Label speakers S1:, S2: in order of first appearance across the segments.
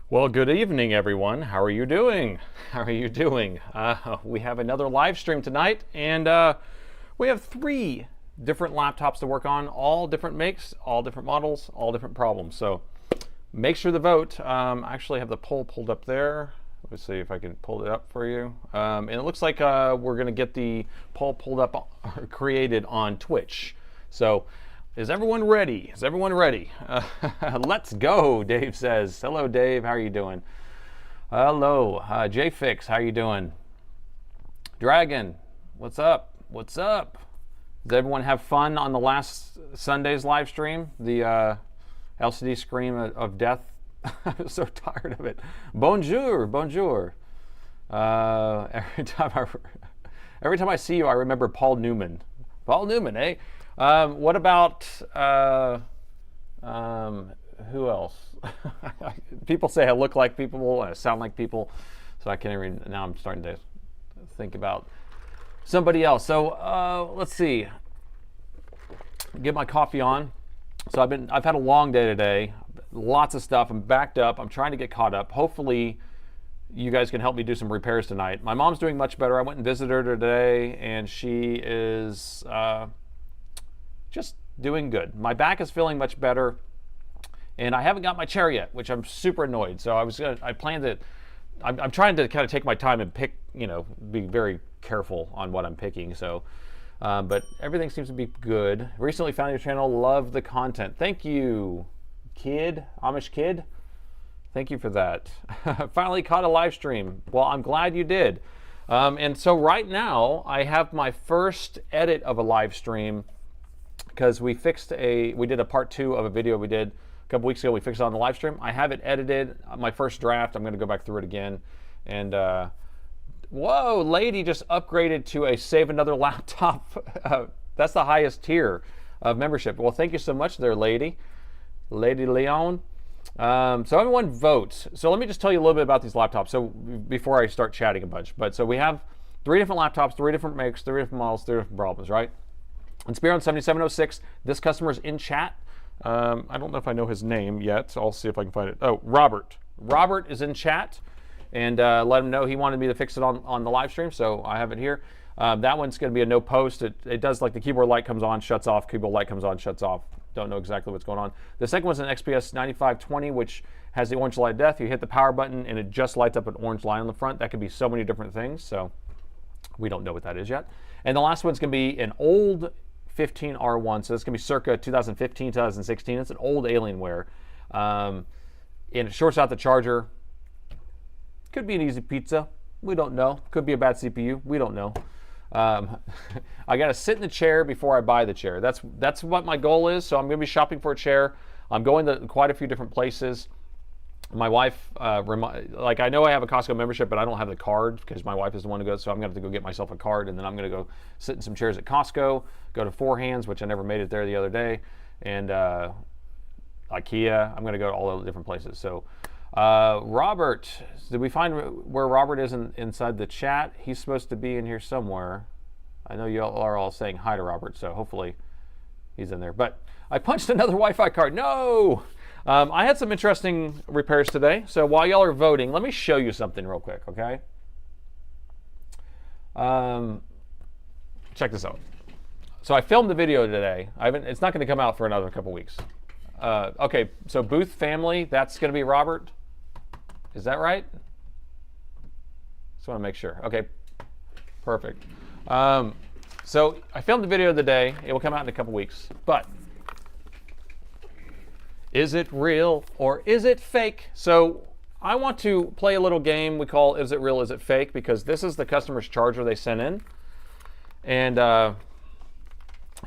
S1: Well, good evening, everyone. How are you doing? How are you doing? We have another live stream tonight, and we have three different laptops to work on, all different makes, all different models, all different problems. So make sure to vote. I actually have the poll pulled up there. Let's see if I can pull it up for you. And it looks like we're going to get the poll pulled up, created on Twitch. So is everyone ready? Is everyone ready? Let's go, Dave says. Hello, Dave. How are you doing? Hello. JFix, how are you doing? Dragon, what's up? What's up? Did everyone have fun on the last Sunday's live stream? The LCD screen of death? I'm so tired of it. Bonjour, bonjour. Every time I see you, I remember Paul Newman. Paul Newman, eh? What about who else? People say I look like people, I sound like people, so I can't even. Now I'm starting to think about somebody else. So let's see. Get my coffee on. So I've had a long day today. Lots of stuff. I'm backed up. I'm trying to get caught up. Hopefully, you guys can help me do some repairs tonight. My mom's doing much better. I went and visited her today, and she is just doing good. My back is feeling much better, and I haven't got my chair yet, which I'm super annoyed. So I'm trying to kind of take my time and pick, be very careful on what I'm picking. So, but everything seems to be good. Recently found your channel, love the content. Thank you, Amish kid. Thank you for that. Finally caught a live stream. Well, I'm glad you did. And so right now I have my first edit of a live stream, because we did a part 2 of a video we did a couple weeks ago. We fixed it on the live stream. I have it edited, my first draft. I'm going to go back through it again. And whoa, lady just upgraded to a save another laptop. That's the highest tier of membership. Well, thank you so much there, Lady Leon. So everyone votes. So let me just tell you a little bit about these laptops. So before I start chatting a bunch, so we have 3 different laptops, 3 different makes, 3 different models, 3 different problems, right? Inspiron 7706. This customer is in chat. I don't know if I know his name yet. So I'll see if I can find it. Oh, Robert. Robert is in chat, and let him know he wanted me to fix it on the live stream. So I have it here. That one's going to be a no post. It does, like, the keyboard light comes on, shuts off. Keyboard light comes on, shuts off. Don't know exactly what's going on. The second one's an XPS 9520, which has the orange light of death. You hit the power button and it just lights up an orange line on the front. That could be so many different things. So we don't know what that is yet. And the last one's going to be an old 15R1. So this can be circa 2015, 2016. It's an old Alienware. And it shorts out the charger. Could be an easy pizza. We don't know. Could be a bad CPU. We don't know. I got to sit in the chair before I buy the chair. That's what my goal is. So I'm going to be shopping for a chair. I'm going to quite a few different places. My wife, I know I have a Costco membership, but I don't have the card because my wife is the one who goes. So I'm going to have to go get myself a card, and then I'm going to go sit in some chairs at Costco, go to Four Hands, which I never made it there the other day, and IKEA. I'm going to go to all the different places. So Robert, did we find where Robert is inside the chat? He's supposed to be in here somewhere. I know you all are all saying hi to Robert, so hopefully he's in there. But I punched another Wi-Fi card. No! I had some interesting repairs today. So while y'all are voting, let me show you something real quick, okay? Check this out. So I filmed the video today. It's not going to come out for another couple weeks. Okay, so Booth family, that's going to be Robert. Is that right? Just want to make sure. Okay, perfect. So I filmed the video of the day. It will come out in a couple weeks. But is it real or is it fake? So I want to play a little game we call Is It Real, Is It Fake? Because this is the customer's charger they sent in. And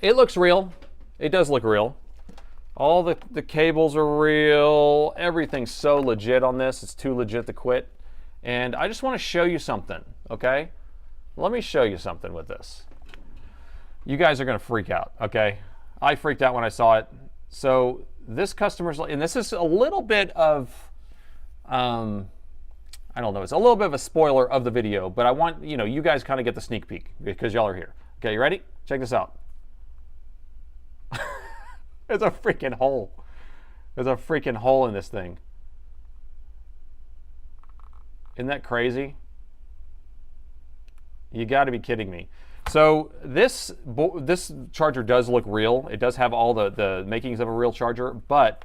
S1: it looks real. It does look real. All the cables are real. Everything's so legit on this. It's too legit to quit. And I just want to show you something, okay? Let me show you something with this. You guys are going to freak out, okay? I freaked out when I saw it. So this customer's, and this is a little bit of, I don't know, it's a little bit of a spoiler of the video, but I want, you guys kind of get the sneak peek because y'all are here. Okay, you ready? Check this out. There's a freaking hole. There's a freaking hole in this thing. Isn't that crazy? You got to be kidding me. So this charger does look real. It does have all the makings of a real charger, but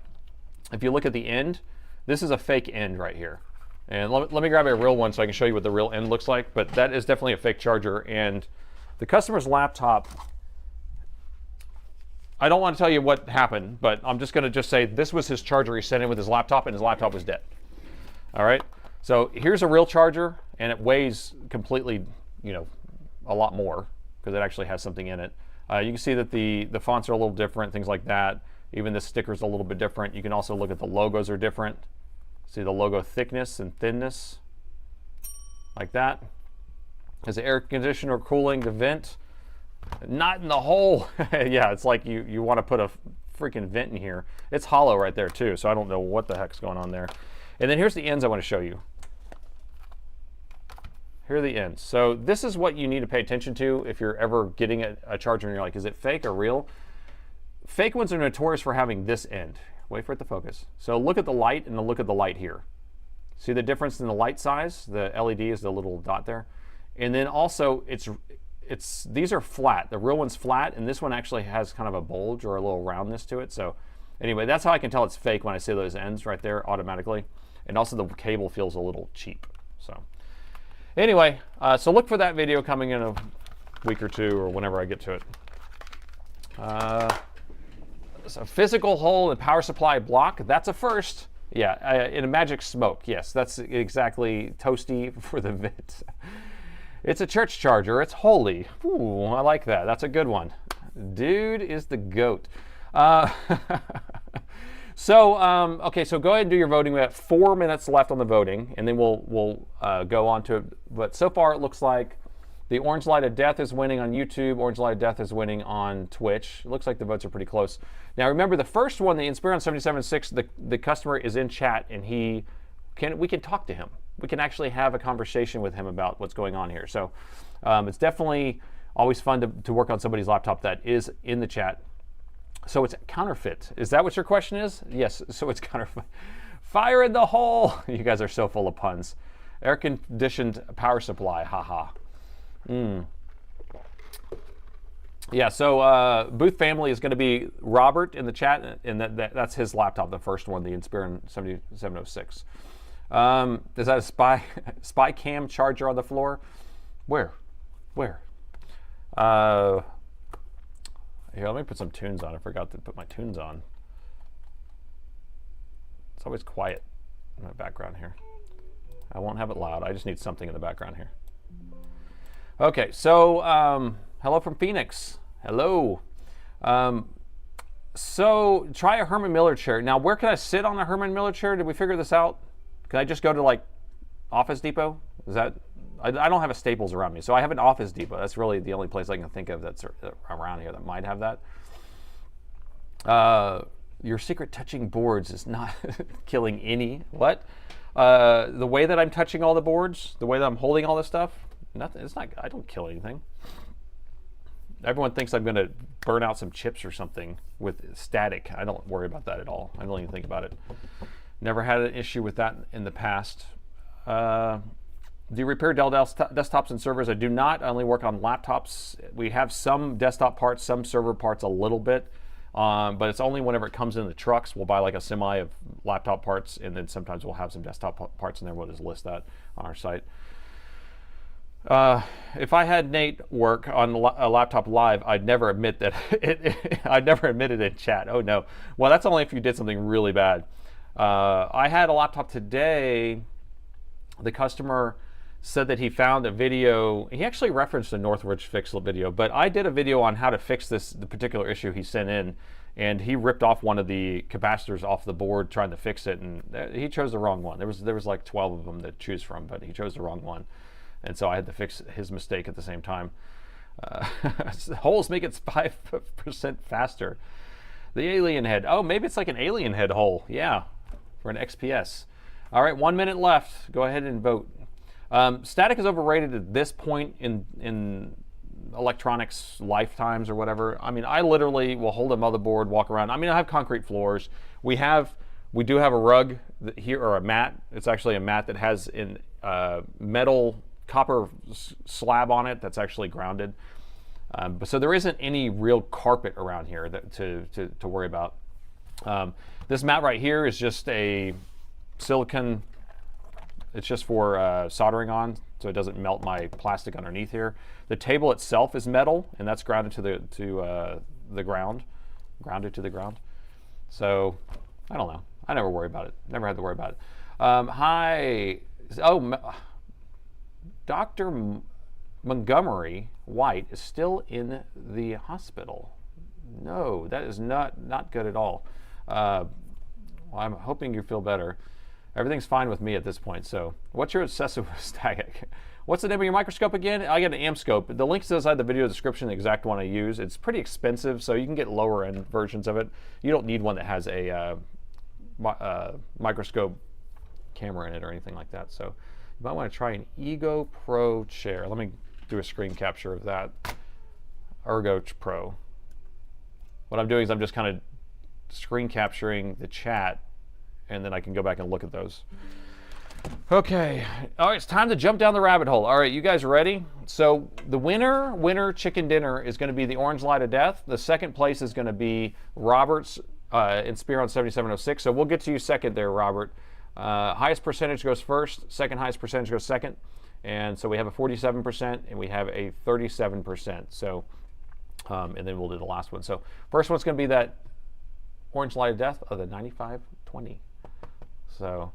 S1: if you look at the end, this is a fake end right here. And let me grab a real one so I can show you what the real end looks like, but that is definitely a fake charger. And the customer's laptop, I don't want to tell you what happened, but I'm just going to say this was his charger he sent in with his laptop, and his laptop was dead. All right, so here's a real charger, and it weighs completely, you know, a lot more because it actually has something in it. You can see that the fonts are a little different, things like that. Even the sticker's a little bit different. You can also look at the logos are different. See the logo thickness and thinness, like that. Has the air conditioner cooling, the vent, not in the hole. Yeah, it's like you want to put a freaking vent in here. It's hollow right there too, so I don't know what the heck's going on there. And then here's the ends I want to show you. Here are the ends. So this is what you need to pay attention to if you're ever getting a charger and you're like, is it fake or real? Fake ones are notorious for having this end. Wait for it to focus. So look at the light and look at the light here. See the difference in the light size? The LED is the little dot there. And then also these are flat. The real one's flat, and this one actually has kind of a bulge or a little roundness to it. So anyway, that's how I can tell it's fake when I see those ends right there automatically. And also the cable feels a little cheap. So anyway, so look for that video coming in a week or two or whenever I get to it. So physical hole in power supply block, that's a first. Yeah, in a magic smoke, yes, that's exactly toasty for the vent. It's a church charger, it's holy. Ooh, I like that, that's a good one. Dude is the GOAT. Okay, so go ahead and do your voting. We have 4 minutes left on the voting, and then we'll go on to it. But so far it looks like the Orange Light of Death is winning on YouTube. Orange Light of Death is winning on Twitch. It looks like the votes are pretty close. Now remember, the first one, the Inspiron 77.6, the customer is in chat, and we can talk to him. We can actually have a conversation with him about what's going on here. So it's definitely always fun to work on somebody's laptop that is in the chat. So it's Counterfeit. Is that what your question is? Yes, so it's Counterfeit. Fire in the hole. You guys are so full of puns. Air conditioned power supply, haha. Yeah, so Booth Family is going to be Robert in the chat, and that's his laptop, the first one, the Inspiron 7706. Is that a spy cam charger on the floor? Where? Here, let me put some tunes on. I forgot to put my tunes on. It's always quiet in the background here. I won't have it loud. I just need something in the background here. Okay, so hello from Phoenix. Hello. So try a Herman Miller chair. Now, where can I sit on a Herman Miller chair? Did we figure this out? Can I just go to like Office Depot? Is that? I don't have a Staples around me, so I have an Office Depot. That's really the only place I can think of that's around here that might have that. Your secret touching boards is not killing any. What? The way that I'm touching all the boards, the way that I'm holding all this stuff, nothing. It's not. I don't kill anything. Everyone thinks I'm going to burn out some chips or something with static. I don't worry about that at all. I don't even think about it. Never had an issue with that in the past. Do you repair Dell desktops and servers? I do not. I only work on laptops. We have some desktop parts, some server parts a little bit, but it's only whenever it comes in the trucks. We'll buy like a semi of laptop parts, and then sometimes we'll have some desktop parts in there. We'll just list that on our site. If I had Nate work on a laptop live, I'd never admit that. I'd never admit it in chat. Oh no. Well, that's only if you did something really bad. I had a laptop today. The customer said that he found a video. He actually referenced a Northridge Fix video, but I did a video on how to fix the particular issue he sent in, and he ripped off one of the capacitors off the board trying to fix it, and he chose the wrong one. There was like 12 of them to choose from, but he chose the wrong one, and so I had to fix his mistake at the same time. Holes make it 5% faster. The alien head. Oh, maybe it's like an alien head hole. Yeah, for an XPS. All right, 1 minute left. Go ahead and vote. Static is overrated at this point in electronics lifetimes or whatever. I mean, I literally will hold a motherboard, walk around. I mean, I have concrete floors. We do have a rug here, or a mat. It's actually a mat that has metal copper slab on it that's actually grounded. So there isn't any real carpet around here to worry about. This mat right here is just a silicone. It's just for soldering on, so it doesn't melt my plastic underneath here. The table itself is metal, and that's grounded to the ground. Grounded to the ground. So I don't know. I never worry about it. Never had to worry about it. Hi. Oh, Dr. Montgomery White is still in the hospital. No, that is not good at all. Well, I'm hoping you feel better. Everything's fine with me at this point. So, what's your obsessive static? What's the name of your microscope again? I get an AmScope. The link is inside the video description, the exact one I use. It's pretty expensive, so you can get lower end versions of it. You don't need one that has a microscope camera in it or anything like that. So, you might want to try an Ego Pro chair. Let me do a screen capture of that. Ergo Pro. What I'm doing is I'm just kind of screen capturing the chat, and then I can go back and look at those. Okay, all right, it's time to jump down the rabbit hole. All right, you guys ready? So the winner chicken dinner is going to be the Orange Light of Death. The second place is going to be Robert's Inspiron 7706. So we'll get to you second there, Robert. Highest percentage goes first, second highest percentage goes second. And so we have a 47% and we have a 37%. So, and then we'll do the last one. So first one's going to be that Orange Light of Death of the 9520. So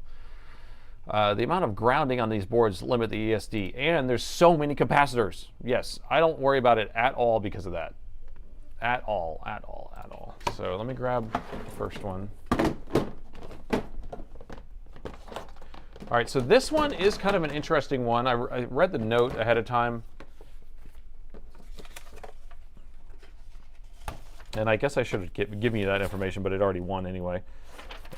S1: the amount of grounding on these boards limit the ESD, and there's so many capacitors. Yes, I don't worry about it at all because of that. At all. So let me grab the first one. All right, so this one is kind of an interesting one. I read the note ahead of time. And I guess I should have given you that information, but it already won anyway.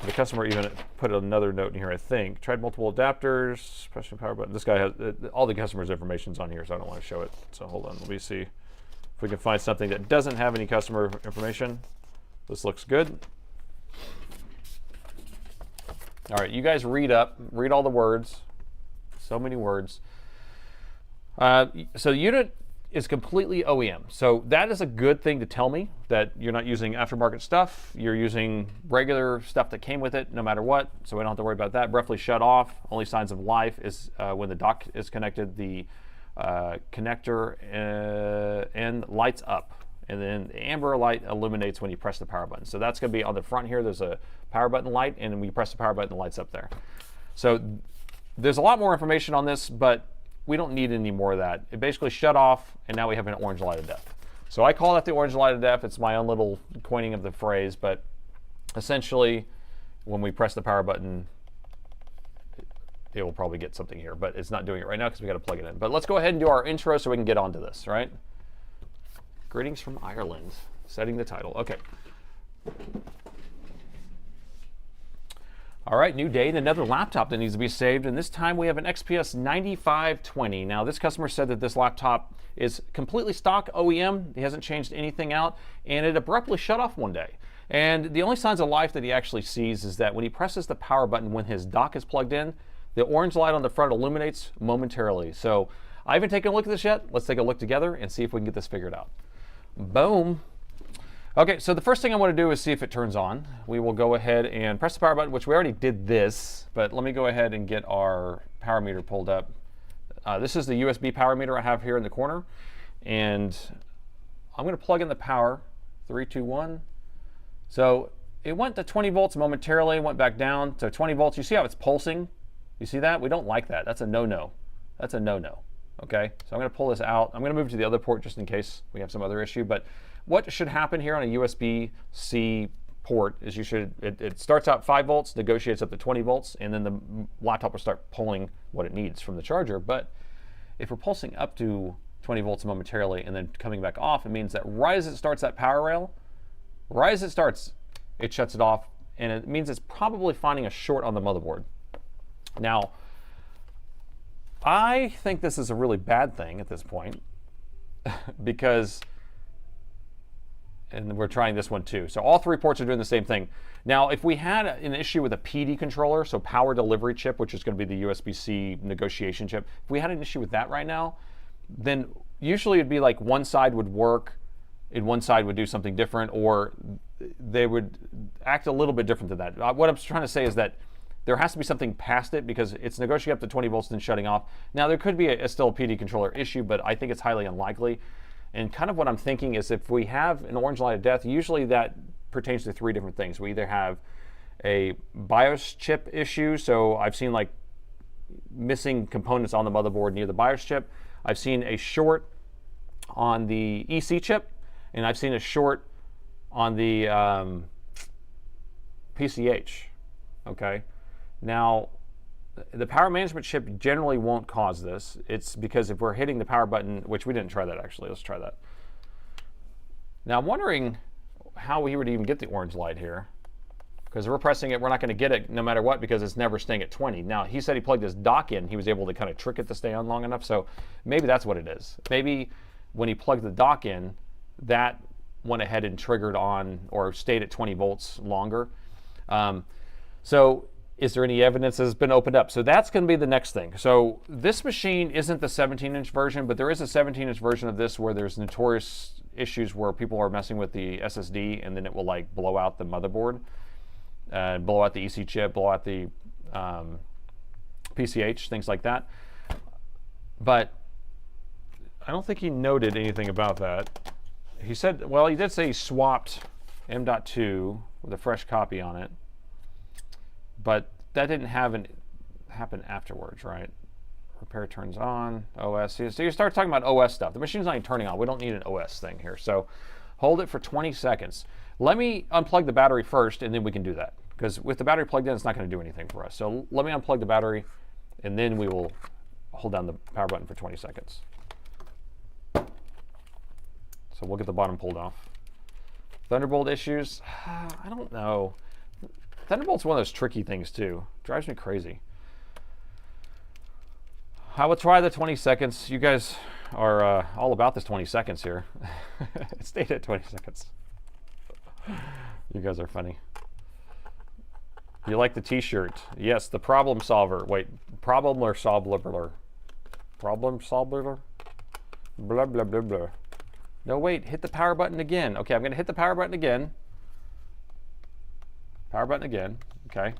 S1: The customer even put another note in here, I think. Tried multiple adapters, especially power button. This guy has, all the customer's information's on here, so I don't want to show it. So hold on, let me see if we can find something that doesn't have any customer information. This looks good. All right, you guys read all the words. So many words. So the unit is completely OEM. So that is a good thing to tell me, that you're not using aftermarket stuff. You're using regular stuff that came with it, no matter what. So we don't have to worry about that. Roughly shut off. Only signs of life is when the dock is connected, the connector and lights up. And then the amber light illuminates when you press the power button. So that's going to be on the front here. There's a power button light, and when you press the power button, the light's up there. So there's a lot more information on this, but we don't need any more of that. It basically shut off, and now we have an Orange Light of Death. So I call that the Orange Light of Death. It's my own little coining of the phrase, but essentially, when we press the power button, it will probably get something here, but it's not doing it right now because we got to plug it in. But let's go ahead and do our intro so we can get onto this, right? Greetings from Ireland, setting the title. Okay. All right, new date, another laptop that needs to be saved, and this time we have an XPS 9520. Now, this customer said that this laptop is completely stock OEM. He hasn't changed anything out, and it abruptly shut off one day. And the only signs of life that he actually sees is that when he presses the power button when his dock is plugged in, the orange light on the front illuminates momentarily. So I haven't taken a look at this yet. Let's take a look together and see if we can get this figured out. Boom. Okay, so the first thing I want to do is see if it turns on. We will go ahead and press the power button, which we already did this, but let me go ahead and get our power meter pulled up. This is the USB power meter I have here in the corner, and I'm going to plug in the power. 3, 2, 1. So it went to 20 volts momentarily, went back down to 20 volts. You see how it's pulsing? You see that? We don't like that. That's a no-no. That's a no-no. Okay, so I'm going to pull this out. I'm going to move to the other port just in case we have some other issue. But what should happen here on a USB-C port is it starts out 5 volts, negotiates up to 20 volts, and then the laptop will start pulling what it needs from the charger. But if we're pulsing up to 20 volts momentarily and then coming back off, it means that right as it starts that power rail, right as it starts, it shuts it off, and it means it's probably finding a short on the motherboard. Now, I think this is a really bad thing at this point because and we're trying this one too. So all 3 ports are doing the same thing. Now, if we had an issue with a PD controller, so power delivery chip, which is going to be the USB-C negotiation chip, if we had an issue with that right now, then usually it'd be like one side would work and one side would do something different, or they would act a little bit different than that. What I'm trying to say is that there has to be something past it, because it's negotiating up to 20 volts and then shutting off. Now, there could be still a PD controller issue, but I think it's highly unlikely. And kind of what I'm thinking is, if we have an orange light of death, usually that pertains to 3 different things. We either have a BIOS chip issue, so I've seen like missing components on the motherboard near the BIOS chip. I've seen a short on the EC chip, and I've seen a short on the PCH. Okay, now the power management chip generally won't cause this. It's because if we're hitting the power button, which we didn't try that actually, let's try that. Now I'm wondering how we would even get the orange light here, because we're pressing it, we're not going to get it no matter what, because it's never staying at 20. Now, he said he plugged his dock in, he was able to kind of trick it to stay on long enough, so maybe that's what it is. Maybe when he plugged the dock in, that went ahead and triggered on or stayed at 20 volts longer. So is there any evidence that has been opened up? So that's going to be the next thing. So this machine isn't the 17-inch version, but there is a 17-inch version of this where there's notorious issues where people are messing with the SSD, and then it will like blow out the motherboard, blow out the EC chip, blow out the PCH, things like that. But I don't think he noted anything about that. He said, well, he did say he swapped M.2 with a fresh copy on it, but that didn't happen afterwards, right? Repair turns on, OS. So you start talking about OS stuff. The machine's not even turning on. We don't need an OS thing here. So hold it for 20 seconds. Let me unplug the battery first, and then we can do that. Because with the battery plugged in, it's not going to do anything for us. So let me unplug the battery, and then we will hold down the power button for 20 seconds. So we'll get the bottom pulled off. Thunderbolt issues? I don't know. Thunderbolt's one of those tricky things too. Drives me crazy. I will try the 20 seconds. You guys are all about this 20 seconds here. It stayed at 20 seconds. You guys are funny. You like the t-shirt? Yes, the problem solver. Wait, problem or solver? Problem solver? Blah, blah, blah, blah. No, wait, hit the power button again. Okay, I'm going to hit the power button again. Power button again, okay.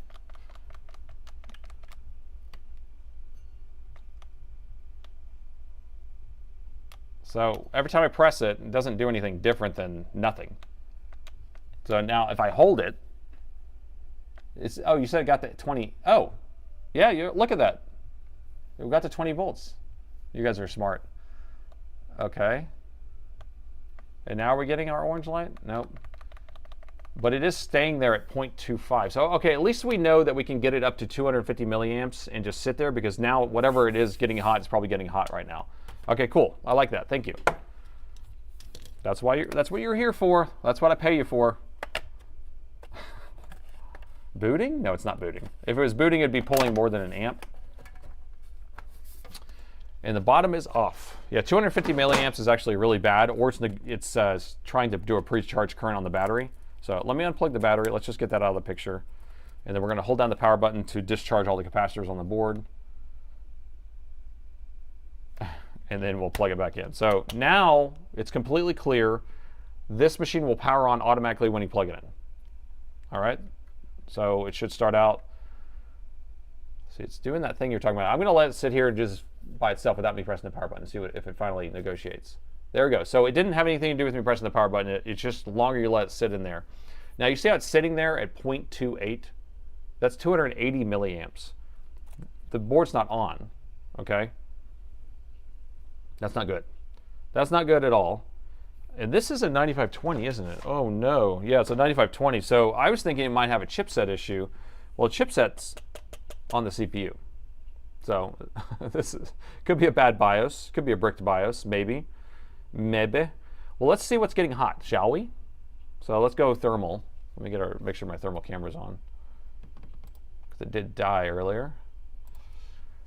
S1: So every time I press it, it doesn't do anything different than nothing. So now if I hold it, it's, oh, you said it got the 20. Oh, yeah, look at that. We got to 20 volts. You guys are smart. Okay. And now we're getting our orange light? Nope. But it is staying there at 0.25. So, okay, at least we know that we can get it up to 250 milliamps and just sit there, because now whatever it is getting hot, it's probably getting hot right now. Okay, cool. I like that. Thank you. That's what you're here for. That's what I pay you for. Booting? No, it's not booting. If it was booting, it'd be pulling more than an amp. And the bottom is off. Yeah, 250 milliamps is actually really bad, or it's trying to do a pre-charge current on the battery. So let me unplug the battery. Let's just get that out of the picture. And then we're going to hold down the power button to discharge all the capacitors on the board. And then we'll plug it back in. So now it's completely clear. This machine will power on automatically when you plug it in. All right? So it should start out. See, it's doing that thing you're talking about. I'm going to let it sit here just by itself without me pressing the power button and see if it finally negotiates. There we go. So it didn't have anything to do with me pressing the power button. It's just the longer you let it sit in there. Now you see how it's sitting there at 0.28? That's 280 milliamps. The board's not on, okay? That's not good. That's not good at all. And this is a 9520, isn't it? Oh no, yeah, it's a 9520. So I was thinking it might have a chipset issue. Well, chipset's on the CPU. So this could be a bad BIOS, could be a bricked BIOS, maybe. Maybe. Well, let's see what's getting hot, shall we? So let's go thermal. Let me make sure my thermal camera's on, because it did die earlier.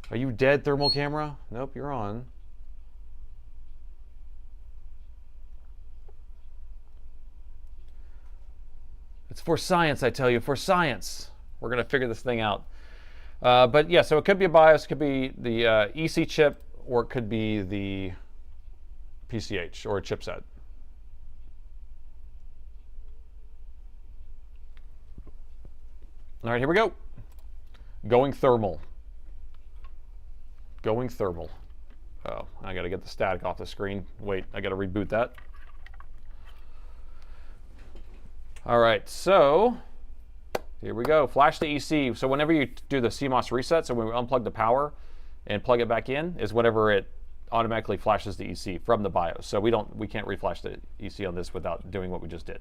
S1: Are you dead, thermal camera? Nope, you're on. It's for science, I tell you, for science. We're going to figure this thing out. But yeah, so it could be a BIOS, it could be the EC chip, or it could be the PCH or a chipset. All right, here we go. Going thermal. Going thermal. Oh, I got to get the static off the screen. Wait, I got to reboot that. All right, so here we go. Flash the EC. So whenever you do the CMOS reset, so when we unplug the power and plug it back in, is whenever it automatically flashes the EC from the BIOS. So we can't reflash the EC on this without doing what we just did.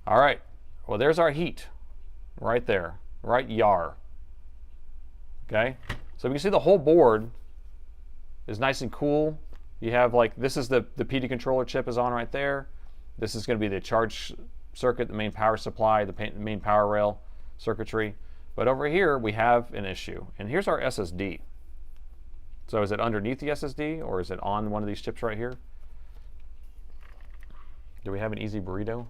S1: All right. Well, there's our heat right there, right yar. Okay. So we can see the whole board is nice and cool. You have like, this is the PD controller chip is on right there. This is going to be the charge circuit, the main power supply, the main power rail circuitry. But over here we have an issue. And here's our SSD. So is it underneath the SSD or is it on one of these chips right here? Do we have an easy burrito?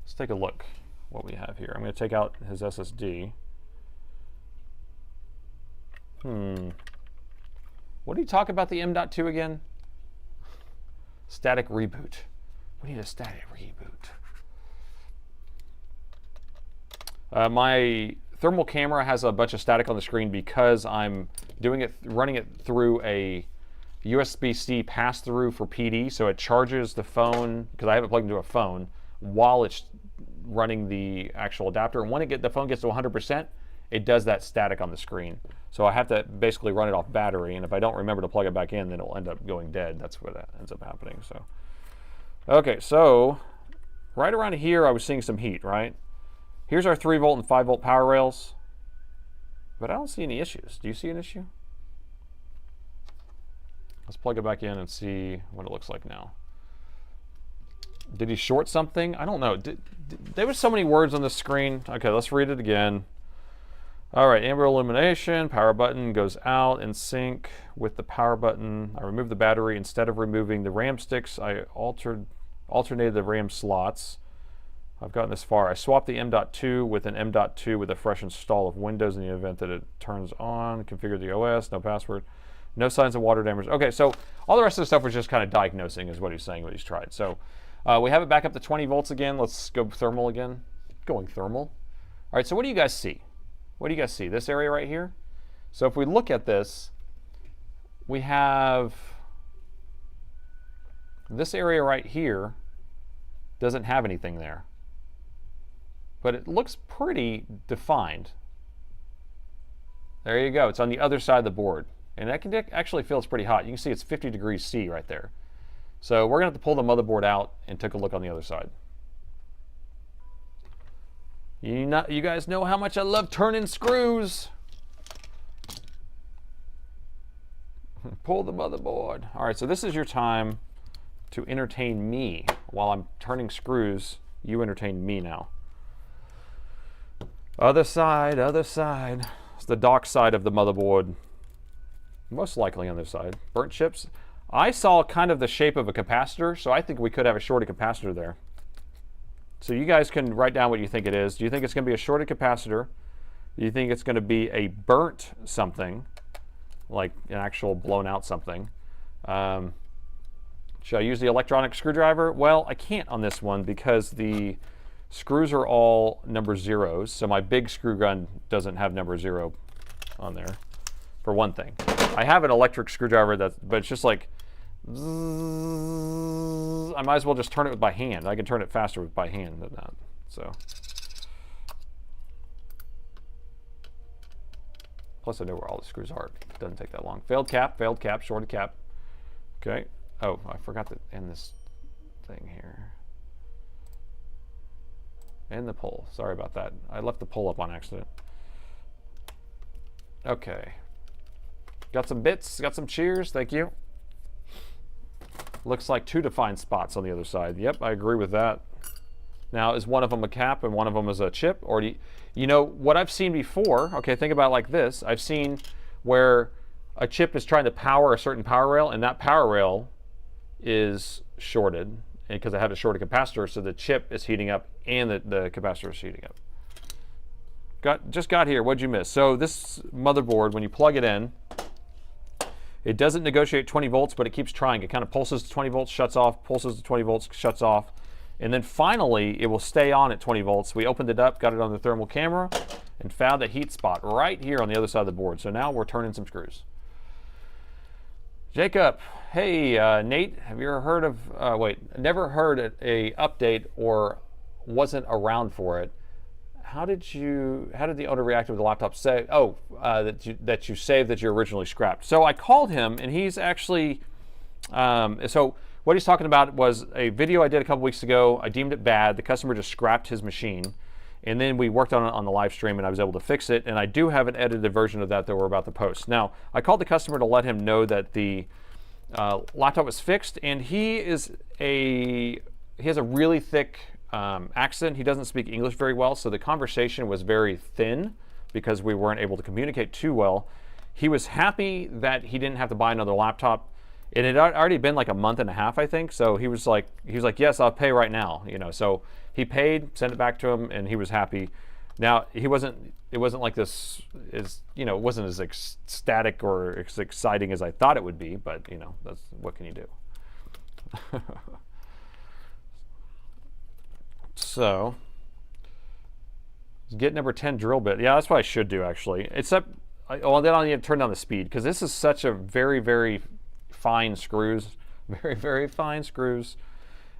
S1: Let's take a look what we have here. I'm going to take out his SSD. What do you talk about the M.2 again? Static reboot. We need a static reboot. My thermal camera has a bunch of static on the screen because I'm running it through a USB-C pass-through for PD, so it charges the phone, because I have it plugged into a phone, while it's running the actual adapter. And when the phone gets to 100%, it does that static on the screen. So I have to basically run it off battery, and if I don't remember to plug it back in, then it'll end up going dead. That's where that ends up happening. So, okay, so right around here I was seeing some heat, right? Here's our 3 volt and 5 volt power rails, but I don't see any issues. Do you see an issue? Let's plug it back in and see what it looks like now. Did he short something? I don't know. There were so many words on the screen. Okay, let's read it again. All right, amber illumination, power button goes out in sync with the power button. I removed the battery. Instead of removing the RAM sticks, I alternated the RAM slots. I've gotten this far. I swapped the M.2 with an M.2 with a fresh install of Windows in the event that it turns on. Configured the OS, no password. No signs of water damage. Okay, so all the rest of the stuff was just kind of diagnosing is what he's saying, what he's tried. So we have it back up to 20 volts again. Let's go thermal again. Going thermal. All right, so what do you guys see? What do you guys see? This area right here? So if we look at this, we have this area right here doesn't have anything there. But it looks pretty defined. There you go. It's on the other side of the board. And that can actually feels pretty hot. You can see it's 50 degrees C right there. So we're going to have to pull the motherboard out and take a look on the other side. You guys know how much I love turning screws. Pull the motherboard. All right, so this is your time to entertain me. While I'm turning screws, you entertain me now. Other side, other side. It's the dark side of the motherboard. Most likely on this side. Burnt chips. I saw kind of the shape of a capacitor, so I think we could have a shorted capacitor there. So you guys can write down what you think it is. Do you think it's going to be a shorted capacitor? Do you think it's going to be a burnt something, like an actual blown out something? Should I use the electronic screwdriver? Well, I can't on this one because the screws are all number zeros. So my big screw gun doesn't have number 0 on there, for one thing. I have an electric screwdriver, but it's just like, zzz, I might as well just turn it by hand. I can turn it faster by hand than that. So, plus I know where all the screws are. It doesn't take that long. Failed cap, shorted cap. Okay. Oh, I forgot to end this thing here. And the pull. Sorry about that. I left the pull up on accident. Okay. Got some bits, got some cheers, thank you. Looks like 2 defined spots on the other side. Yep, I agree with that. Now, is one of them a cap and one of them is a chip? Or do you know what I've seen before? Okay, think about it like this. I've seen where a chip is trying to power a certain power rail, and that power rail is shorted, because I had a shorted capacitor, so the chip is heating up and the capacitor is heating up. Just got here. What'd you miss? So this motherboard, when you plug it in, it doesn't negotiate 20 volts, but it keeps trying. It kind of pulses to 20 volts, shuts off, pulses to 20 volts, shuts off. And then finally, it will stay on at 20 volts. We opened it up, got it on the thermal camera, and found a heat spot right here on the other side of the board. So now we're turning some screws. Jacob, hey, Nate, have you ever heard of, never heard a update or wasn't around for it. How did the owner react with the laptop say, that you saved that you originally scrapped? So I called him, and he's actually, so what he's talking about was a video I did a couple weeks ago. I deemed it bad. The customer just scrapped his machine, and then we worked on it on the live stream, and I was able to fix it, and I do have an edited version of that we're about to post. Now, I called the customer to let him know that the laptop was fixed, and he has a really thick accent. He doesn't speak English very well, so the conversation was very thin because we weren't able to communicate too well. He was happy that he didn't have to buy another laptop. It had already been like a month and a half, I think. So he was like, yes, I'll pay right now. So he paid, sent it back to him, and he was happy. Now it wasn't like this is, it wasn't as ecstatic or as exciting as I thought it would be, but that's, what can you do? So, get number 10 drill bit. Yeah, that's what I should do, actually. Except, then I'll need to turn down the speed, because this is such a very, very fine screws. Very, very fine screws.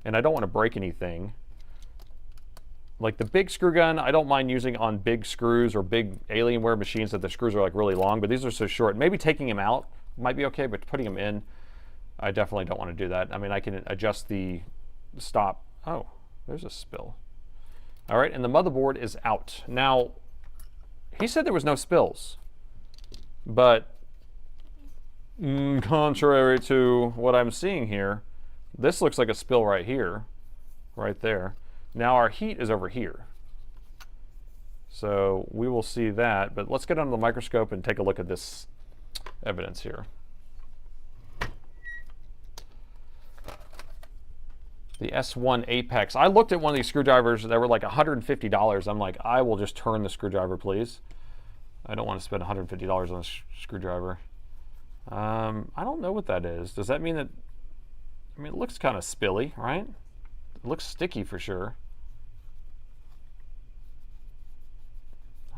S1: And I don't want to break anything. Like the big screw gun, I don't mind using on big screws or big Alienware machines that the screws are like really long, but these are so short. Maybe taking them out might be okay, but putting them in, I definitely don't want to do that. I mean, I can adjust the stop. Oh. There's a spill. All right, and the motherboard is out. Now, he said there was no spills, but contrary to what I'm seeing here, this looks like a spill right here, right there. Now our heat is over here. So we will see that, but let's get under the microscope and take a look at this evidence here. The S1 Apex. I looked at one of these screwdrivers that were like $150. I'm like, I will just turn the screwdriver, please. I don't want to spend $150 on a screwdriver. I don't know what that is. Does that mean that, it looks kind of spilly, right? It looks sticky for sure.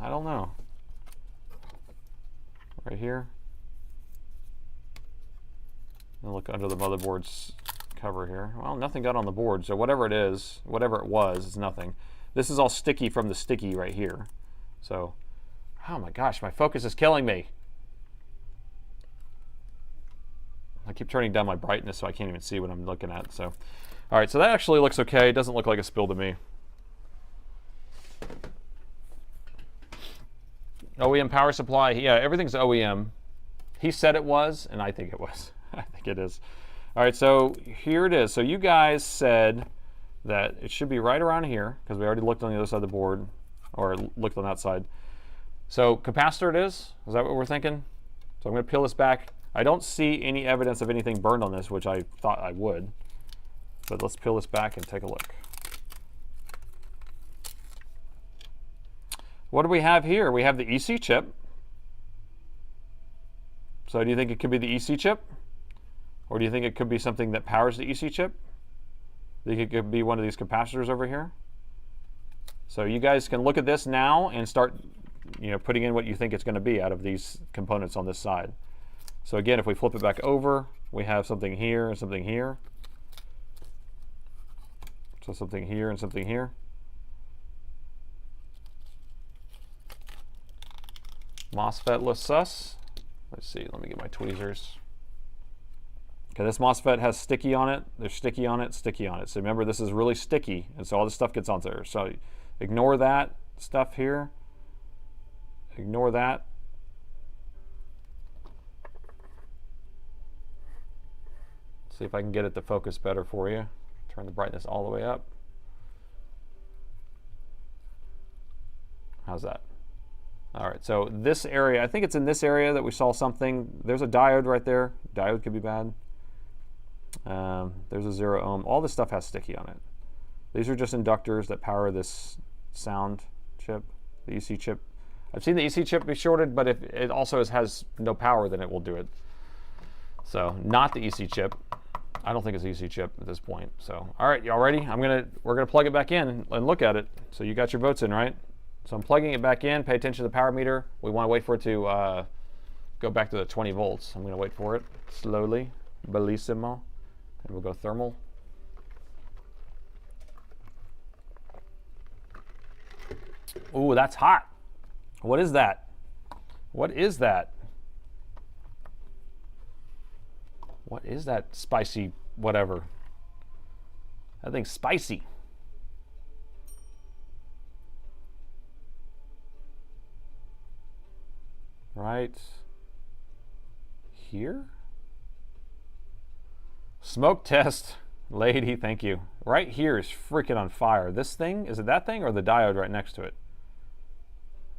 S1: I don't know. Right here. And look under the motherboard's cover here. Well, nothing got on the board, so whatever it is, whatever it was, it's nothing. This is all sticky from the sticky right here. So, oh my gosh, my focus is killing me. I keep turning down my brightness so I can't even see what I'm looking at. So, all right, so that actually looks okay. It doesn't look like a spill to me. OEM power supply, yeah, everything's OEM. He said it was, and I think it was. I think it is. All right, so here it is. So you guys said that it should be right around here, because we already looked on the other side of the board, or looked on that side. So capacitor it is? Is that what we're thinking? So I'm going to peel this back. I don't see any evidence of anything burned on this, which I thought I would. But let's peel this back and take a look. What do we have here? We have the EC chip. So do you think it could be the EC chip? Or do you think it could be something that powers the EC chip? Do you think it could be one of these capacitors over here? So you guys can look at this now and start, putting in what you think it's going to be out of these components on this side. So again, if we flip it back over, we have something here and something here. So something here and something here. MOSFET-less sus. Let's see, let me get my tweezers. Okay, this MOSFET has sticky on it. There's sticky on it, sticky on it. So remember, this is really sticky, and so all this stuff gets onto there. So ignore that stuff here. Ignore that. See if I can get it to focus better for you. Turn the brightness all the way up. How's that? All right, so this area, I think it's in this area that we saw something. There's a diode right there. Diode could be bad. There's a 0 ohm. All this stuff has sticky on it. These are just inductors that power this sound chip, the EC chip. I've seen the EC chip be shorted, but if it also has no power, then it will do it. So not the EC chip. I don't think it's EC chip at this point. So all right, y'all ready? We're gonna plug it back in and look at it. So you got your votes in, right? So I'm plugging it back in. Pay attention to the power meter. We want to wait for it to go back to the 20 volts. I'm gonna wait for it slowly, bellissimo, and we'll go thermal. Ooh, that's hot. What is that? What is that? What is that spicy whatever? That thing's spicy. Right here? Smoke test, lady, thank you. Right here is freaking on fire. This thing, is it that thing or the diode right next to it?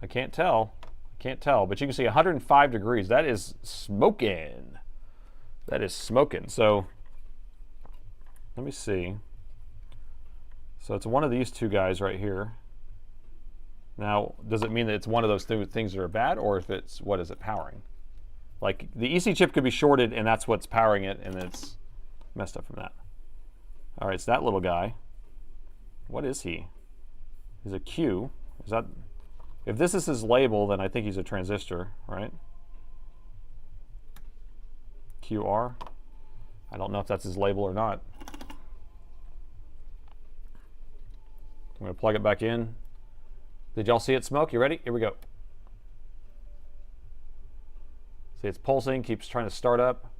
S1: I can't tell. I can't tell, but you can see 105 degrees. That is smoking. That is smoking. So let me see. So it's one of these two guys right here. Now, does it mean that it's one of those things that are bad, or if it's, what is it powering? Like the EC chip could be shorted and that's what's powering it, and it's messed up from that. All right, it's that little guy. What is he? He's a Q. Is that, if this is his label, then I think he's a transistor, right? QR. I don't know if that's his label or not. I'm going to plug it back in. Did y'all see it smoke? You ready? Here we go. See, it's pulsing, keeps trying to start up.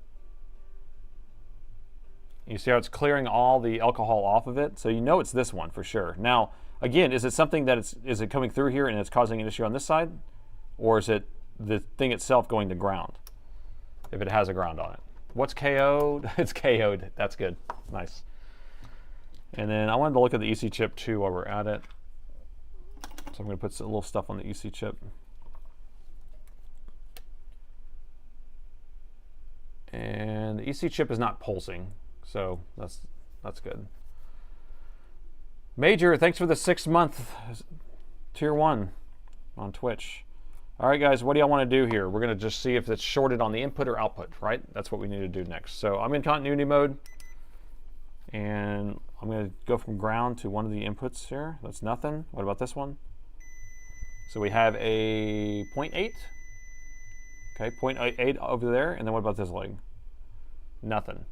S1: You see how it's clearing all the alcohol off of it? So you know it's this one for sure. Now, again, is it something that is it coming through here and it's causing an issue on this side? Or is it the thing itself going to ground? If it has a ground on it. What's KO'd? It's KO'd. That's good. Nice. And then I wanted to look at the EC chip too while we're at it. So I'm going to put some little stuff on the EC chip. And the EC chip is not pulsing, so that's good. Major, thanks for the 6-month tier 1 on Twitch. All right, guys, what do y'all want to do here? We're going to just see if it's shorted on the input or output, right? That's what we need to do next. So I'm in continuity mode, and I'm going to go from ground to one of the inputs here. That's nothing. What about this one? So we have a 0.8. Okay, 0.8 over there, and then what about this leg? Nothing.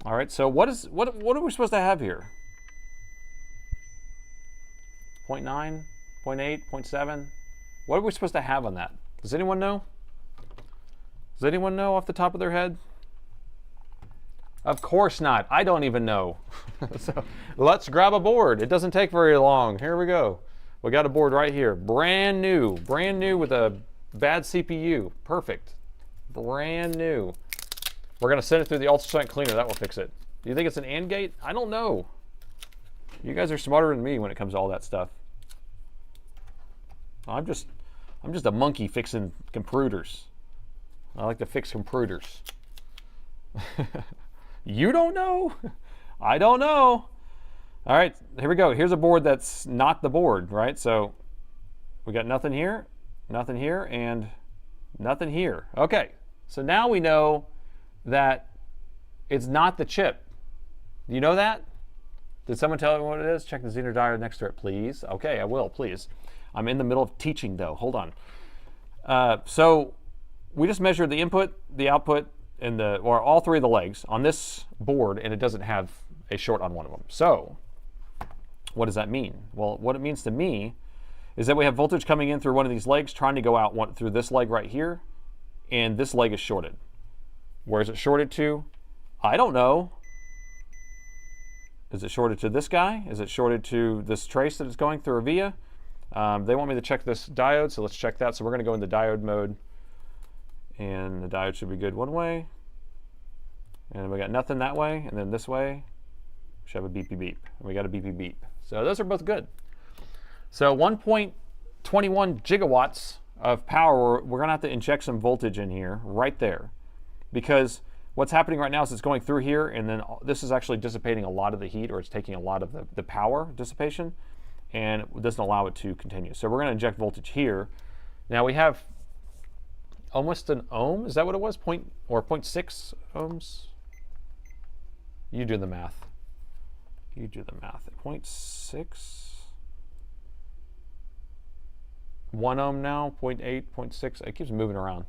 S1: All right, so what are we supposed to have here? 0.9, 0.8, 0.7? What are we supposed to have on that? Does anyone know? Does anyone know off the top of their head? Of course not. I don't even know. So let's grab a board. It doesn't take very long. Here we go. We got a board right here. Brand new with a bad CPU. Perfect. Brand new. We're going to send it through the ultrasonic cleaner. That will fix it. Do you think it's an AND gate? I don't know. You guys are smarter than me when it comes to all that stuff. I'm just a monkey fixing computers. I like to fix computers. You don't know? I don't know. All right, here we go. Here's a board that's not the board, right? So we got nothing here, and nothing here. Okay, so now we know that it's not the chip. Do you know that? Did someone tell me what it is? Check the Zener diode next to it, please. Okay, I will, please. I'm in the middle of teaching, though. Hold on. So we just measured the input, the output, and or all three of the legs on this board, and it doesn't have a short on one of them. So what does that mean? Well, what it means to me is that we have voltage coming in through one of these legs, trying to go out through this leg right here, and this leg is shorted. Where is it shorted to? I don't know. Is it shorted to this guy? Is it shorted to this trace that it's going through or via? They want me to check this diode, so let's check that. So we're going to go into diode mode, and the diode should be good one way. And we got nothing that way, and then this way, we should have a beepy beep. And we got a beepy beep. So those are both good. So 1.21 gigawatts of power, we're going to have to inject some voltage in here, right there. Because what's happening right now is it's going through here, and then this is actually dissipating a lot of the heat, or it's taking a lot of the power dissipation, and it doesn't allow it to continue. So we're going to inject voltage here. Now we have almost an ohm. Is that what it was? 0.6 ohms? You do the math. You do the math. 0.6? 1 ohm now, 0.8, 0.6. It keeps moving around.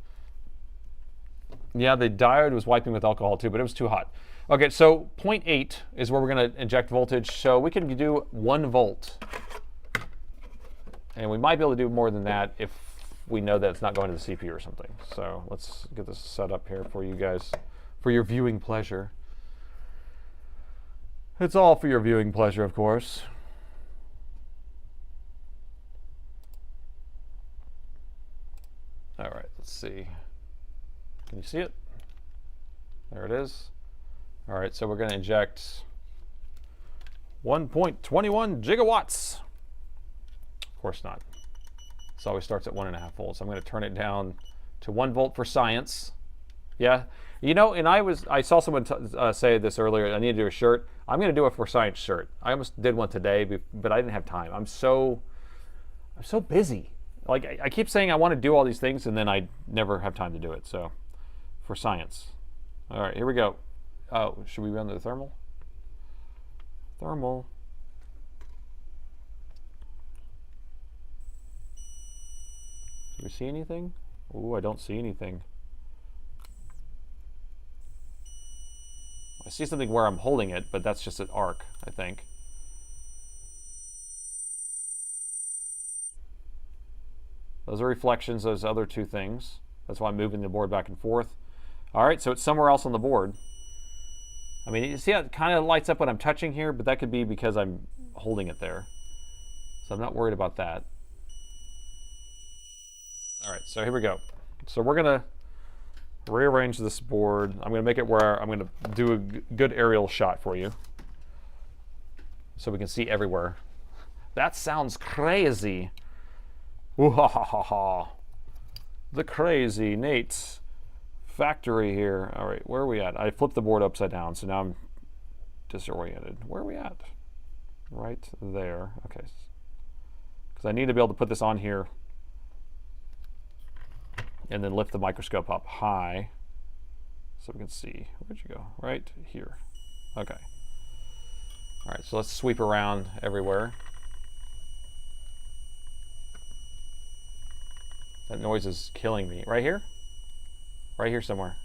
S1: Yeah, the diode was wiping with alcohol too, but it was too hot. Okay, so 0.8 is where we're going to inject voltage. So we can do 1 volt. And we might be able to do more than that if we know that it's not going to the CPU or something. So let's get this set up here for you guys, for your viewing pleasure. It's all for your viewing pleasure, of course. All right, let's see. Can you see it? There it is. All right, so we're going to inject 1.21 gigawatts. Of course not. This always starts at 1.5 volts. I'm going to turn it down to 1 volt for science. Yeah, you know, and I saw someone say this earlier. I need to do a shirt. I'm going to do a for science shirt. I almost did one today, but I didn't have time. I'm so busy. Like I keep saying I want to do all these things, and then I never have time to do it. So, for science. All right, here we go. Oh, should we run the thermal? Thermal. Do we see anything? Ooh, I don't see anything. I see something where I'm holding it, but that's just an arc, I think. Those are reflections, those other two things. That's why I'm moving the board back and forth. All right, so it's somewhere else on the board. I mean, you see how it kind of lights up when I'm touching here, but that could be because I'm holding it there. So I'm not worried about that. All right, so here we go. So we're gonna rearrange this board. I'm gonna make it where I'm gonna do a good aerial shot for you, so we can see everywhere. That sounds crazy. Ooh, ha ha ha ha. The crazy Nate's factory here. All right, where are we at? I flipped the board upside down, so now I'm disoriented. Where are we at? Right there. Okay. Because I need to be able to put this on here and then lift the microscope up high so we can see. Where'd you go? Right here. Okay. All right, so let's sweep around everywhere. That noise is killing me. Right here? Right here somewhere.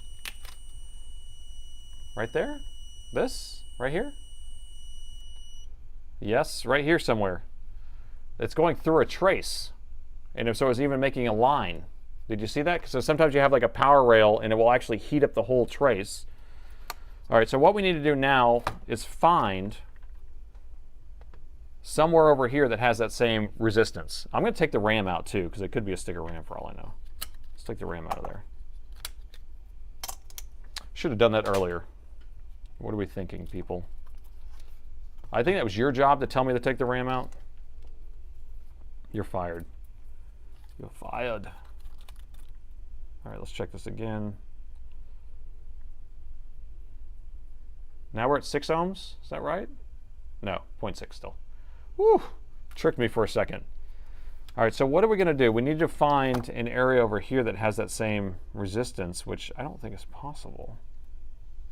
S1: Right there? This? Right here? Yes, right here somewhere. It's going through a trace. And if so, it's even making a line. Did you see that? So sometimes you have like a power rail and it will actually heat up the whole trace. All right, so what we need to do now is find somewhere over here that has that same resistance. I'm going to take the RAM out too, because it could be a sticker RAM for all I know. Let's take the RAM out of there. Should have done that earlier. What are we thinking, people? I think that was your job to tell me to take the RAM out. You're fired. You're fired. All right, let's check this again. Now we're at 6 ohms. Is that right? No, 0.6 still. Whew, tricked me for a second. All right, so what are we going to do? We need to find an area over here that has that same resistance, which I don't think is possible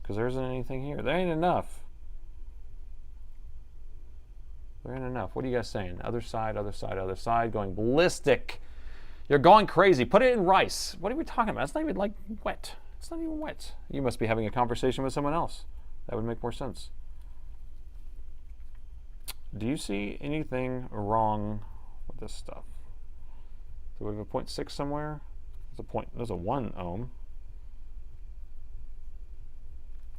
S1: because there isn't anything here. There ain't enough. There ain't enough. What are you guys saying? Other side, other side, other side, going ballistic. You're going crazy. Put it in rice. What are we talking about? It's not even like wet. It's not even wet. You must be having a conversation with someone else. That would make more sense. Do you see anything wrong with this stuff? Do we have a 0.6 somewhere? There's a 1 ohm.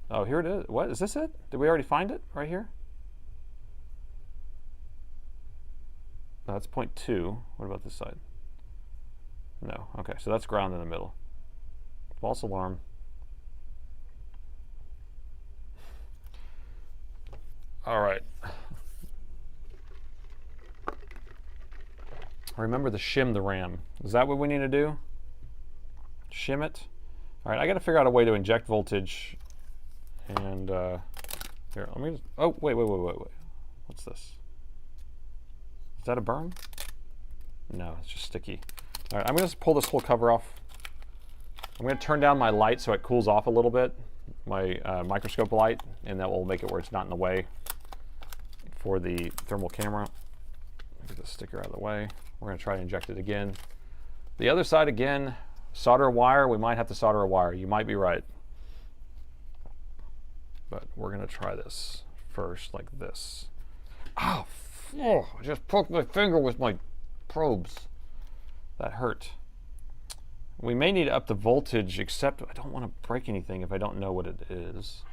S1: Oh, here it is. What, is this it? Did we already find it right here? No, that's 0.2. What about this side? No. Okay, so that's ground in the middle. False alarm. All right. Remember to shim the RAM. Is that what we need to do? Shim it? All right, I got to figure out a way to inject voltage. And here, let me just, oh, wait. What's this? Is that a burn? No, it's just sticky. All right, I'm going to pull this whole cover off. I'm going to turn down my light so it cools off a little bit, my microscope light, and that will make it where it's not in the way for the thermal camera. Get the sticker out of the way. We're going to try to inject it again. The other side again, solder a wire. We might have to solder a wire. You might be right. But we're going to try this first, like this. Oh, I just poked my finger with my probes. That hurt. We may need to up the voltage, except I don't want to break anything if I don't know what it is.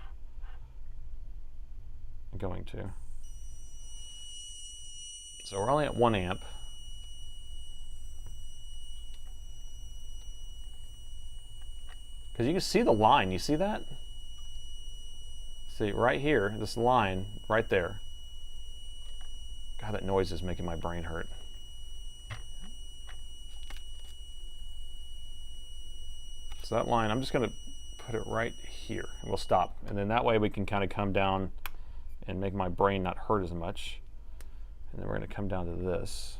S1: I'm going to. So we're only at 1 amp. Because you can see the line. You see that? See, right here, this line right there. God, that noise is making my brain hurt. So that line, I'm just going to put it right here, and we'll stop. And then that way we can kind of come down and make my brain not hurt as much. And then we're going to come down to this.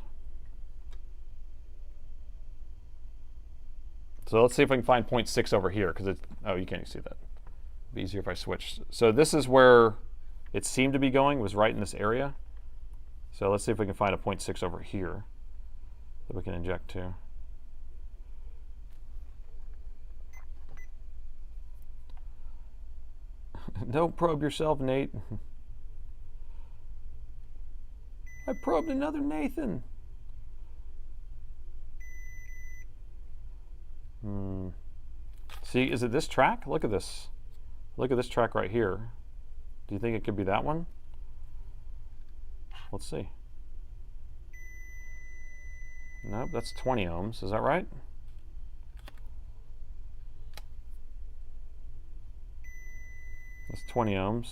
S1: So let's see if we can find 0.6 over here, because it's, oh, you can't even see that. It'd be easier if I switched. So this is where it seemed to be going, was right in this area. So let's see if we can find a 0.6 over here that we can inject to. Don't probe yourself, Nate. I probed another Nathan. See, is it this track? Look at this. Look at this track right here. Do you think it could be that one? Let's see. Nope, that's 20 ohms. Is that right? That's 20 ohms.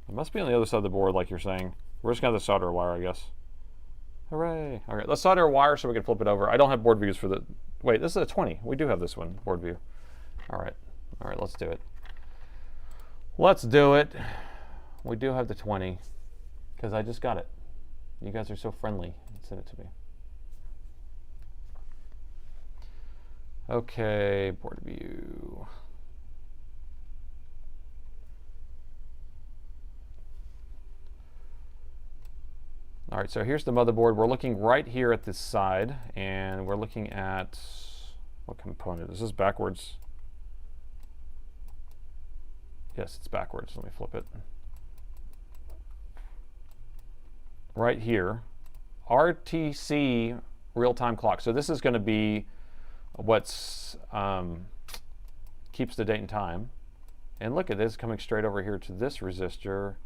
S1: It must be on the other side of the board, like you're saying. We're just going to have to solder a wire, I guess. Hooray. All right, let's solder a wire so we can flip it over. I don't have board views for the... Wait, this is a 20. We do have this one, board view. All right, let's do it. Let's do it. We do have the 20, because I just got it. You guys are so friendly. Send it to me. Okay, board view. All right, so here's the motherboard. We're looking right here at this side, and we're looking at what component? Is this backwards? Yes, it's backwards. Let me flip it. Right here, RTC real-time clock. So this is going to be what's keeps the date and time. And look at this coming straight over here to this resistor,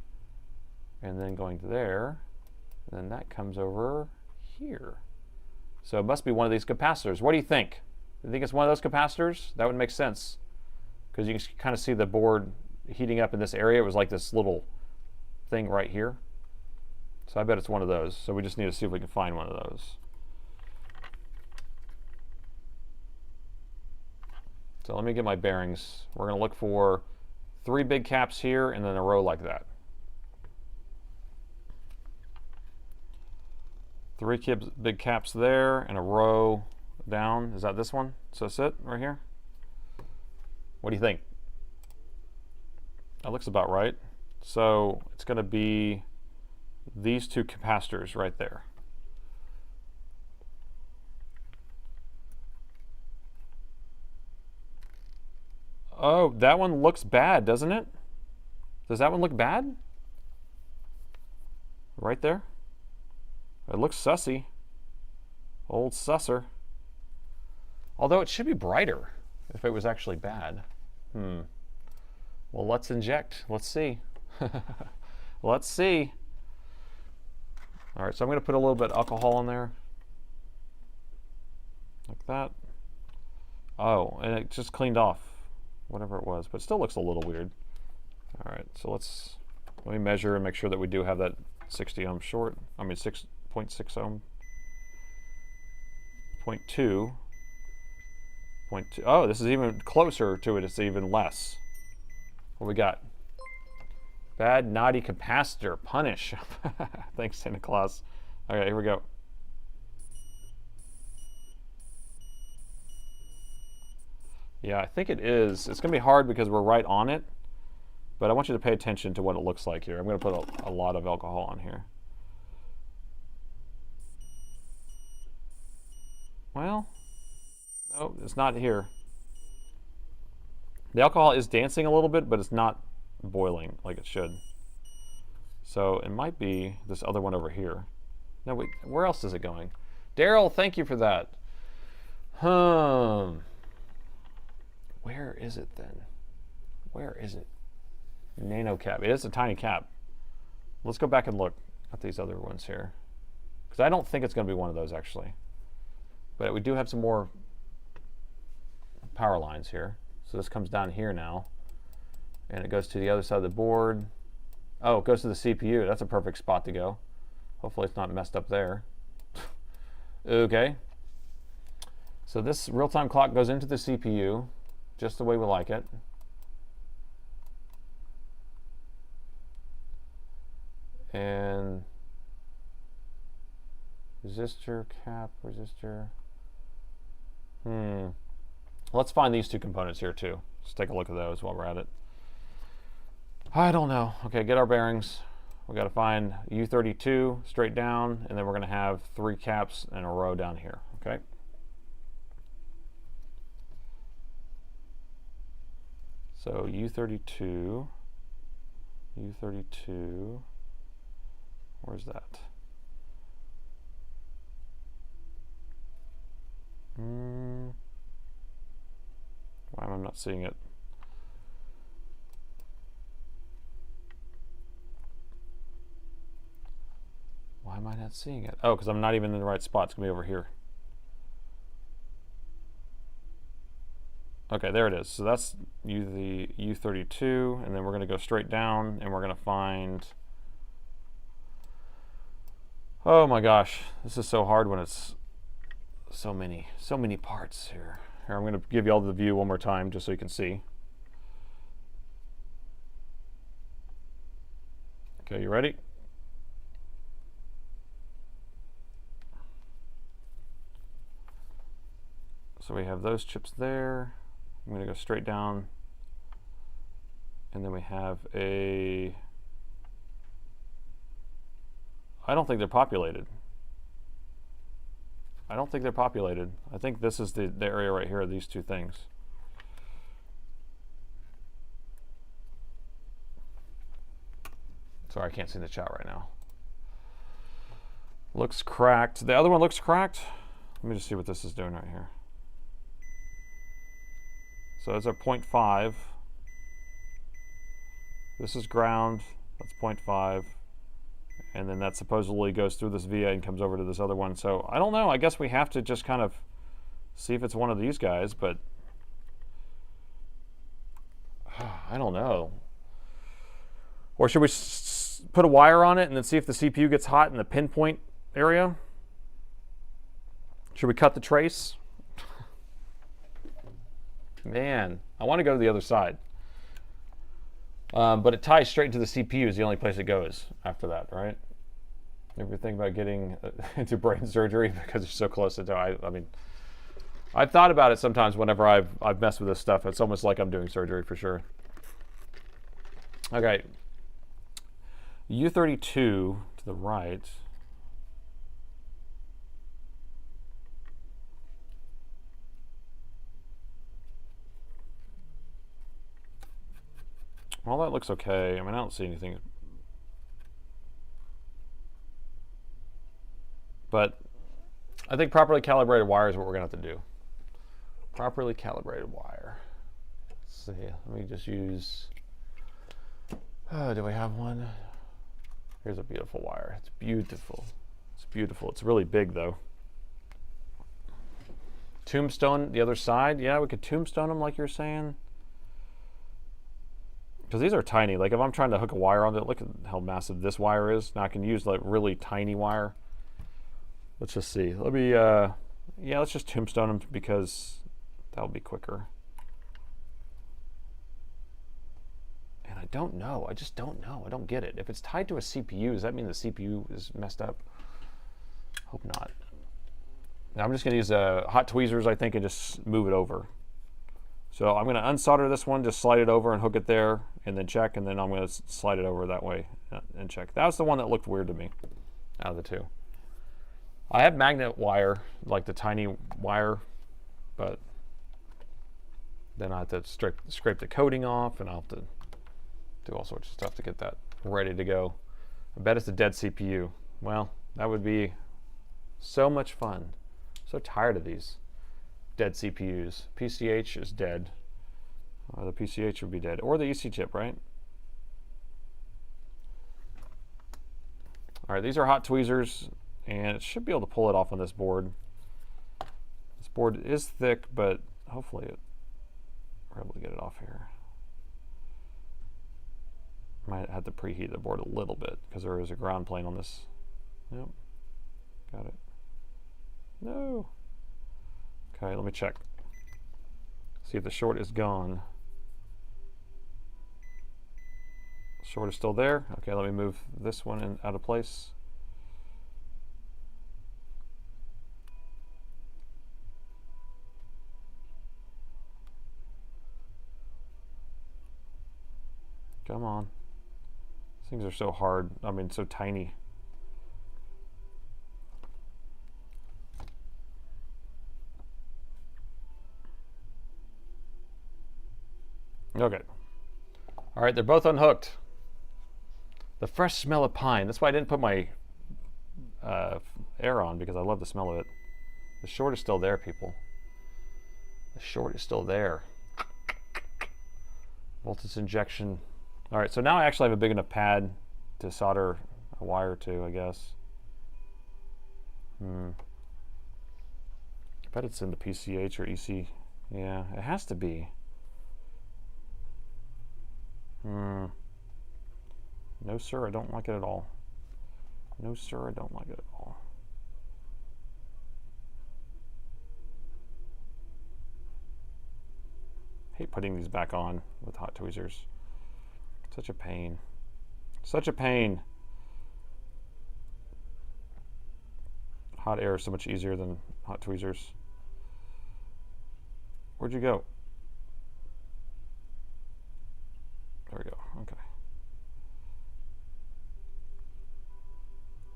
S1: and then going to there. And then that comes over here. So it must be one of these capacitors. What do you think? You think it's one of those capacitors? That would make sense, because you can kind of see the board heating up in this area. It was like this little thing right here. So I bet it's one of those. So we just need to see if we can find one of those. So let me get my bearings. We're going to look for 3 big caps here and then a row like that. 3 big caps there and a row down. Is that this one? So that's it right here? What do you think? That looks about right. So it's going to be these 2 capacitors right there. Oh, that one looks bad, doesn't it? Does that one look bad? Right there? It looks sussy. Old susser. Although it should be brighter if it was actually bad. Well, let's inject. Let's see. Let's see. All right, so I'm going to put a little bit of alcohol in there. Like that. Oh, and it just cleaned off whatever it was, but it still looks a little weird. All right, so let me measure and make sure that we do have that 60 ohm short. I mean 6.6 ohm. 0.2. 0.2. Oh, this is even closer to it. It's even less. What we got? Bad naughty capacitor. Punish. Thanks, Santa Claus. Okay, here we go. Yeah, I think it is. It's going to be hard because we're right on it. But I want you to pay attention to what it looks like here. I'm going to put a lot of alcohol on here. Well, no, it's not here. The alcohol is dancing a little bit, but it's not boiling like it should. So it might be this other one over here. No, wait, where else is it going? Daryl, thank you for that. Where is it then? Where is it? Nano cap. It is a tiny cap. Let's go back and look at these other ones here. Because I don't think it's going to be one of those actually. But we do have some more power lines here. So this comes down here now. And it goes to the other side of the board. Oh, it goes to the CPU. That's a perfect spot to go. Hopefully it's not messed up there. Okay. So this real-time clock goes into the CPU just the way we like it. And resistor, cap, resistor. Let's find these two components here too. Let's take a look at those while we're at it. I don't know. Okay, get our bearings. We got to find U32 straight down, and then we're going to have 3 caps in a row down here. Okay. So U32, where's that? Why am I not seeing it? Why am I not seeing it? Oh, because I'm not even in the right spot. It's going to be over here. Okay, there it is. So that's the U32, and then we're going to go straight down, and we're going to find... Oh my gosh, this is so hard when it's so many parts here. Here, I'm going to give you all the view one more time just so you can see. Okay, you ready? So we have those chips there. I'm going to go straight down, and then we have a... I don't think they're populated. I don't think they're populated. I think this is the area right here, these two things. Sorry, I can't see the chat right now. Looks cracked. The other one looks cracked. Let me just see what this is doing right here. So that's our 0.5. This is ground. That's 0.5. And then that supposedly goes through this VA and comes over to this other one. So I don't know. I guess we have to just kind of see if it's one of these guys, but I don't know. Or should we put a wire on it and then see if the CPU gets hot in the pinpoint area? Should we cut the trace? Man, I want to go to the other side. But it ties straight into the CPU is the only place it goes after that, right? Ever think about getting into brain surgery because you're so close to die? I mean, I've thought about it sometimes whenever I've messed with this stuff. It's almost like I'm doing surgery for sure. Okay. U32 to the right. Well, that looks okay. I mean, I don't see anything. But I think properly calibrated wire is what we're going to have to do. Properly calibrated wire. Let's see. Let me just use... do we have one? Here's a beautiful wire. It's beautiful. It's beautiful. It's really big, though. Tombstone the other side. Yeah, we could tombstone them like you're saying. Because these are tiny. Like if I'm trying to hook a wire on it, look at how massive this wire is. Now I can use like really tiny wire. Let's just see. Let me Yeah, let's just tombstone them because that'll be quicker. And I don't know. I just don't know. I don't get it. If it's tied to a CPU, does that mean the CPU is messed up? Hope not. Now I'm just going to use hot tweezers, I think, and just move it over. So I'm going to unsolder this one, just slide it over and hook it there, and then check, and then I'm going to slide it over that way and check. That was the one that looked weird to me out of the two. I have magnet wire, like the tiny wire, but then I have to scrape the coating off, and I'll have to do all sorts of stuff to get that ready to go. I bet it's a dead CPU. Well, that would be so much fun. So tired of these dead CPUs. PCH is dead. The PCH would be dead. Or the EC chip, right? All right, these are hot tweezers, and it should be able to pull it off on this board. This board is thick, but hopefully we're able to get it off here. Might have to preheat the board a little bit because there is a ground plane on this. Yep, got it. No. Okay, let me check. See if the short is gone. Short is still there. Okay, let me move this one out of place. Come on. These things are so hard. I mean, so tiny. Okay. All right, they're both unhooked. The fresh smell of pine. That's why I didn't put my air on, because I love the smell of it. The short is still there, people. The short is still there. Voltage injection. All right, so now I actually have a big enough pad to solder a wire to, I guess. I bet it's in the PCH or EC. Yeah, it has to be. No, sir, I don't like it at all. No, sir, I don't like it at all. Hate putting these back on with hot tweezers. Such a pain. Such a pain. Hot air is so much easier than hot tweezers. Where'd you go? There we go. Okay.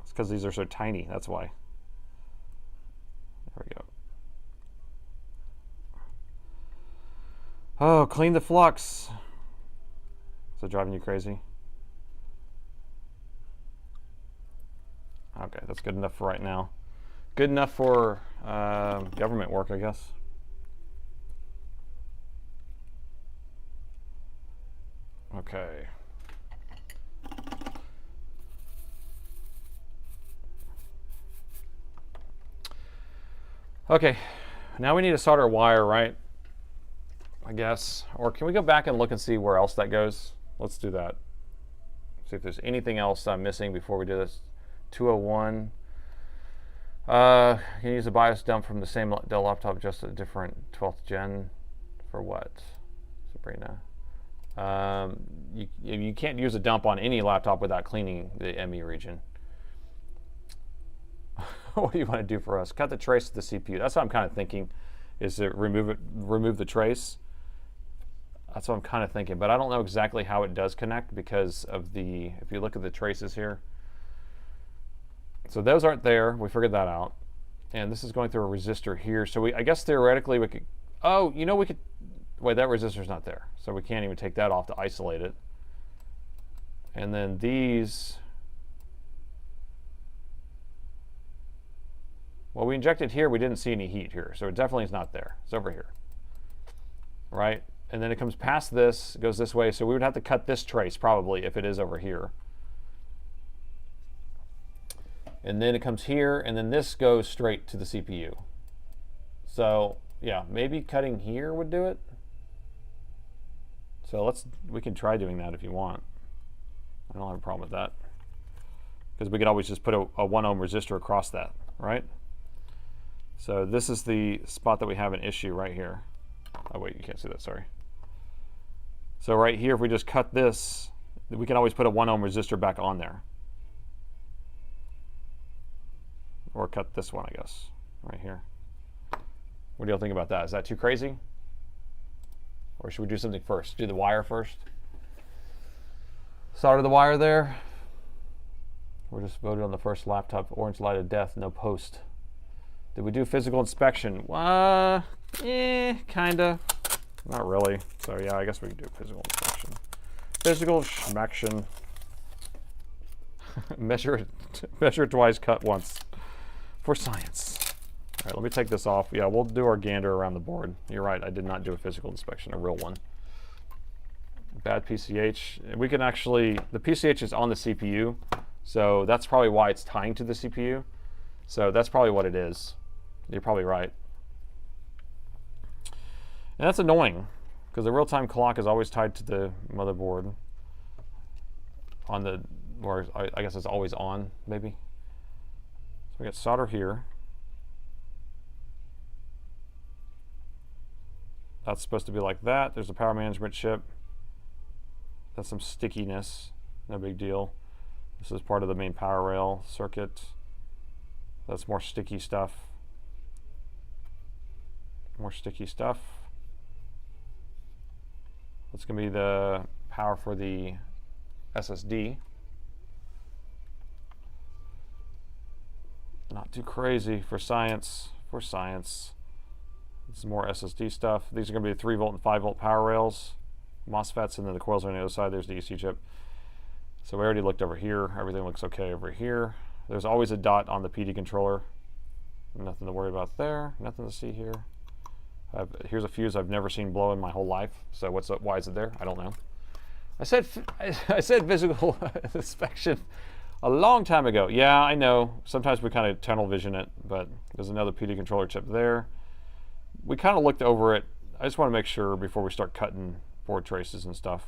S1: It's because these are so tiny. That's why. There we go. Oh, clean the flux. Is it driving you crazy? Okay, that's good enough for right now. Good enough for government work, I guess. Okay. Okay, now we need to solder a wire, right? I guess. Or can we go back and look and see where else that goes? Let's do that. See if there's anything else I'm missing before we do this. 201. Can you use a BIOS dump from the same Dell laptop, just a different 12th gen? For what, Sabrina? You can't use a dump on any laptop without cleaning the ME region. What do you want to do for us? Cut the trace of the CPU. That's what I'm kind of thinking, is to remove the trace. That's what I'm kind of thinking, but I don't know exactly how it does connect because of the, if you look at the traces here. So those aren't there. We figured that out. And this is going through a resistor here. So I guess theoretically we could, oh, you know, we could, wait, that resistor's not there. So we can't even take that off to isolate it. And then these, well, we injected here, we didn't see any heat here. So it definitely is not there. It's over here, right? And then it comes past this, goes this way. So we would have to cut this trace probably if it is over here. And then it comes here, and then this goes straight to the CPU. So yeah, maybe cutting here would do it. So we can try doing that if you want. I don't have a problem with that. Because we could always just put a 1 ohm resistor across that, right? So this is the spot that we have an issue right here. Oh wait, you can't see that, sorry. So right here, if we just cut this, we can always put a 1 ohm resistor back on there. Or cut this one, I guess, right here. What do y'all think about that? Is that too crazy? Or should we do something first? Do the wire first? Solder the wire there. We're just voted on the first laptop, orange light of death, no post. Did we do physical inspection? Kinda. Not really. So yeah, I guess we can do physical inspection. Physical inspection. measure twice, cut once. For science. All right, let me take this off. Yeah, we'll do our gander around the board. You're right, I did not do a physical inspection, a real one. Bad PCH. We can actually, the PCH is on the CPU, so that's probably why it's tying to the CPU. So that's probably what it is. You're probably right. And that's annoying, because the real-time clock is always tied to the motherboard. On the, or I guess it's always on, maybe. So we got solder here. That's supposed to be like that. There's a power management chip. That's some stickiness, no big deal. This is part of the main power rail circuit. That's more sticky stuff. More sticky stuff. That's gonna be the power for the SSD. Not too crazy for science. For science. This is more SSD stuff. These are going to be 3 volt and 5 volt power rails, MOSFETs, and then the coils are on the other side. There's the EC chip. So we already looked over here. Everything looks okay over here. There's always a dot on the PD controller. Nothing to worry about there. Nothing to see here. Here's a fuse I've never seen blow in my whole life. So what's up? Why is it there? I don't know. I said physical inspection a long time ago. Yeah, I know. Sometimes we kind of tunnel vision it, but there's another PD controller chip there. We kind of looked over it. I just want to make sure before we start cutting board traces and stuff.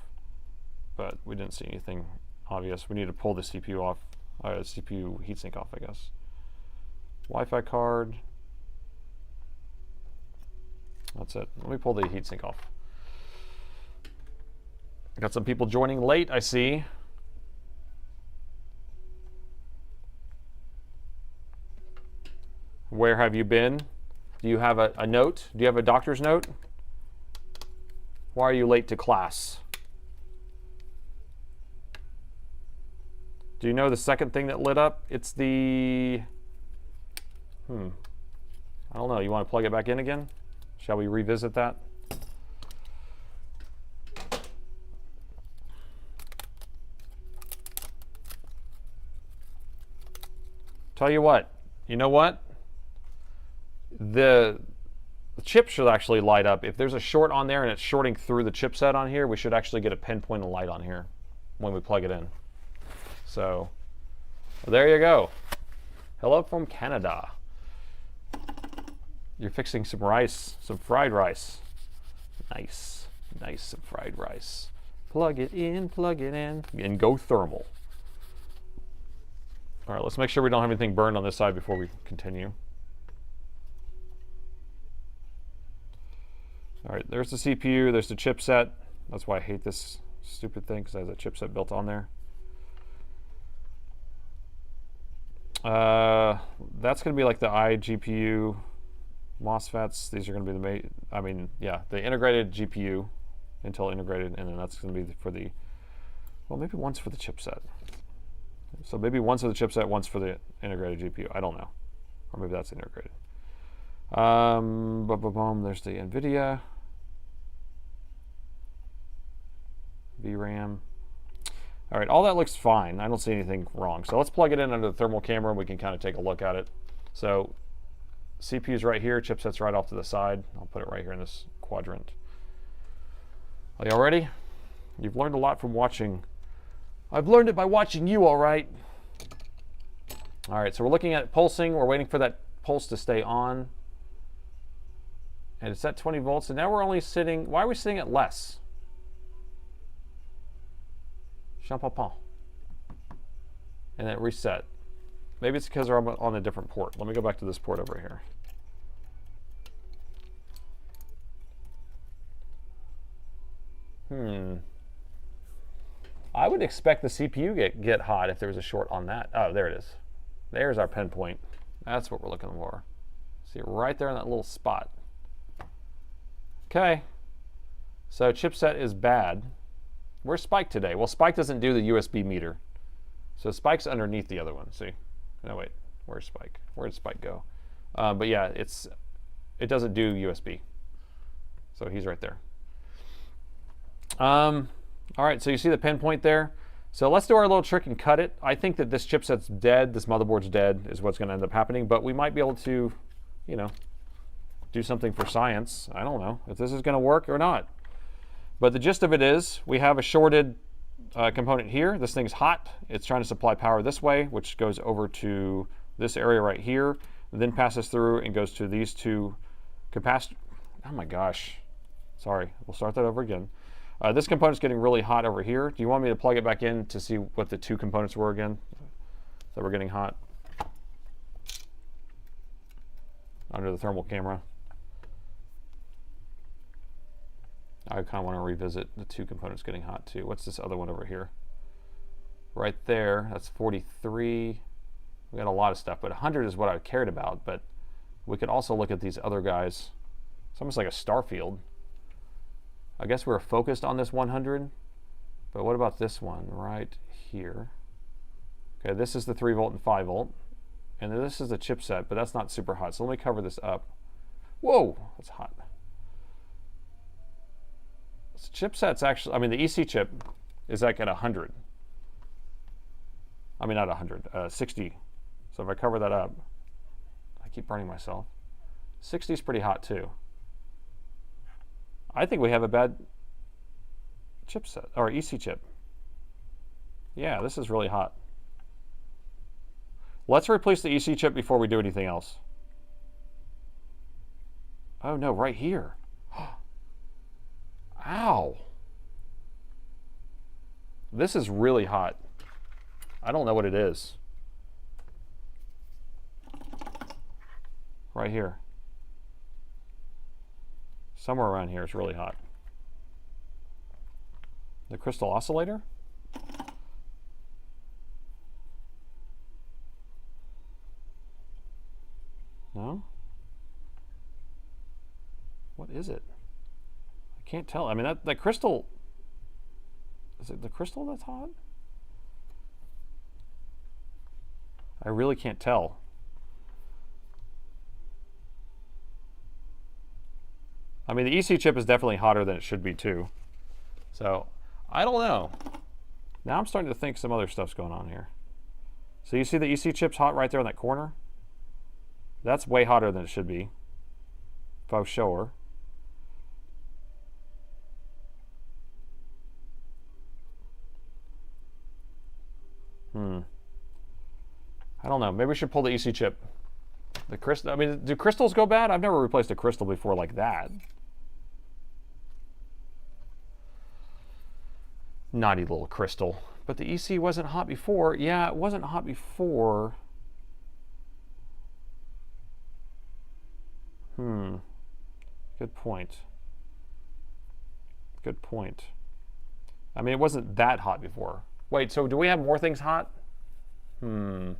S1: But we didn't see anything obvious. We need to pull the CPU off, CPU heatsink off, I guess. Wi-Fi card. That's it. Let me pull the heatsink off. Got some people joining late, I see. Where have you been? Do you have a note? Do you have a doctor's note? Why are you late to class? Do you know the second thing that lit up? It's the... I don't know. You want to plug it back in again? Shall we revisit that? Tell you what. You know what? The chip should actually light up. If there's a short on there and it's shorting through the chipset on here, we should actually get a pinpoint of light on here when we plug it in. So, well, there you go. Hello from Canada. You're fixing some rice, some fried rice. Nice, nice, some fried rice. Plug it in, and go thermal. All right, let's make sure we don't have anything burned on this side before we continue. All right, there's the CPU, there's the chipset. That's why I hate this stupid thing, because it has a chipset built on there. That's going to be like the iGPU MOSFETs. These are going to be the main, the integrated GPU, Intel integrated, and then that's going to be for the, well, maybe one's for the chipset. So maybe one's for the chipset, one's for the integrated GPU. I don't know. Or maybe that's integrated. There's the NVIDIA. VRAM. All right, all that looks fine. I don't see anything wrong. So let's plug it in under the thermal camera and we can kind of take a look at it. So CPU's right here, chipset's right off to the side. I'll put it right here in this quadrant. Are y'all ready? You've learned a lot from watching. I've learned it by watching you, all right. All right, so we're looking at pulsing. We're waiting for that pulse to stay on. And it's at 20 volts. And now we're only sitting, why are we sitting at less? Champapon. And then reset. Maybe it's because I'm on a different port. Let me go back to this port over here. I would expect the CPU get hot if there was a short on that. Oh, there it is. There's our pinpoint. That's what we're looking for. See it right there in that little spot. Okay. So chipset is bad. Where's Spike today? Well, Spike doesn't do the USB meter. So Spike's underneath the other one. See? No, wait. Where's Spike? Where did Spike go? But yeah, it doesn't do USB. So he's right there. All right, so you see the pinpoint there? So let's do our little trick and cut it. I think that this chipset's dead, this motherboard's dead, is what's gonna end up happening, but we might be able to, you know, do something for science. I don't know if this is gonna work or not. But the gist of it is, we have a shorted component here. This thing's hot. It's trying to supply power this way, which goes over to this area right here, then passes through and goes to these two capacitors. Oh my gosh. Sorry, we'll start that over again. This component's getting really hot over here. Do you want me to plug it back in to see what the two components were again that were getting hot? Under the thermal camera. I kind of want to revisit the two components getting hot too. What's this other one over here? Right there, that's 43. We got a lot of stuff, but 100 is what I cared about, but we could also look at these other guys. It's almost like a star field. I guess we're focused on this 100, but what about this one right here? Okay, this is the 3 volt and 5 volt, and then this is the chipset, but that's not super hot. So let me cover this up. Whoa, that's hot. This chipset's actually, I mean, the EC chip is like at 100. I mean, not 100, 60. So if I cover that up, I keep burning myself. 60 is pretty hot too. I think we have a bad chipset, or EC chip. Yeah, this is really hot. Let's replace the EC chip before we do anything else. Oh no, right here. Ow. This is really hot. I don't know what it is. Right here. Somewhere around here it's really hot. The crystal oscillator? No? What is it? I can't tell. I mean, that crystal, is it the crystal that's hot? I really can't tell. I mean, the EC chip is definitely hotter than it should be too. So, I don't know. Now I'm starting to think some other stuff's going on here. So you see the EC chip's hot right there in that corner? That's way hotter than it should be. If I was show her. I don't know. Maybe we should pull the EC chip. The crystal, I mean, do crystals go bad? I've never replaced a crystal before like that. Naughty little crystal. But the EC wasn't hot before. Yeah, it wasn't hot before. Good point. Good point. I mean, it wasn't that hot before. Wait, so do we have more things hot? Changed,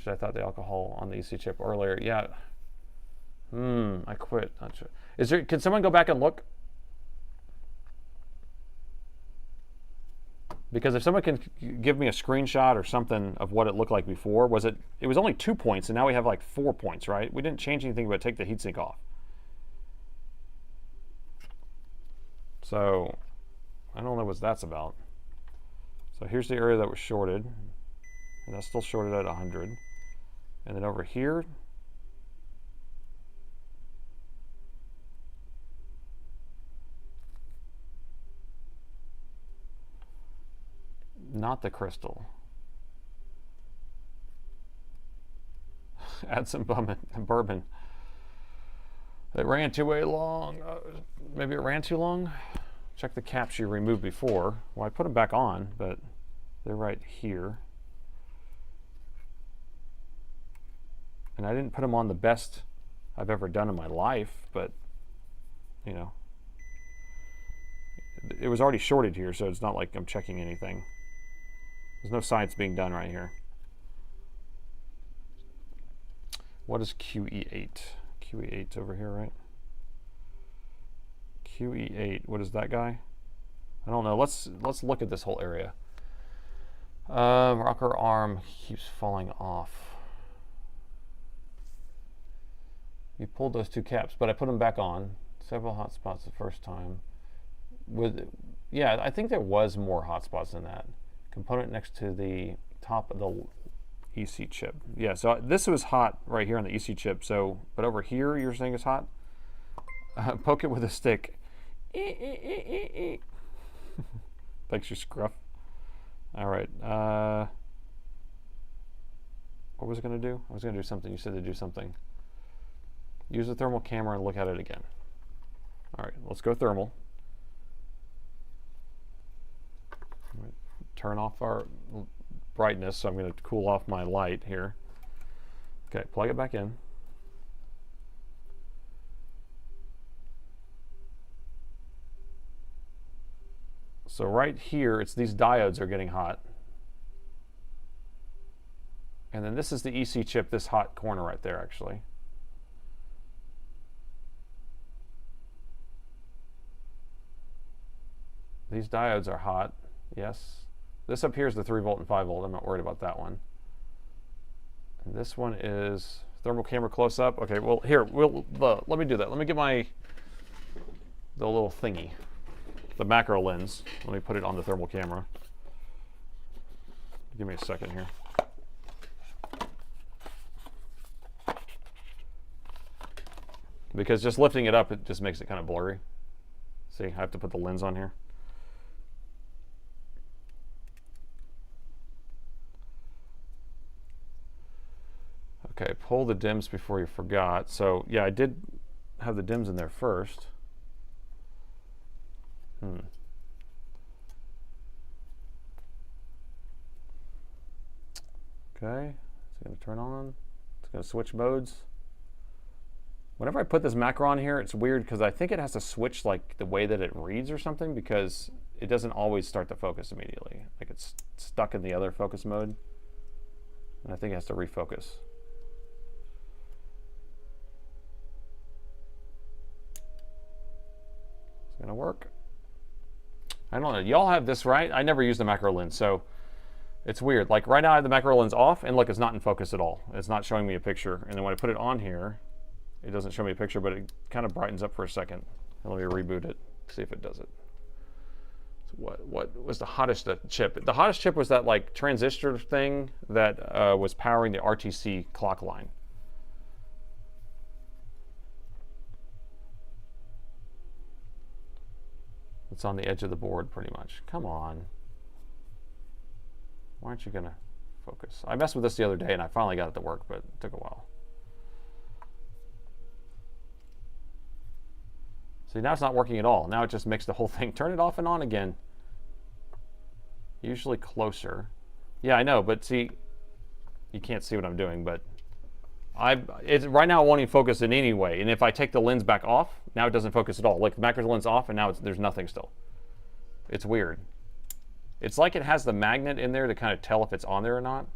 S1: I thought, the alcohol on the EC chip earlier. Yeah. I quit. Not sure. Is there? Can someone go back and look? Because if someone can give me a screenshot or something of what it looked like before, was it? It was only 2 points, and now we have like 4 points, right? We didn't change anything but take the heatsink off. So I don't know what that's about. So here's the area that was shorted. And that's still shorted at 100. And then over here, not the crystal. Add some bourbon. It ran too long. Maybe it ran too long. Check the caps you removed before. Well, I put them back on, but they're right here. And I didn't put them on the best I've ever done in my life, but, you know, it was already shorted here, so it's not like I'm checking anything. There's no science being done right here. What is QE8? QE8's over here, right? QE8, what is that guy? I don't know. Let's look at this whole area. Rocker arm keeps falling off. You pulled those two caps, but I put them back on. Several hot spots the first time. Yeah, I think there was more hot spots than that. Component next to the top of the EC chip. Yeah, so this was hot right here on the EC chip. So, but over here you're saying it's hot. Poke it with a stick. Thanks, you scruff. All right. What was it going to do? I was going to do something. You said to do something. Use the thermal camera and look at it again. All right, let's go thermal. Turn off our brightness, so I'm going to cool off my light here. Okay, plug it back in. So right here, it's these diodes are getting hot. And then this is the EC chip, this hot corner right there, actually. These diodes are hot, yes. This up here is the 3 volt and 5 volt. I'm not worried about that one. And this one is thermal camera close up. Okay, well here, let me do that. Let me get the little thingy, the macro lens. Let me put it on the thermal camera. Give me a second here. Because just lifting it up, it just makes it kind of blurry. See, I have to put the lens on here. Okay, pull the dims before you forgot. So yeah, I did have the dims in there first. Okay, it's going to turn on. It's going to switch modes. Whenever I put this macro on here, it's weird because I think it has to switch like the way that it reads or something, because it doesn't always start to focus immediately. Like it's stuck in the other focus mode. And I think it has to refocus. It's going to work. I don't know. Y'all have this, right? I never use the macro lens, so it's weird. Like right now I have the macro lens off, and look, it's not in focus at all. It's not showing me a picture. And then when I put it on here, it doesn't show me a picture, but it kind of brightens up for a second. And let me reboot it, see if it does it. So what was the hottest chip? The hottest chip was that like transistor thing that was powering the RTC clock line. It's on the edge of the board pretty much. Come on. Why aren't you gonna focus? I messed with this the other day and I finally got it to work, but it took a while. See, now it's not working at all. Now it just makes the whole thing. Turn it off and on again. Usually closer. Yeah, I know, but see, you can't see what I'm doing, but it's right now it won't even focus in any way. And if I take the lens back off, now it doesn't focus at all. Like the macro lens off, and now there's nothing still. It's weird. It's like it has the magnet in there to kind of tell if it's on there or not.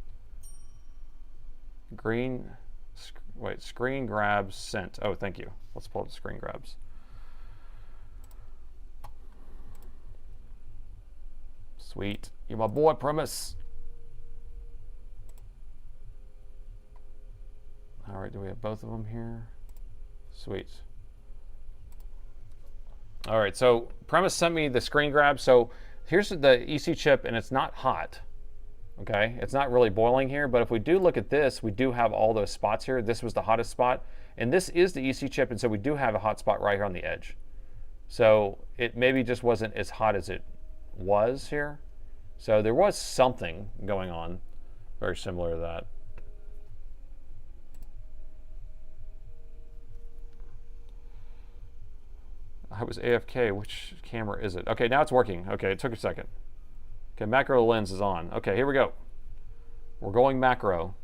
S1: Green, wait, screen grabs sent. Oh, thank you. Let's pull up the screen grabs. Sweet. You're my boy, Premise. All right, do we have both of them here? Sweet. All right, so Premise sent me the screen grab. So here's the EC chip, and it's not hot. Okay, it's not really boiling here, but if we do look at this, we do have all those spots here. This was the hottest spot, and this is the EC chip, and so we do have a hot spot right here on the edge. So it maybe just wasn't as hot as it was here. So there was something going on very similar to that. I was AFK. Which camera is it? Okay, now it's working. Okay, it took a second. Okay, macro lens is on. Okay, here we go. We're going macro.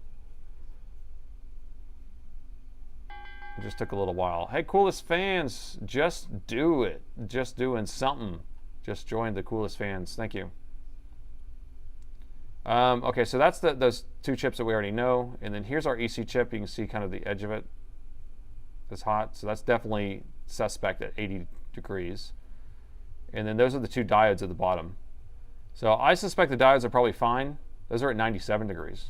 S1: It just took a little while. Hey, coolest fans, just do it. Just doing something. Just joined the coolest fans. Thank you. Okay, so that's those two chips that we already know. And then here's our EC chip. You can see kind of the edge of it is hot. So that's definitely suspect at 80 degrees. And then those are the two diodes at the bottom. So I suspect the diodes are probably fine. Those are at 97 degrees.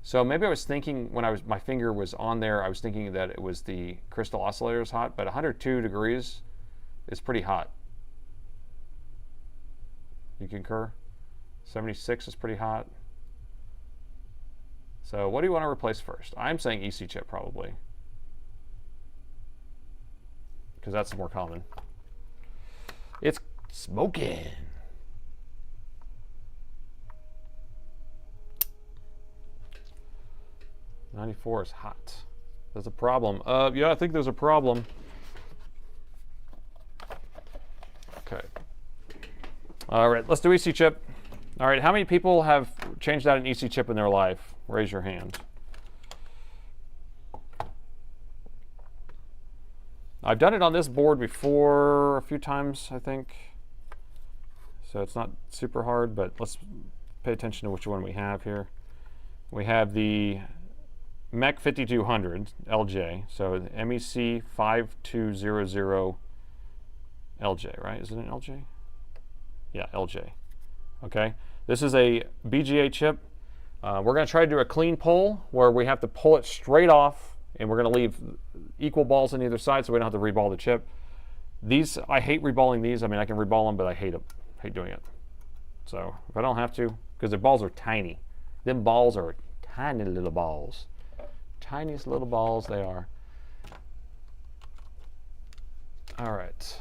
S1: So maybe I was thinking when my finger was on there, I was thinking that it was the crystal oscillator is hot, but 102 degrees is pretty hot. You concur? 76 is pretty hot. So what do you want to replace first? I'm saying EC chip probably, because that's more common. It's smoking. '94 is hot. There's a problem. Yeah, I think there's a problem. Okay. All right, let's do EC chip. All right, how many people have changed out an EC chip in their life? Raise your hand. I've done it on this board before a few times, I think. So it's not super hard, but let's pay attention to which one we have here. We have the MEC 5200 LJ, so the MEC 5200 LJ, right? Is it an LJ? Yeah, LJ. Okay, this is a BGA chip. We're going to try to do a clean pull where we have to pull it straight off, and we're going to leave equal balls on either side so we don't have to reball the chip. These, I hate reballing these. I mean, I can reball them, but I hate them. Hate doing it. So if I don't have to, because the balls are tiny. Them balls are tiny little balls. Tiniest little balls they are. All right.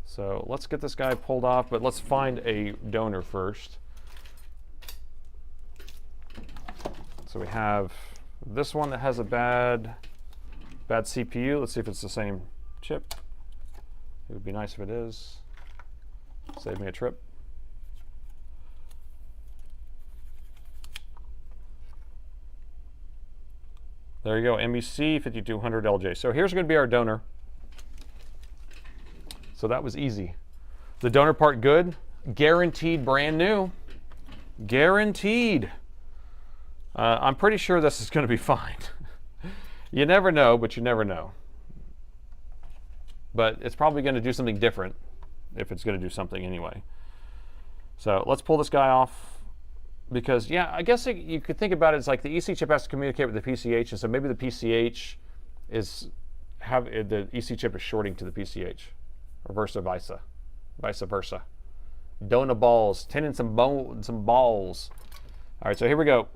S1: So let's get this guy pulled off, but let's find a donor first. So we have this one that has a bad CPU. Let's see if it's the same chip. It would be nice if it is. Save me a trip. There you go, MEC 5200 LJ. So here's going to be our donor. So that was easy. The donor part good, guaranteed brand new. Guaranteed. I'm pretty sure this is going to be fine. You never know, but you never know. But it's probably going to do something different if it's going to do something anyway. So let's pull this guy off. Because, yeah, I guess you could think about it as like the EC chip has to communicate with the PCH, and so maybe the PCH is the EC chip is shorting to the PCH, or vice versa. Donut balls, tending some balls. All right, so here we go.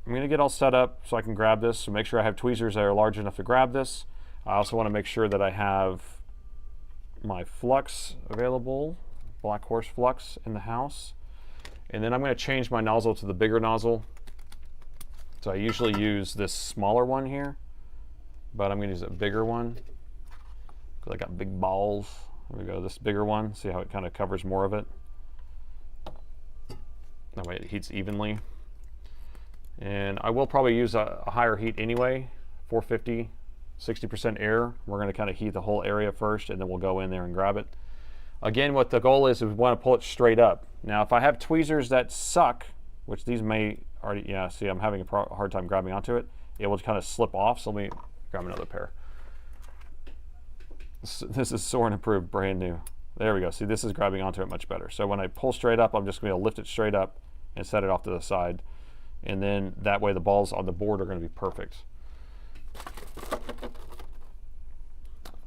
S1: I'm going to get all set up so I can grab this. So make sure I have tweezers that are large enough to grab this. I also want to make sure that I have my flux available, Black Horse flux in the house. And then I'm going to change my nozzle to the bigger nozzle. So I usually use this smaller one here, but I'm going to use a bigger one because I got big balls. There we go, this bigger one. See how it kind of covers more of it? That way it heats evenly. And I will probably use a higher heat anyway, 450, 60% air. We're going to kind of heat the whole area first, and then we'll go in there and grab it. Again, what the goal is we want to pull it straight up. Now, if I have tweezers that suck, which these may already, yeah, see, I'm having a hard time grabbing onto it. It will kind of slip off, so let me grab another pair. This is Soren approved, brand new. There we go. See, this is grabbing onto it much better. So when I pull straight up, I'm just going to lift it straight up and set it off to the side. And then that way the balls on the board are going to be perfect.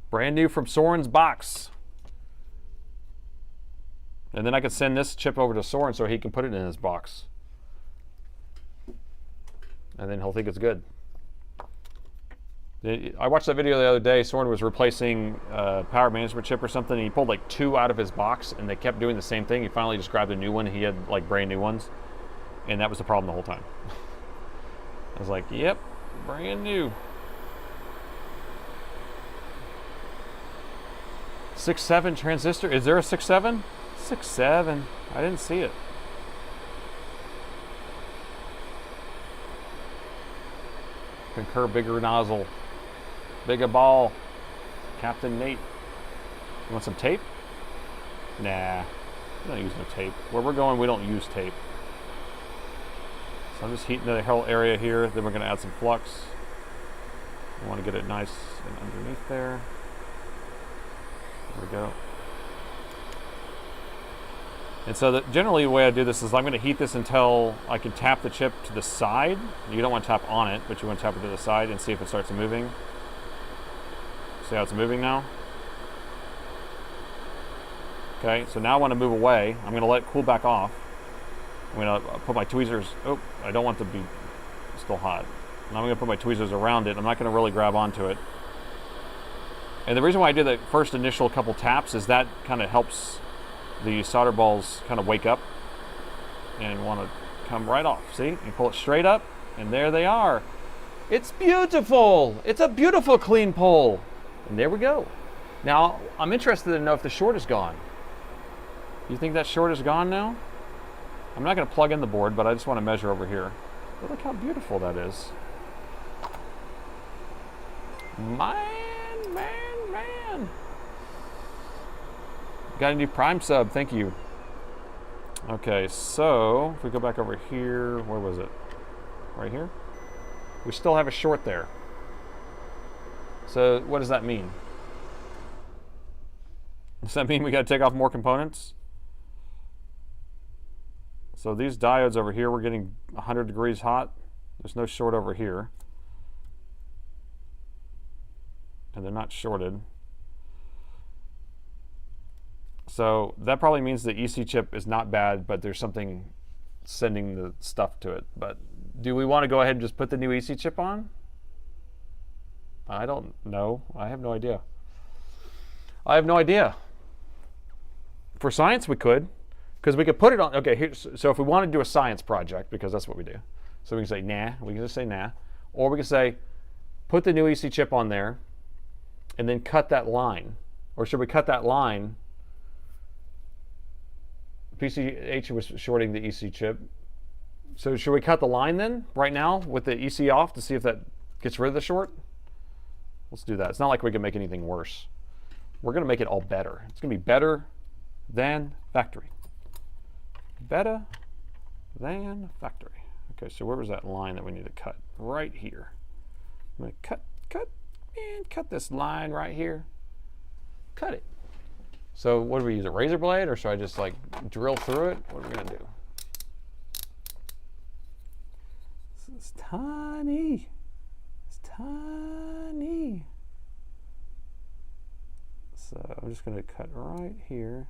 S1: Brand new from Soren's box. And then I could send this chip over to Soren so he can put it in his box. And then he'll think it's good. I watched that video the other day. Soren was replacing a power management chip or something. And he pulled like 2 out of his box, and they kept doing the same thing. He finally just grabbed a new one. He had like brand new ones. And that was the problem the whole time. I was like, yep, brand new. 6.7 transistor. Is there a 6.7? 6.7. I didn't see it. Concur, bigger nozzle. Bigger ball. Captain Nate. You want some tape? Nah, we don't use no tape. Where we're going, we don't use tape. So I'm just heating the whole area here. Then we're going to add some flux. I want to get it nice and underneath there. There we go. And so generally the way I do this is I'm going to heat this until I can tap the chip to the side. You don't want to tap on it, but you want to tap it to the side and see if it starts moving. See how it's moving now? Okay, so now I want to move away. I'm going to let it cool back off. I'm going to put my tweezers, oh, I don't want to be still hot. Now I'm going to put my tweezers around it. I'm not going to really grab onto it. And the reason why I do the first initial couple taps is that kind of helps the solder balls kind of wake up and want to come right off. See, you pull it straight up and there they are. It's beautiful. It's a beautiful clean pull. And there we go. Now I'm interested to know if the short is gone. You think that short is gone now? I'm not going to plug in the board, but I just want to measure over here. But look how beautiful that is. Man. Got a new Prime sub, thank you. Okay, so if we go back over here, where was it? Right here? We still have a short there. So what does that mean? Does that mean we got to take off more components? So these diodes over here, we're getting 100 degrees hot. There's no short over here. And they're not shorted. So that probably means the EC chip is not bad, but there's something sending the stuff to it. But do we want to go ahead and just put the new EC chip on? I don't know. I have no idea. For science, we could. Because we could put it on, okay, here, so if we want to do a science project, because that's what we do. So we can say, nah, we can just say nah. Or we can say, put the new EC chip on there, and then cut that line. Or should we cut that line? PCH was shorting the EC chip. So should we cut the line then, right now, with the EC off to see if that gets rid of the short? Let's do that. It's not like we can make anything worse. We're going to make it all better. It's going to be better than factory. Better than factory. Okay, so where was that line that we need to cut? Right here. I'm going to cut this line right here. Cut it. So what do we use, a razor blade, or should I just like drill through it? What are we going to do? This is tiny. It's tiny. So I'm just going to cut right here.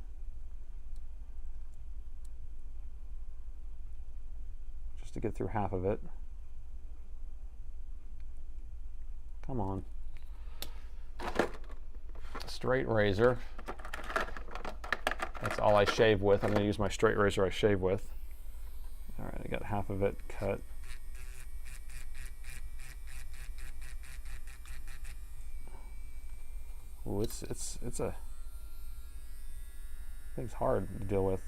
S1: Just to get through half of it. Come on. Straight razor. That's all I shave with. I'm going to use my straight razor I shave with. All right, I got half of it cut. Ooh, it's a thing's hard to deal with.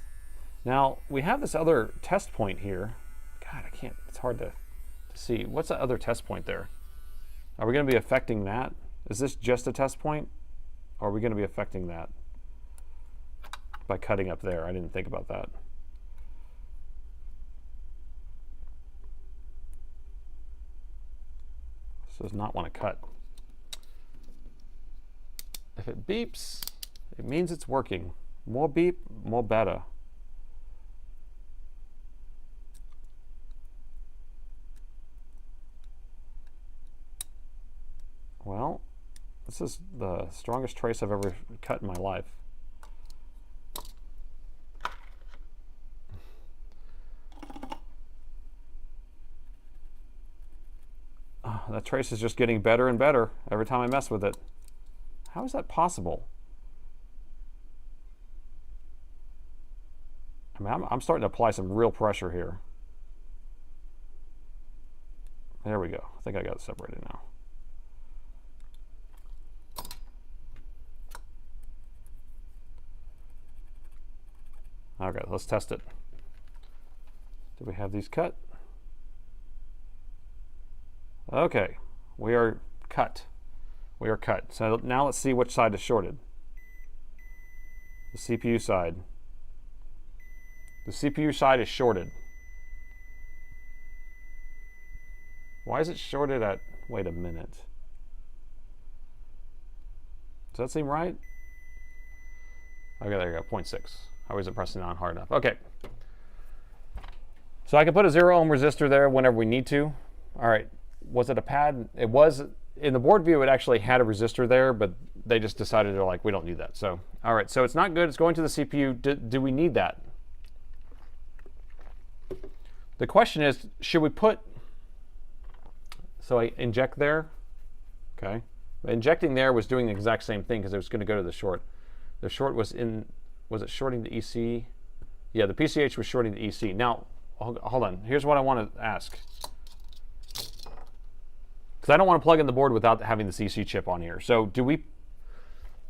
S1: Now we have this other test point here. God, I can't. It's hard to see. What's that other test point there? Are we going to be affecting that? Is this just a test point, or are we going to be affecting that by cutting up there? I didn't think about that. This does not want to cut. If it beeps, it means it's working. More beep, more better. Well, this is the strongest trace I've ever cut in my life. Oh, that trace is just getting better and better every time I mess with it. How is that possible? I mean, I'm starting to apply some real pressure here. There we go. I think I got it separated now. Okay, let's test it. Do we have these cut? Okay, we are cut. We are cut. So now let's see which side is shorted. The CPU side. The CPU side is shorted. Why is it shorted at, wait a minute. Does that seem right? Okay, there you go, 0.6. I wasn't pressing on hard enough. Okay. So I can put a 0 ohm resistor there whenever we need to. All right, was it a pad? It was, in the board view, it actually had a resistor there, but they just decided they're like, we don't need that. So, all right, so it's not good. It's going to the CPU. Do we need that? The question is, should we put, so I inject there, okay. Injecting there was doing the exact same thing because it was going to go to the short. The short was in, was it shorting the EC? Yeah, the PCH was shorting the EC. Now, hold on. Here's what I want to ask. Because I don't want to plug in the board without having this EC chip on here. So do we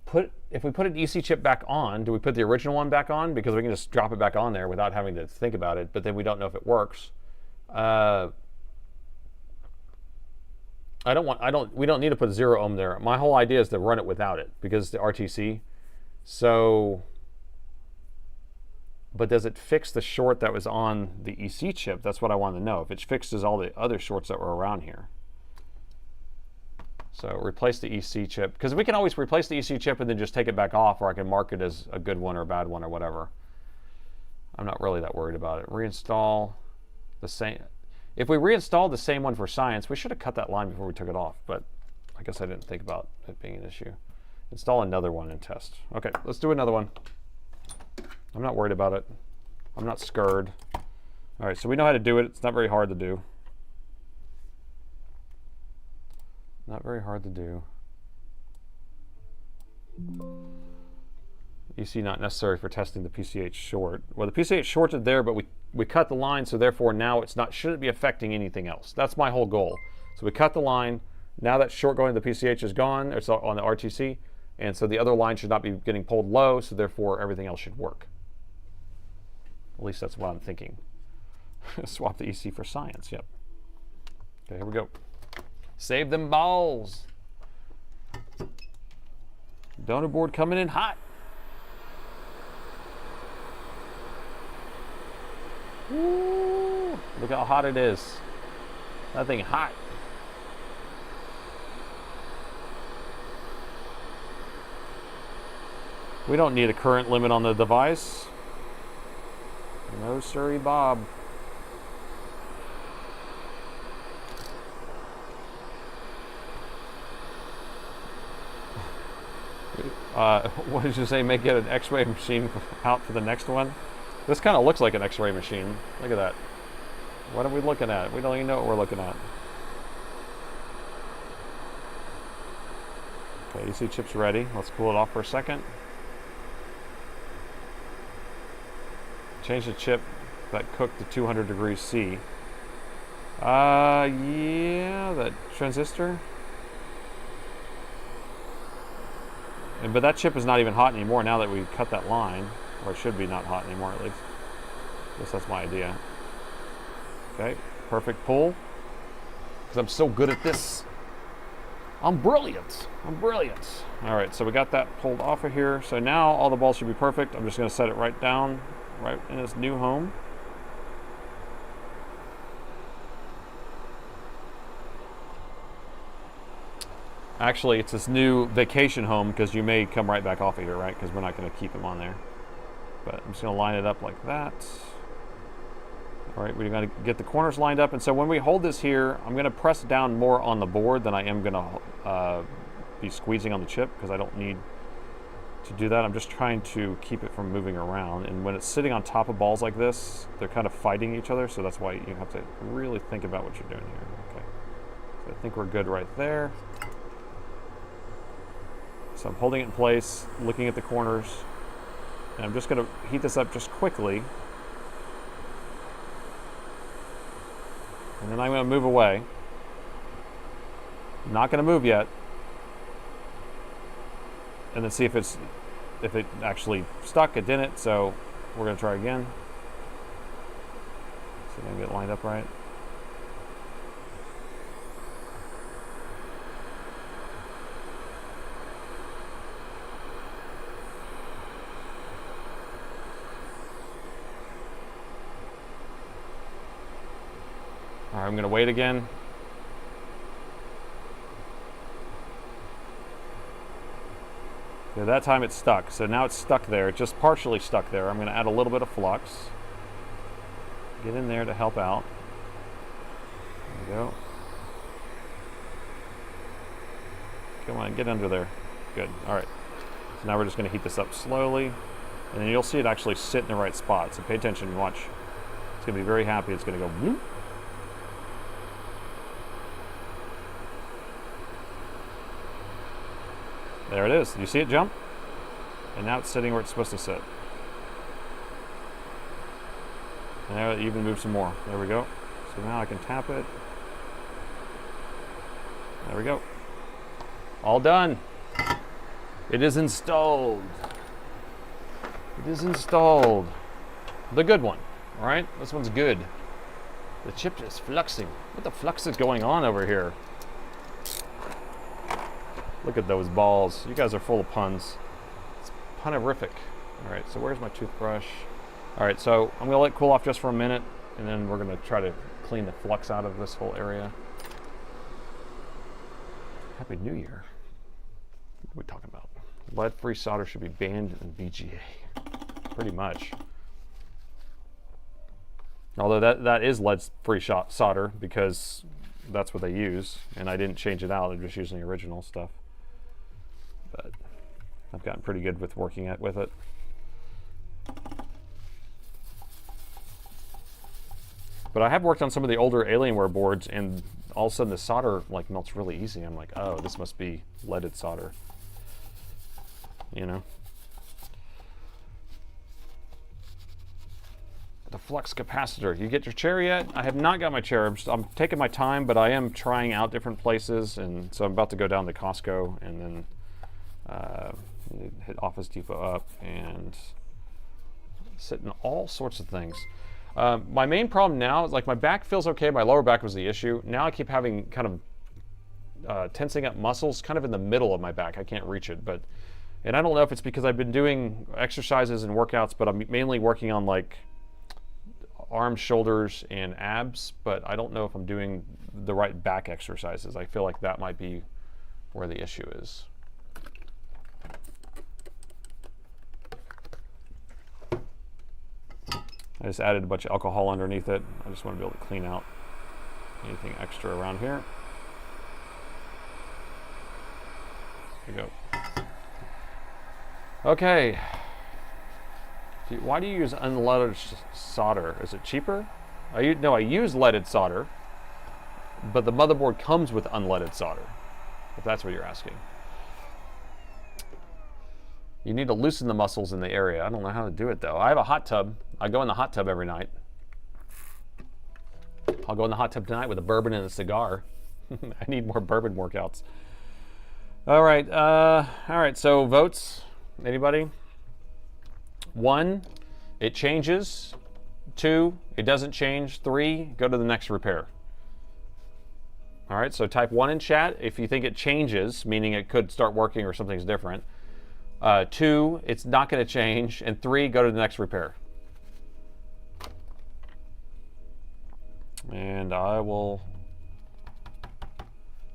S1: put, if we put an EC chip back on, do we put the original one back on? Because we can just drop it back on there without having to think about it, but then we don't know if it works. We don't need to put 0 ohm there. My whole idea is to run it without it because it's the RTC. So, but does it fix the short that was on the EC chip? That's what I want to know. If it fixes all the other shorts that were around here. So replace the EC chip, because we can always replace the EC chip and then just take it back off, or I can mark it as a good one or a bad one or whatever. I'm not really that worried about it. Reinstall the same. If we reinstalled the same one for science, we should have cut that line before we took it off, but I guess I didn't think about it being an issue. Install another one and test. Okay, let's do another one. I'm not worried about it. I'm not scared. All right, so we know how to do it. It's not very hard to do. Not very hard to do. EC not necessary for testing the PCH short. Well, the PCH shorted there, but we cut the line, so therefore now it's not, shouldn't be affecting anything else. That's my whole goal. So we cut the line. Now that short going to the PCH is gone. It's on the RTC. And so the other line should not be getting pulled low, so therefore everything else should work. At least that's what I'm thinking. Swap the EC for science, yep. Okay, here we go. Save them balls. Donor board coming in hot. Woo! Look how hot it is. That thing hot. We don't need a current limit on the device. No siree, Bob. What did you say? Make it an X-ray machine out for the next one? This kind of looks like an X-ray machine. Look at that. What are we looking at? We don't even know what we're looking at. Okay, EC chip's ready. Let's cool it off for a second. Change the chip that cooked to 200 degrees C. Yeah, that transistor. But that chip is not even hot anymore now that we cut that line. Or it should be not hot anymore at least. I guess that's my idea. Okay, perfect pull. Because I'm so good at this. I'm brilliant. I'm brilliant. All right, so we got that pulled off of here. So now all the balls should be perfect. I'm just going to set it right down, right in its new home. Actually, it's this new vacation home because you may come right back off of here, right? Because we're not going to keep him on there. But I'm just going to line it up like that. All right, we're going to get the corners lined up. And so when we hold this here, I'm going to press down more on the board than I am going to be squeezing on the chip because I don't need to do that. I'm just trying to keep it from moving around. And when it's sitting on top of balls like this, they're kind of fighting each other. So that's why you have to really think about what you're doing here. Okay, so I think we're good right there. So I'm holding it in place, looking at the corners, and I'm just going to heat this up just quickly. And then I'm going to move away. I'm not going to move yet. And then see if it actually stuck. It didn't, so we're going to try again. See if I can get it lined up right. I'm going to wait again. So that time it's stuck. So now it's stuck there. It's just partially stuck there. I'm going to add a little bit of flux. Get in there to help out. There we go. Come on, get under there. Good. All right. So now we're just going to heat this up slowly. And then you'll see it actually sit in the right spot. So pay attention and watch. It's going to be very happy. It's going to go whoop. There it is. You see it jump? And now it's sitting where it's supposed to sit. And now it even moves some more. There we go. So now I can tap it. There we go. All done. It is installed. It is installed. The good one. All right? This one's good. The chip is fluxing. What the flux is going on over here? Look at those balls. You guys are full of puns. It's punific. All right, so where's my toothbrush? All right, so I'm gonna let it cool off just for a minute, and then we're gonna try to clean the flux out of this whole area. Happy New Year. What are we talking about? Lead-free solder should be banned in BGA. Pretty much. Although that is lead-free solder because that's what they use, and I didn't change it out. They're just using the original stuff. But I've gotten pretty good with working with it. But I have worked on some of the older Alienware boards, and all of a sudden the solder like melts really easy. I'm like, oh, this must be leaded solder. You know? The flux capacitor. You get your chair yet? I have not got my chair. I'm taking my time, but I am trying out different places, and so I'm about to go down to Costco and then hit Office Depot up and sit in all sorts of things. My main problem now is like my back feels okay. My lower back was the issue. Now I keep having kind of tensing up muscles kind of in the middle of my back. I can't reach it, and I don't know if it's because I've been doing exercises and workouts, but I'm mainly working on like arms, shoulders, and abs, but I don't know if I'm doing the right back exercises. I feel like that might be where the issue is. I just added a bunch of alcohol underneath it. I just want to be able to clean out anything extra around here. There we go. Okay. Why do you use unleaded solder? Is it cheaper? No, I use leaded solder, but the motherboard comes with unleaded solder, if that's what you're asking. You need to loosen the muscles in the area. I don't know how to do it though. I have a hot tub. I go in the hot tub every night. I'll go in the hot tub tonight with a bourbon and a cigar. I need more bourbon workouts. All right, so votes, anybody? 1, it changes. 2, it doesn't change. 3, go to the next repair. All right, so type 1 in chat if you think it changes, meaning it could start working or something's different. 2, it's not going to change. And 3, go to the next repair. And I will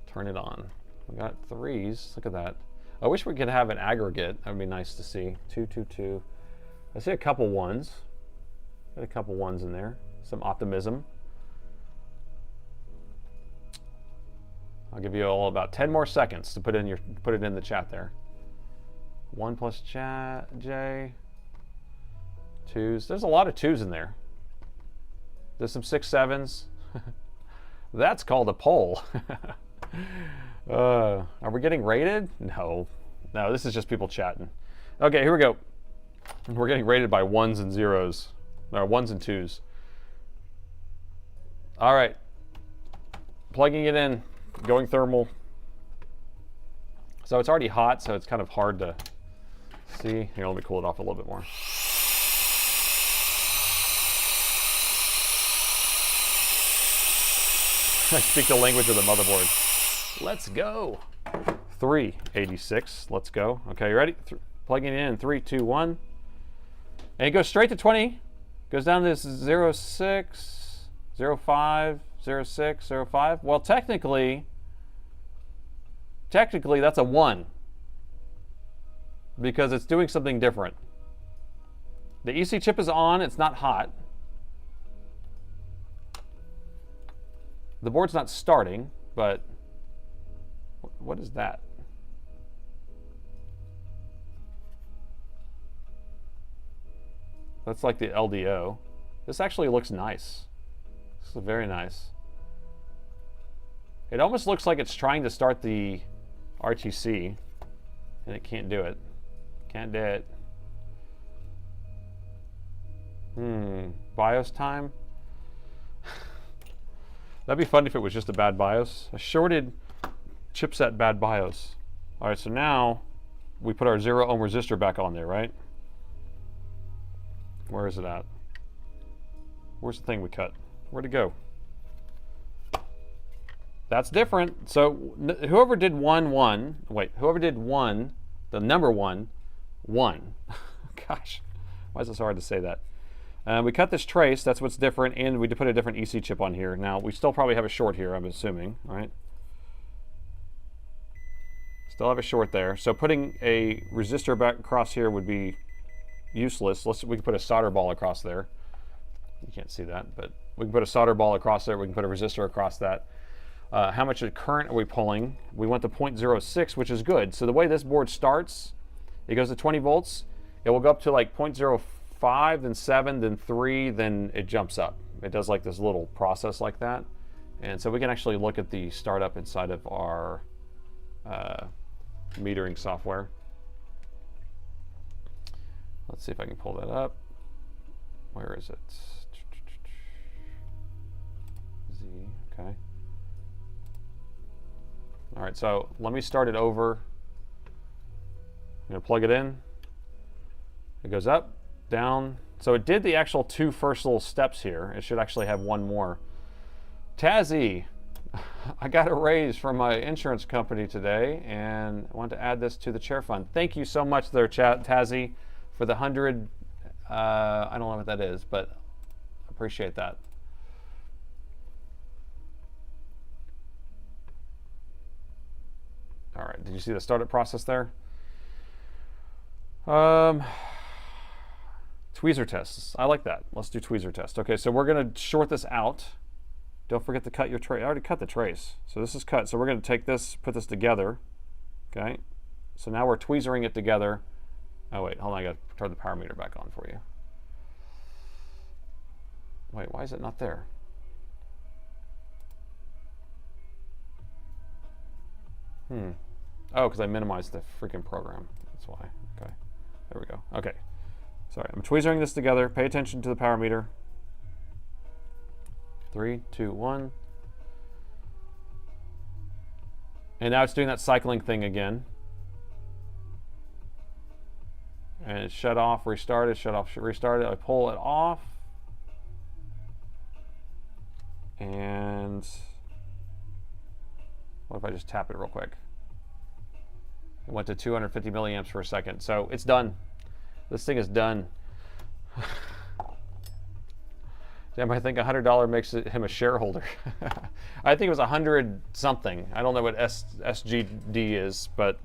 S1: turn it on. We got 3s. Look at that. I wish we could have an aggregate. That would be nice to see. 2, 2, 2. I see a couple 1s. Got a couple 1s in there. Some optimism. I'll give you all about 10 more seconds to put it in the chat there. 1 plus chat, J. 2s. There's a lot of 2s in there. There's some 6, 7s. That's called a poll. Are we getting rated? No. No, this is just people chatting. Okay, here we go. We're getting rated by 1s and 0s. No, 1s and 2s. All right. Plugging it in. Going thermal. So it's already hot, so it's kind of hard to see. Here, let me cool it off a little bit more. I speak the language of the motherboard. Let's go. 386. Let's go. Okay, you ready? Plugging it in 3, 2, 1. And it goes straight to 20. Goes down to 06, 05, 06, 05? Well, technically that's a 1 because it's doing something different. The EC chip is on, it's not hot. The board's not starting, but what is that? That's like the LDO. This actually looks nice. This is very nice. It almost looks like it's trying to start the RTC, and it can't do it. Can't do it. BIOS time? That'd be fun if it was just a bad BIOS. A shorted chipset bad BIOS. All right, so now we put our 0 ohm resistor back on there, right? Where is it at? Where's the thing we cut? Where'd it go? That's different. So whoever did 1, 1, wait, whoever did 1, the number 1, 1. Gosh, why is it so hard to say that? We cut this trace, that's what's different, and we put a different EC chip on here. Now, we still probably have a short here, I'm assuming, right? Still have a short there. So putting a resistor back across here would be useless. We can put a solder ball across there. You can't see that, but we can put a solder ball across there. We can put a resistor across that. How much current are we pulling? We went to 0.06, which is good. So the way this board starts, it goes to 20 volts. It will go up to like 0.05, then 7, then 3, then it jumps up. It does like this little process like that. And so we can actually look at the startup inside of our metering software. Let's see if I can pull that up. Where is it? Z, okay. All right, so let me start it over. I'm gonna plug it in. It goes up, down. So it did the actual 2 first little steps here. It should actually have 1 more. Tazzy, I got a raise from my insurance company today, and I want to add this to the chair fund. Thank you so much there, Tazzy, for the 100. I don't know what that is, but I appreciate that. All right, did you see the startup process there? Tweezer tests. I like that. Let's do tweezer test. Okay, so we're going to short this out. Don't forget to cut your trace. I already cut the trace. So this is cut. So we're going to take this, put this together. Okay. So now we're tweezering it together. Oh, wait. Hold on. I got to turn the power meter back on for you. Wait, why is it not there? Oh, because I minimized the freaking program. That's why. Okay. There we go. Okay. Sorry. I'm tweezering this together. Pay attention to the power meter. 3, 2, 1. And now it's doing that cycling thing again. And it's shut off, restarted, shut off, restarted. I pull it off. And what if I just tap it real quick? It went to 250 milliamps per second. So it's done. This thing is done. Damn, I think $100 makes him a shareholder. I think it was 100 something. I don't know what SGD is, but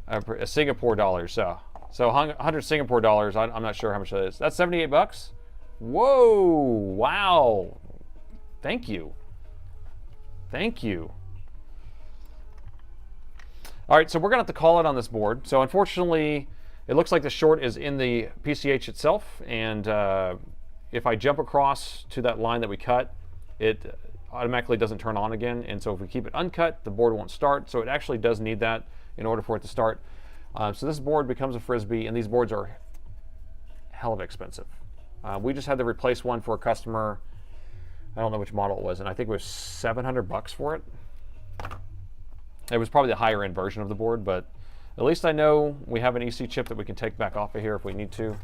S1: a Singapore dollar. So 100 Singapore dollars. I'm not sure how much that is. That's 78 bucks. Whoa! Wow! Thank you. Thank you. All right, so we're gonna have to call it on this board. So unfortunately, it looks like the short is in the PCH itself, and if I jump across to that line that we cut, it automatically doesn't turn on again. And so if we keep it uncut, the board won't start. So it actually does need that in order for it to start. So this board becomes a Frisbee, and these boards are hell of expensive. We just had to replace one for a customer. I don't know which model it was, and I think it was 700 bucks for it. It was probably the higher end version of the board, but at least I know we have an EC chip that we can take back off of here if we need to,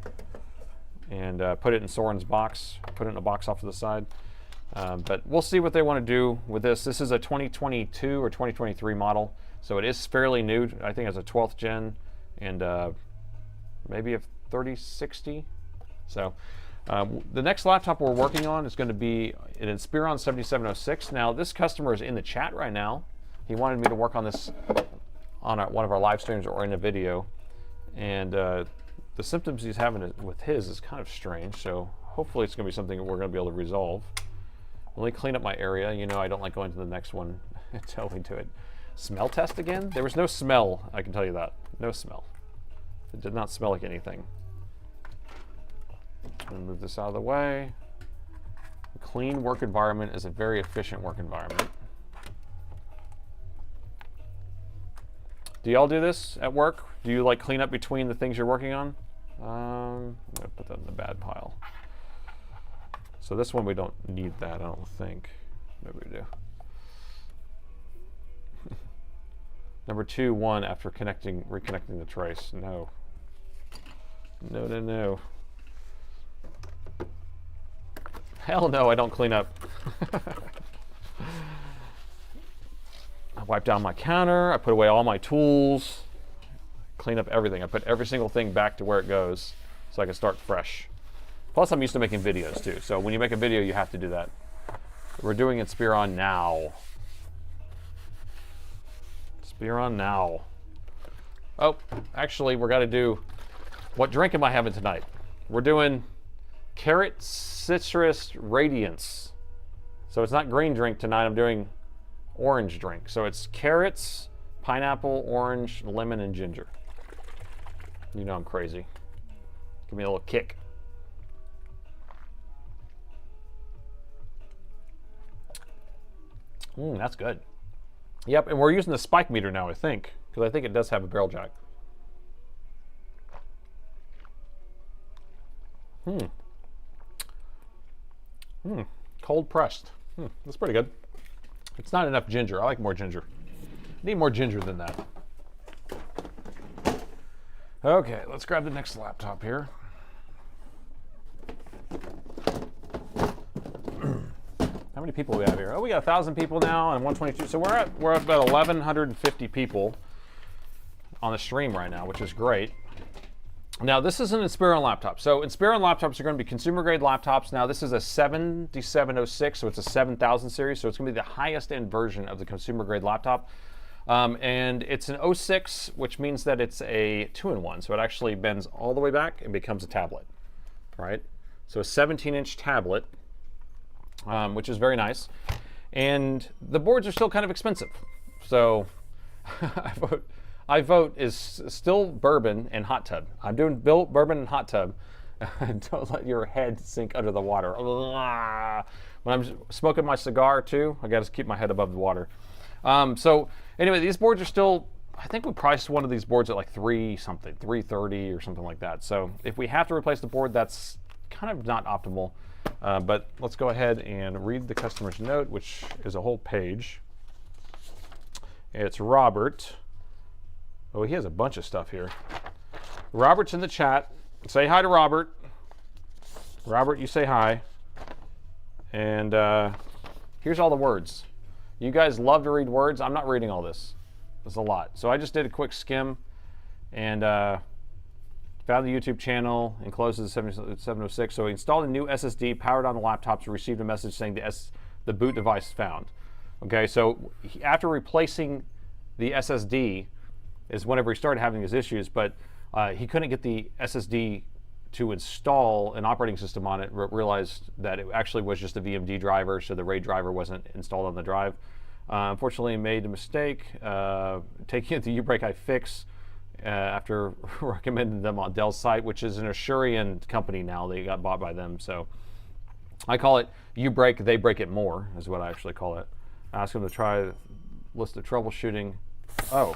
S1: and put it in Soren's box, put it in a box off to the side. But we'll see what they want to do with this. This is a 2022 or 2023 model, so it is fairly new. I think it's a 12th gen, and maybe a 3060. So The next laptop we're working on is going to be an Inspiron 7706. Now, this customer is in the chat right now. He wanted me to work on this on one of our live streams or in a video. And the symptoms he's having with his is kind of strange. So hopefully it's going to be something that we're going to be able to resolve. Let me clean up my area. You know I don't like going to the next one until we do it. Smell test again? There was no smell, I can tell you that. No smell. It did not smell like anything. I'm going to move this out of the way. A clean work environment is a very efficient work environment. Do y'all do this at work? Do you like clean up between the things you're working on? I'm going to put that in the bad pile. So this one we don't need that, I don't think. Maybe we do. Number 2, 1 after reconnecting the trace. No. No, no, no. Hell no, I don't clean up. I wipe down my counter, I put away all my tools, clean up everything. I put every single thing back to where it goes so I can start fresh. Plus, I'm used to making videos too. So when you make a video, you have to do that. We're doing Inspiron now. Inspiron now. Oh, actually, we're got to do, what drink am I having tonight? We're doing Carrot Citrus Radiance. So it's not green drink tonight, I'm doing orange drink. So it's carrots, pineapple, orange, lemon, and ginger. You know I'm crazy. Give me a little kick. That's good. Yep, and we're using the spike meter now, I think, because I think it does have a barrel jack. Cold pressed. That's pretty good. It's not enough ginger. I like more ginger. Need more ginger than that. Okay, let's grab the next laptop here. How many people do we have here? Oh, we got 1,000 people now and 122. So we're at about 1,150 people on the stream right now, which is great. Now, this is an Inspiron laptop. So Inspiron laptops are going to be consumer grade laptops. Now, this is a 7706, so it's a 7000 series. So it's going to be the highest end version of the consumer grade laptop. And it's an 06, which means that it's a 2-in-1. So it actually bends all the way back and becomes a tablet, right? So a 17-inch tablet, which is very nice. And the boards are still kind of expensive. So I vote is still bourbon and hot tub. I'm doing bourbon and hot tub. Don't let your head sink under the water. When I'm smoking my cigar too, I got to keep my head above the water. So anyway, these boards are still, I think we priced one of these boards at like $330 or something like that. So if we have to replace the board, that's kind of not optimal. But let's go ahead and read the customer's note, which is a whole page. It's Robert. Oh, he has a bunch of stuff here. Robert's in the chat. Say hi to Robert. Robert, you say hi. And here's all the words. You guys love to read words. I'm not reading all this. There's a lot. So I just did a quick skim and found the YouTube channel, enclosed the 706. So he installed a new SSD, powered on the laptops, received a message saying the boot device found. Okay, so after replacing the SSD is whenever he started having these issues, but he couldn't get the SSD to install an operating system on it, realized that it actually was just a VMD driver, so the RAID driver wasn't installed on the drive. Unfortunately, made a mistake, taking it to Ubrake iFix after recommending them on Dell's site, which is an Asurian company now. They got bought by them, so I call it Ubrake, they break it more, is what I actually call it. Ask them to try list of troubleshooting. Oh.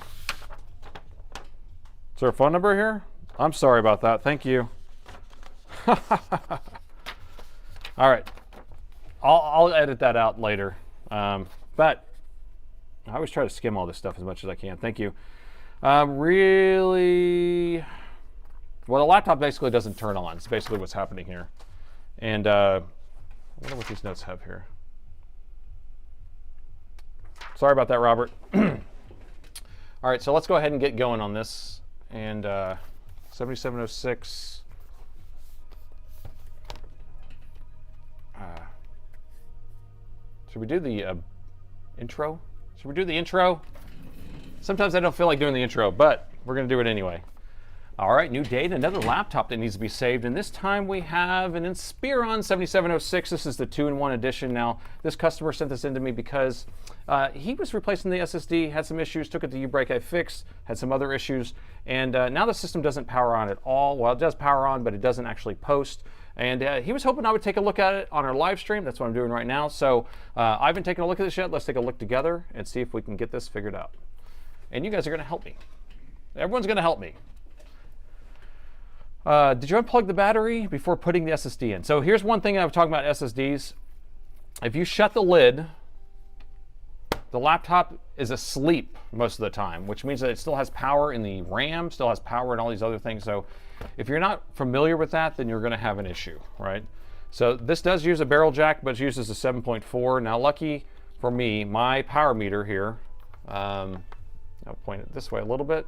S1: Is there a phone number here? I'm sorry about that. Thank you. All right. I'll edit that out later. But I always try to skim all this stuff as much as I can. Thank you. Really, well, the laptop basically doesn't turn on. It's basically what's happening here. And I wonder what these notes have here. Sorry about that, Robert. All right, so let's go ahead and get going on this. And 7706. Should we do the intro? Should we do the intro? Sometimes I don't feel like doing the intro, but we're going to do it anyway. All right, new date, another laptop that needs to be saved, and this time we have an Inspiron 7706. This is the 2-in-1 edition. Now, this customer sent this in to me because he was replacing the SSD, had some issues, took it to U-Break, I fixed, had some other issues, and now the system doesn't power on at all. Well, it does power on, but it doesn't actually post. And he was hoping I would take a look at it on our live stream. That's what I'm doing right now. So I haven't taken a look at this yet. Let's take a look together and see if we can get this figured out. And you guys are going to help me. Everyone's going to help me. Did you unplug the battery before putting the SSD in? So here's one thing I was talking about SSDs. If you shut the lid, the laptop is asleep most of the time, which means that it still has power in the RAM, still has power in all these other things. So if you're not familiar with that, then you're going to have an issue, right? So this does use a barrel jack, but it uses a 7.4. Now, lucky for me, my power meter here, I'll point it this way a little bit.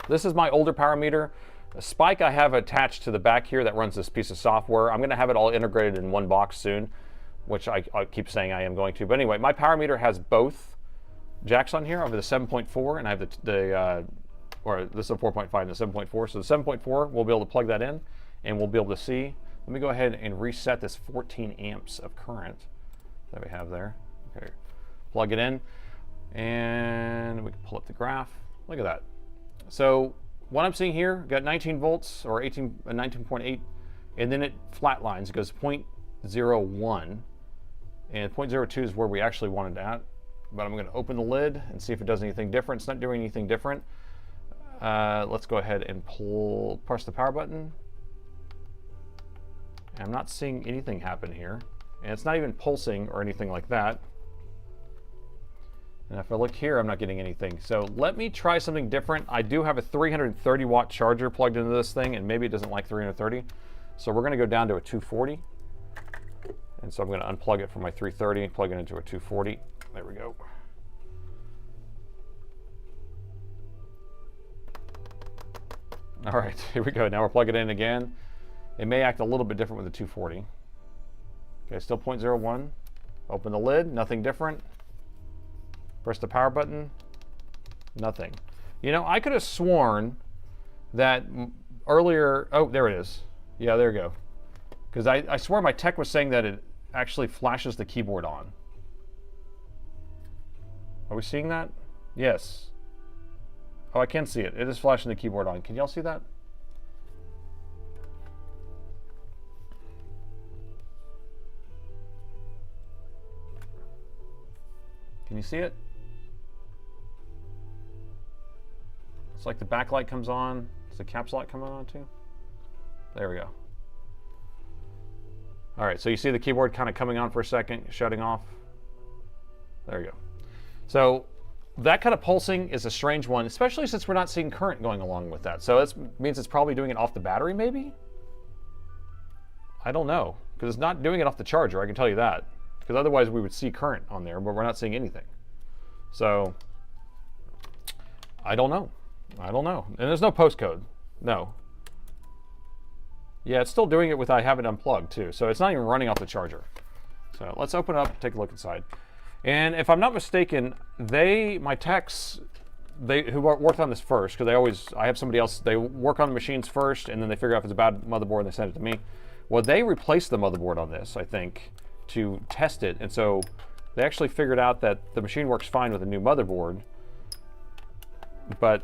S1: This is my older power meter. A spike I have attached to the back here that runs this piece of software. I'm going to have it all integrated in one box soon, which I keep saying I am going to. But anyway, my power meter has both jacks on here. I have the 7.4 and I have or this is a 4.5 and the 7.4. So the 7.4, we'll be able to plug that in and we'll be able to see. Let me go ahead and reset this 14 amps of current that we have there. Okay, plug it in and we can pull up the graph. Look at that. So what I'm seeing here, got 19 volts or 19.8, and then it flatlines. It goes 0.01, and 0.02 is where we actually wanted it at. But I'm going to open the lid and see if it does anything different. It's not doing anything different. Let's go ahead and press the power button. I'm not seeing anything happen here, and it's not even pulsing or anything like that. And if I look here, I'm not getting anything. So let me try something different. I do have a 330 watt charger plugged into this thing, and maybe it doesn't like 330. So we're going to go down to a 240. And so I'm going to unplug it from my 330 and plug it into a 240. There we go. All right, here we go. Now we're plugging it in again. It may act a little bit different with the 240. Okay, still 0.01. Open the lid, nothing different. Press the power button, nothing. You know, I could have sworn that earlier, oh, there it is. Yeah, there you go. Because I swear my tech was saying that it actually flashes the keyboard on. Are we seeing that? Yes. Oh, I can see it. It is flashing the keyboard on. Can y'all see that? Can you see it? It's like the backlight comes on. Does the caps light come on too? There we go. All right, so you see the keyboard kind of coming on for a second, shutting off. There you go. So that kind of pulsing is a strange one, especially since we're not seeing current going along with that. So that means it's probably doing it off the battery, maybe? I don't know, because it's not doing it off the charger, I can tell you that. Because otherwise we would see current on there, but we're not seeing anything. So I don't know. I don't know. And there's no postcode. No. Yeah, it's still doing it with I have it unplugged too. So it's not even running off the charger. So let's open it up and take a look inside. And if I'm not mistaken, my techs, who worked on this first, because I have somebody else, they work on the machines first and then they figure out if it's a bad motherboard and they send it to me. Well, they replaced the motherboard on this, I think, to test it. And so they actually figured out that the machine works fine with a new motherboard, but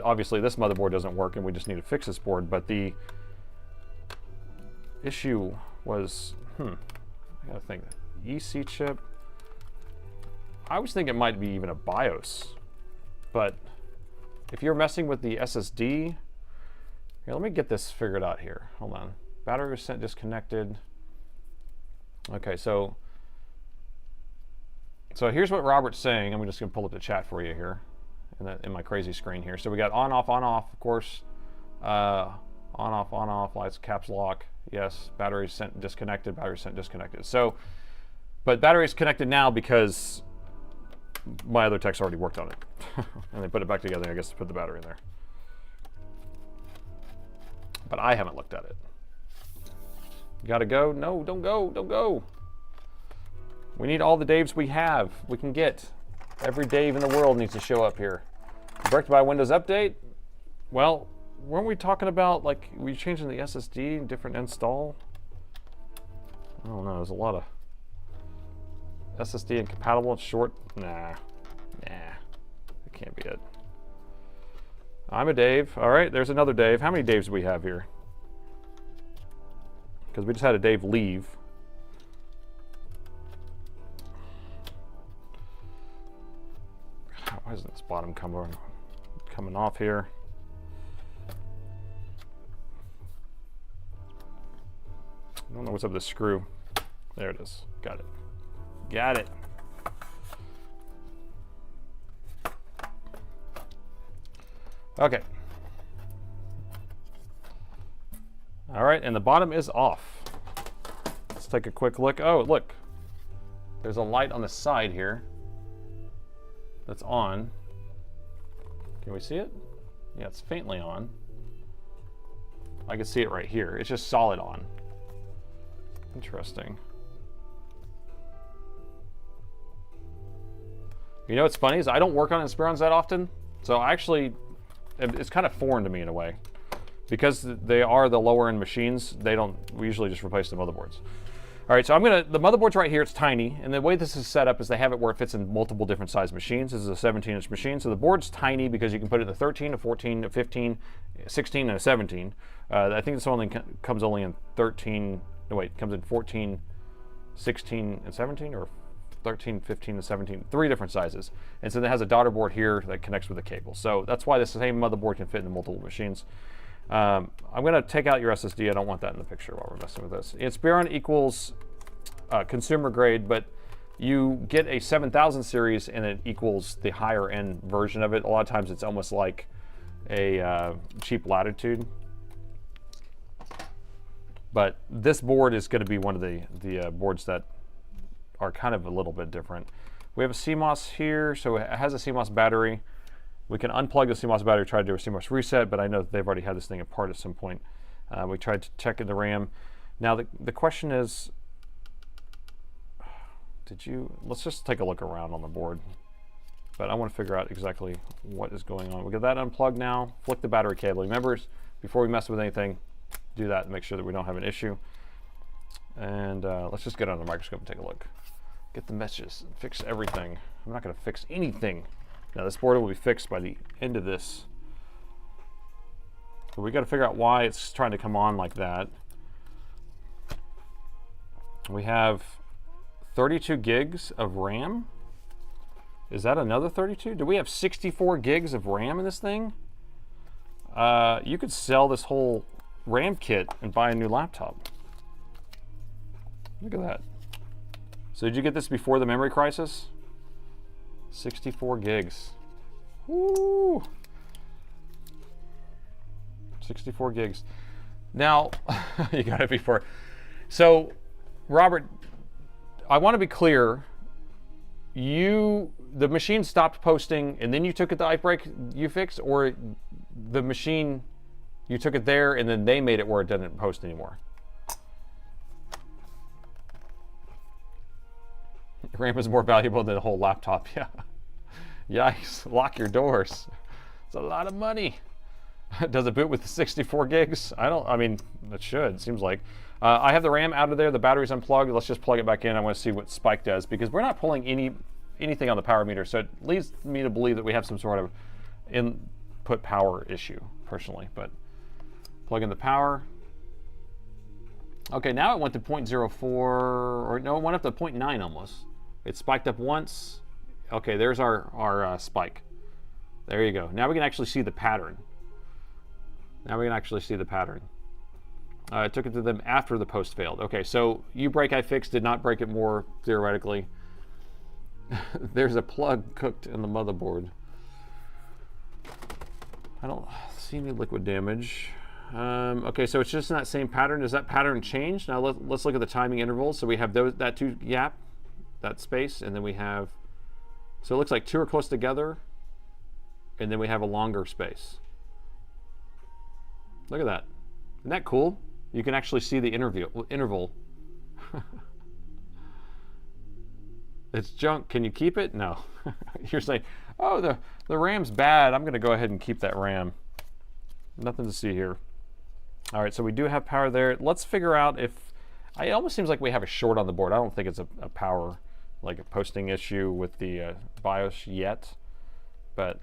S1: obviously this motherboard doesn't work and we just need to fix this board. But the issue was, I gotta think, EC chip. I was thinking it might be even a BIOS, but if you're messing with the SSD, here, let me get this figured out here. Hold on. Battery was sent disconnected. Okay, so here's what Robert's saying. I'm just gonna pull up the chat for you here in my crazy screen here. So we got on, off, of course. On, off, lights, caps lock. Yes, battery sent disconnected, battery sent disconnected. So, but battery's connected now because my other techs already worked on it. And they put it back together, I guess, to put the battery in there. But I haven't looked at it. You gotta go? No, don't go, don't go. We need all the Daves we can get. Every Dave in the world needs to show up here. Bricked by Windows Update? Well, weren't we talking about, like, we changing the SSD, different install? I don't know, there's a lot of SSD incompatible and short. Nah, that can't be it. I'm a Dave. All right, there's another Dave. How many Daves do we have here? Because we just had a Dave leave. Why isn't this bottom coming off here? I don't know what's up with this screw. There it is. Got it. Got it. Okay. All right, and the bottom is off. Let's take a quick look. Oh, look. There's a light on the side here that's on. Can we see it? Yeah, it's faintly on. I can see it right here. It's just solid on. Interesting. You know what's funny is I don't work on Inspirons that often, so actually it's kind of foreign to me in a way. Because they are the lower end machines, we usually just replace the motherboards. All right, so the motherboard's right here, it's tiny, and the way this is set up is they have it where it fits in multiple different size machines. This is a 17-inch machine, so the board's tiny because you can put it in a 13, a 14, a 15, 16, and a 17. I think this only comes in 13, no wait, it comes in 14, 16, and 17, or 13, 15, and 17, 3 different sizes. And so it has a daughter board here that connects with the cable. So that's why this same motherboard can fit in multiple machines. I'm going to take out your SSD. I don't want that in the picture while we're messing with this. Inspiron equals consumer grade, but you get a 7000 series and it equals the higher end version of it. A lot of times it's almost like a cheap Latitude. But this board is going to be one of the boards that are kind of a little bit different. We have a CMOS here, so it has a CMOS battery. We can unplug the CMOS battery, try to do a CMOS reset, but I know they've already had this thing apart at some point. We tried to check in the RAM. Now the question is, let's just take a look around on the board. But I want to figure out exactly what is going on. We got that unplugged now. Flick the battery cable. Remember, before we mess with anything, do that and make sure that we don't have an issue. And let's just get under the microscope and take a look. Get the meshes, fix everything. I'm not going to fix anything. Now this board will be fixed by the end of this. So we got to figure out why it's trying to come on like that. We have 32 gigs of RAM. Is that another 32? Do we have 64 gigs of RAM in this thing? You could sell this whole RAM kit and buy a new laptop. Look at that. So did you get this before the memory crisis? 64 gigs. Woo! 64 gigs. Now, you got it before. So, Robert, I want to be clear. The machine stopped posting and then you took it to iBreak, you fixed, or the machine, you took it there and then they made it where it didn't post anymore? RAM is more valuable than the whole laptop. Yeah. Yikes. Lock your doors. It's a lot of money. Does it boot with 64 gigs? I mean, it should. Seems like. I have the RAM out of there. The battery's unplugged. Let's just plug it back in. I want to see what Spike does because we're not pulling anything on the power meter. So it leads me to believe that we have some sort of input power issue, personally. But plug in the power. Okay, now it went to 0.04, or no, it went up to 0.9 almost. It spiked up once. Okay, there's our spike. There you go. Now we can actually see the pattern. I took it to them after the post failed. Okay, so you break, I fixed, did not break it more, theoretically. There's a plug cooked in the motherboard. I don't see any liquid damage. Okay, so it's just in that same pattern. Does that pattern change? Now let's look at the timing intervals. So we have that two gap, that space, and then we have, so it looks like 2 are close together, and then we have a longer space. Look at that. Isn't that cool? You can actually see the interval. It's junk. Can you keep it? No. You're saying, oh, the RAM's bad. I'm going to go ahead and keep that RAM. Nothing to see here. All right, so we do have power there. Let's figure out if, it almost seems like we have a short on the board. I don't think it's a power, like a posting issue with the BIOS yet, but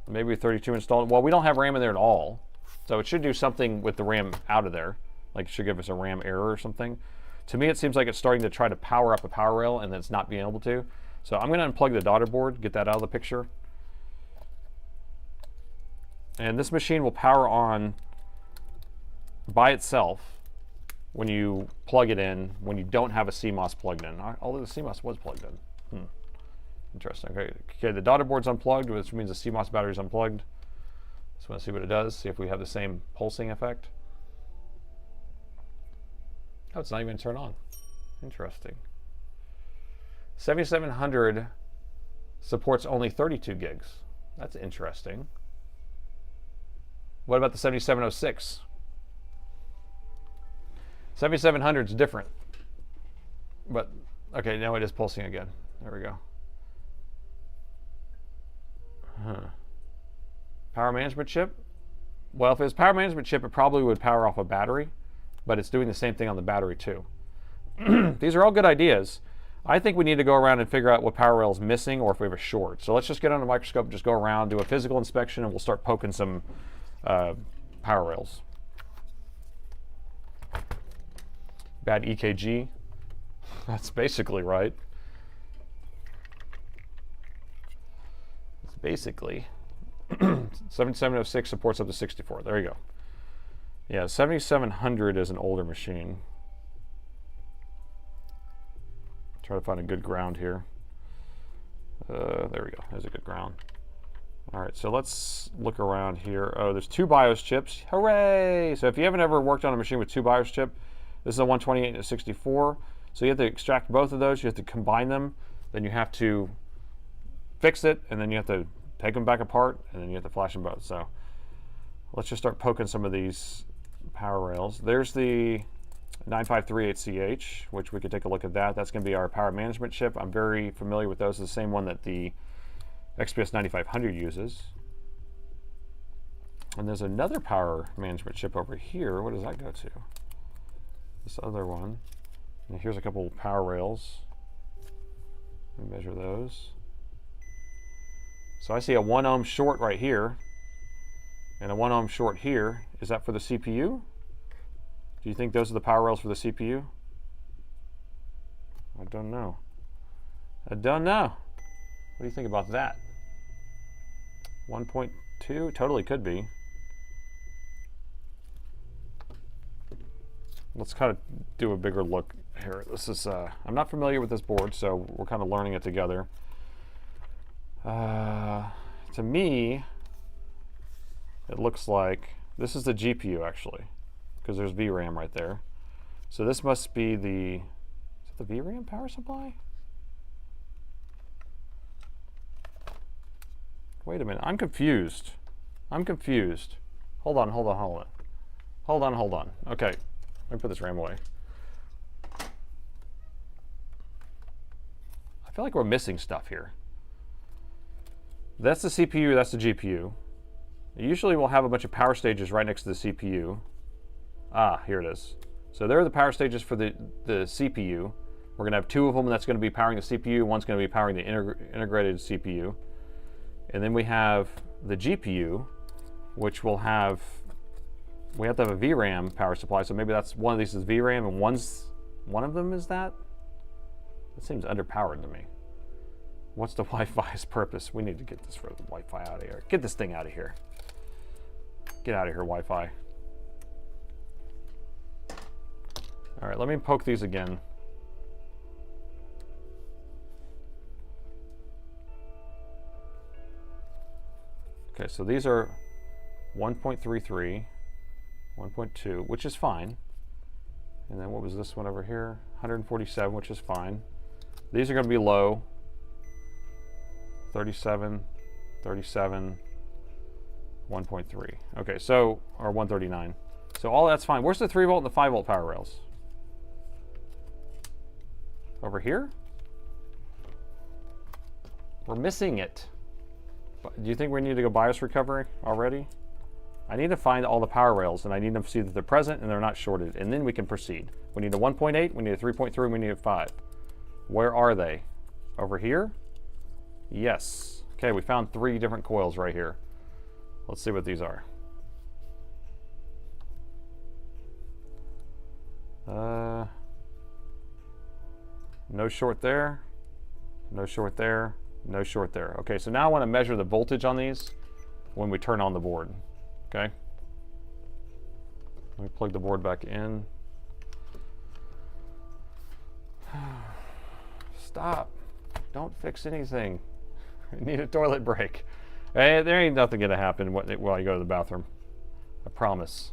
S1: maybe 32 installed. Well, we don't have RAM in there at all, so it should do something with the RAM out of there. Like it should give us a RAM error or something. To me, it seems like it's starting to try to power up a power rail and then it's not being able to. So I'm going to unplug the daughter board, get that out of the picture. And this machine will power on by itself when you plug it in, when you don't have a CMOS plugged in. Although the CMOS was plugged in. Interesting. Okay, the daughter board's unplugged, which means the CMOS battery's unplugged. Just want to see what it does, see if we have the same pulsing effect. Oh, it's not even going to turn on. Interesting. 7700 supports only 32 gigs. That's interesting. What about the 7706? 7700 is different. But, okay, now it is pulsing again. There we go. Power management chip? Well, if it was power management chip, it probably would power off a battery, but it's doing the same thing on the battery too. These are all good ideas. I think we need to go around and figure out what power rail is missing or if we have a short. So let's just get on the microscope and just go around, do a physical inspection, and we'll start poking some power rails. Bad EKG. That's basically right. It's basically 7706 supports up to 64. There you go. Yeah, 7700 is an older machine. Try to find a good ground here. There we go. There's a good ground. All right, so let's look around here. Oh, there's two BIOS chips. Hooray! So if you haven't ever worked on a machine with two BIOS chips, this is a 128 and a 64. So you have to extract both of those. You have to combine them. Then you have to fix it, and then you have to take them back apart, and then you have to flash them both. So let's just start poking some of these power rails. There's the 9538CH, which we could take a look at that. That's going to be our power management chip. I'm very familiar with those. It's the same one that the XPS 9500 uses. And there's another power management chip over here. What does that go to? This other one. And here's a couple power rails. Let me measure those. So I see a 1 ohm short right here and a 1 ohm short here. Is that for the CPU? Do you think those are the power rails for the CPU? I don't know. I don't know. What do you think about that? 1.2? Totally could be. Let's kind of do a bigger look here. This is, I'm not familiar with this board, so we're kind of learning it together. To me, it looks like this is the GPU actually, because there's VRAM right there. So this must be the, is it the VRAM power supply? Wait a minute, I'm confused. I'm confused. Hold on. Okay, let me put this RAM away. I feel like we're missing stuff here. That's the CPU, that's the GPU. Usually we'll have a bunch of power stages right next to the CPU. Ah, here it is. So there are the power stages for the CPU. We're going to have two of them, and that's going to be powering the CPU. One's going to be powering the integrated CPU. And then we have the GPU, which will have, we have to have a VRAM power supply, so maybe that's one of these is VRAM, and one of them is that? That seems underpowered to me. What's the Wi-Fi's purpose? We need to get this for the Wi-Fi out of here. Get this thing out of here. Get out of here, Wi-Fi. All right, let me poke these again. Okay, so these are 1.33, 1.2, which is fine. And then what was this one over here? 147, which is fine. These are going to be low. 37, 37, 1.3. Okay, so, or 139. So all that's fine. Where's the 3 volt and the 5 volt power rails? Over here? We're missing it. Do you think we need to go BIOS recovery already? I need to find all the power rails, and I need to see that they're present and they're not shorted, and then we can proceed. We need a 1.8, we need a 3.3, and we need a 5. Where are they? Over here? Yes. Okay, we found 3 different coils right here. Let's see what these are. No short there, no short there, no short there. Okay, so now I want to measure the voltage on these when we turn on the board. Okay. Let me plug the board back in. Stop. Don't fix anything. I need a toilet break. Hey, there ain't nothing going to happen while you go to the bathroom. I promise.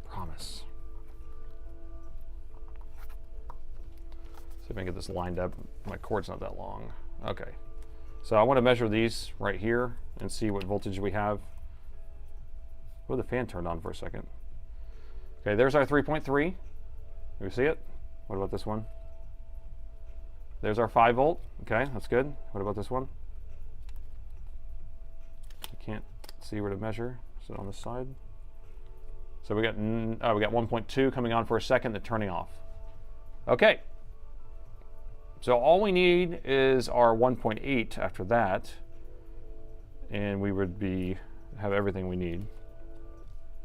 S1: Promise. See if I can get this lined up. My cord's not that long. Okay. So I want to measure these right here and see what voltage we have. Oh, the fan turned on for a second. Okay, there's our 3.3. Do you see it? What about this one? There's our 5 volt. Okay, that's good. What about this one? I can't see where to measure. Is it on this side? So we got 1.2 coming on for a second, then turning off. Okay. So all we need is our 1.8 after that, and we would have everything we need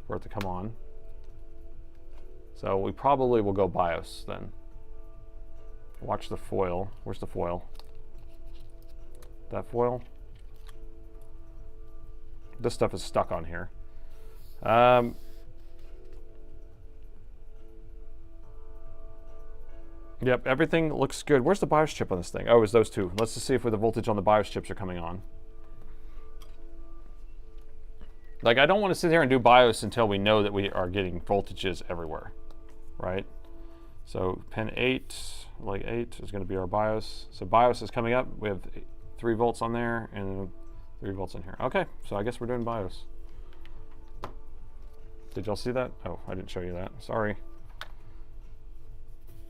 S1: for it to come on. So we probably will go BIOS then. Watch the foil. Where's the foil? That foil? This stuff is stuck on here. Yep, everything looks good. Where's the BIOS chip on this thing? Oh, it's those two. Let's just see if the voltage on the BIOS chips are coming on. Like, I don't want to sit here and do BIOS until we know that we are getting voltages everywhere, right? So pin 8, like 8 is going to be our BIOS. So BIOS is coming up. We have 3 volts on there and 3 volts in here. Okay, so I guess we're doing BIOS. Did y'all see that? Oh, I didn't show you that. Sorry.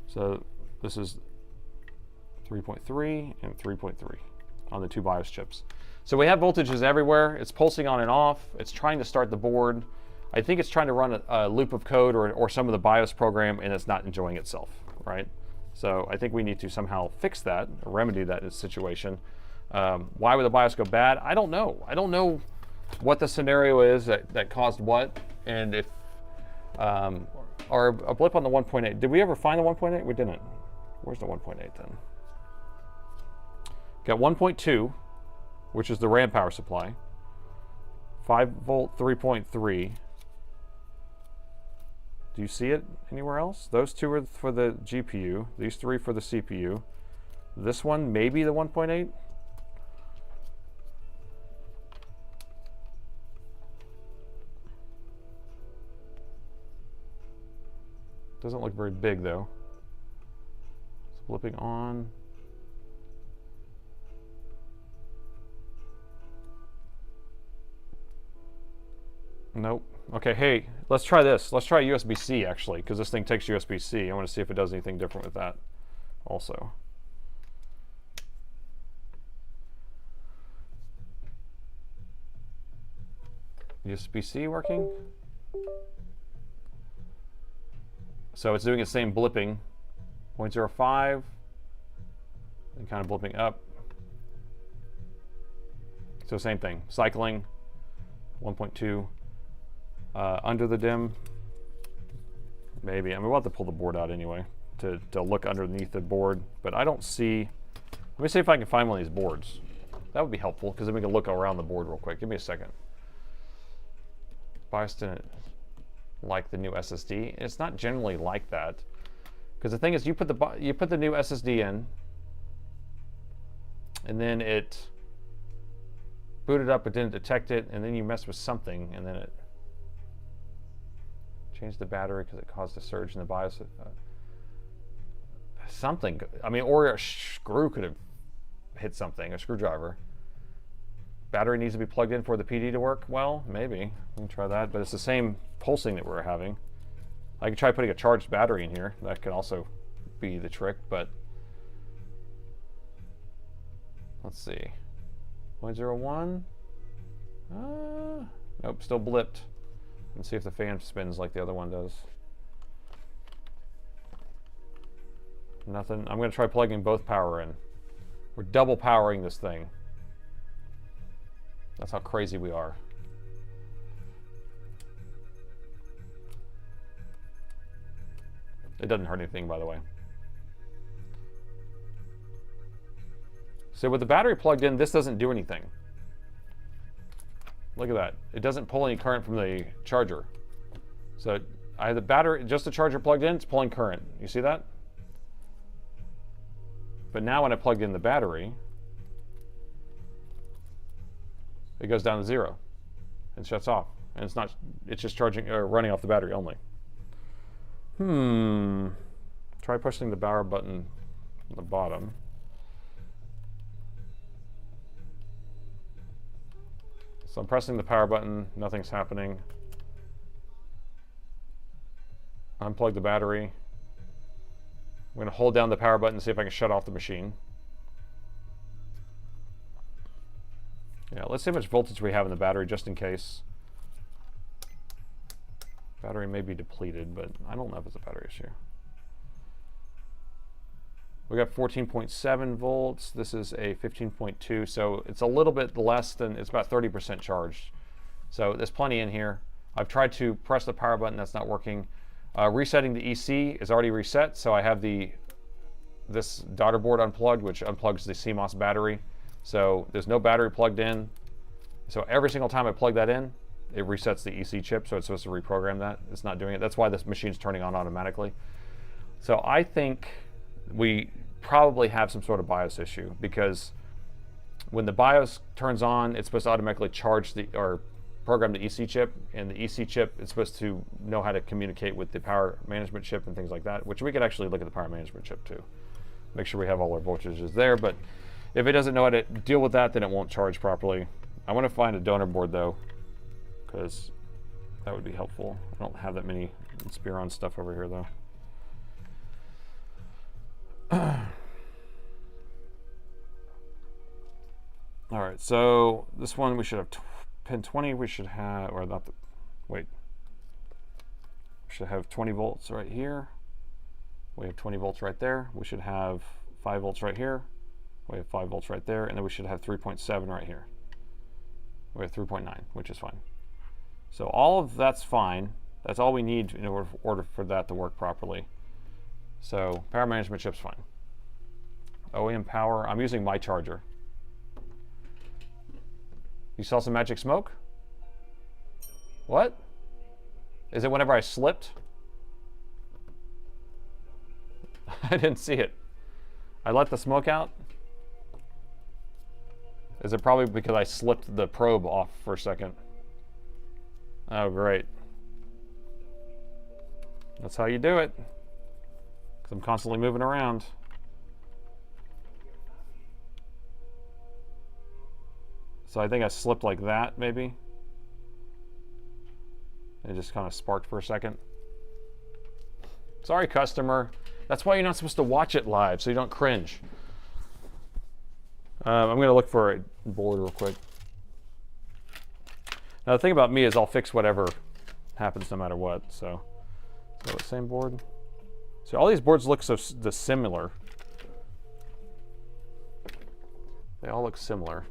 S1: So this is 3.3 and 3.3 on the 2 BIOS chips. So we have voltages everywhere. It's pulsing on and off. It's trying to start the board. I think it's trying to run a loop of code or some of the BIOS program, and it's not enjoying itself, right? So I think we need to somehow fix that, or remedy that situation. Why would the BIOS go bad? I don't know. I don't know what the scenario is that caused what, and if, or a blip on the 1.8. Did we ever find the 1.8? We didn't. Where's the 1.8 then? Got 1.2, which is the RAM power supply. 5 volt 3.3. Do you see it anywhere else? Those 2 are for the GPU. These 3 for the CPU. This one, maybe the 1.8. Doesn't look very big though. It's flipping on. Nope. Okay, hey, let's try this. Let's try USB-C actually, because this thing takes USB-C. I want to see if it does anything different with that also. USB-C working? So it's doing the same blipping. 0.05 and kind of blipping up. So same thing, cycling 1.2. Under the DIMM, maybe. I mean, we'll have to pull the board out anyway to look underneath the board, but I don't see. Let me see if I can find one of these boards. That would be helpful, because then we can look around the board real quick. Give me a second. BIOS didn't like the new SSD. It's not generally like that, because the thing is, you put the new SSD in, and then it booted up, but didn't detect it, and then you mess with something, and then it changed the battery because it caused a surge in the BIOS. Something, I mean, or a screw could have hit something, a screwdriver. Battery needs to be plugged in for the PD to work. Well, maybe we can try that, but it's the same pulsing that we're having. I could try putting a charged battery in here. That could also be the trick, but Let's see. 0.01. Nope, still blipped. Let's see if the fan spins like the other one does. Nothing. I'm going to try plugging both power in. We're double powering this thing. That's how crazy we are. It doesn't hurt anything, by the way. So with the battery plugged in, this doesn't do anything. Look at that. It doesn't pull any current from the charger. So I have the battery, just the charger plugged in, it's pulling current. You see that? But now when I plugged in the battery, it goes down to 0 and shuts off. And it's not, it's just charging or running off the battery only. Try pushing the power button on the bottom. So I'm pressing the power button, nothing's happening. Unplug the battery. I'm going to hold down the power button and see if I can shut off the machine. Yeah, let's see how much voltage we have in the battery just in case. Battery may be depleted, but I don't know if it's a battery issue. We got 14.7 volts. This is a 15.2, so it's a little bit less than, it's about 30% charged. So there's plenty in here. I've tried to press the power button, that's not working. Resetting the EC is already reset, so I have this daughter board unplugged, which unplugs the CMOS battery. So there's no battery plugged in. So every single time I plug that in, it resets the EC chip, so it's supposed to reprogram that. It's not doing it. That's why this machine's turning on automatically. So I think we probably have some sort of BIOS issue, because when the BIOS turns on, it's supposed to automatically charge the, or program the EC chip, and the EC chip is supposed to know how to communicate with the power management chip and things like that, which we could actually look at the power management chip too. Make sure we have all our voltages there, but if it doesn't know how to deal with that, then it won't charge properly. I want to find a donor board though, because that would be helpful. I don't have that many Inspiron stuff over here though. All right, so this one we should have pin 20. We should have, or not the, wait. We should have 20 volts right here. We have 20 volts right there. We should have 5 volts right here. We have 5 volts right there, and then we should have 3.7 right here. We have 3.9, which is fine. So all of that's fine. That's all we need in order for that to work properly. So power management chip's fine. OEM power, I'm using my charger. You saw some magic smoke? What? Is it whenever I slipped? I didn't see it. I let the smoke out? Is it probably because I slipped the probe off for a second? Oh, great. That's how you do it. Because I'm constantly moving around. So I think I slipped like that, maybe. It just kind of sparked for a second. Sorry, customer. That's why you're not supposed to watch it live, so you don't cringe. I'm going to look for a board real quick. Now, the thing about me is I'll fix whatever happens no matter what. So the same board. So all these boards look so similar. They all look similar.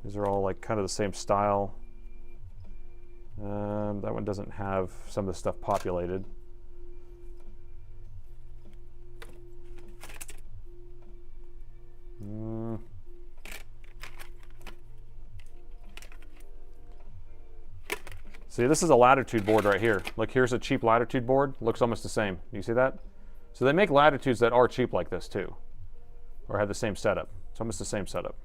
S1: These are all like kind of the same style. That one doesn't have some of the stuff populated. See, this is a latitude board right here. Look, here's a cheap latitude board. Looks almost the same. Do you see that? So they make latitudes that are cheap like this too, or have the same setup. It's almost the same setup.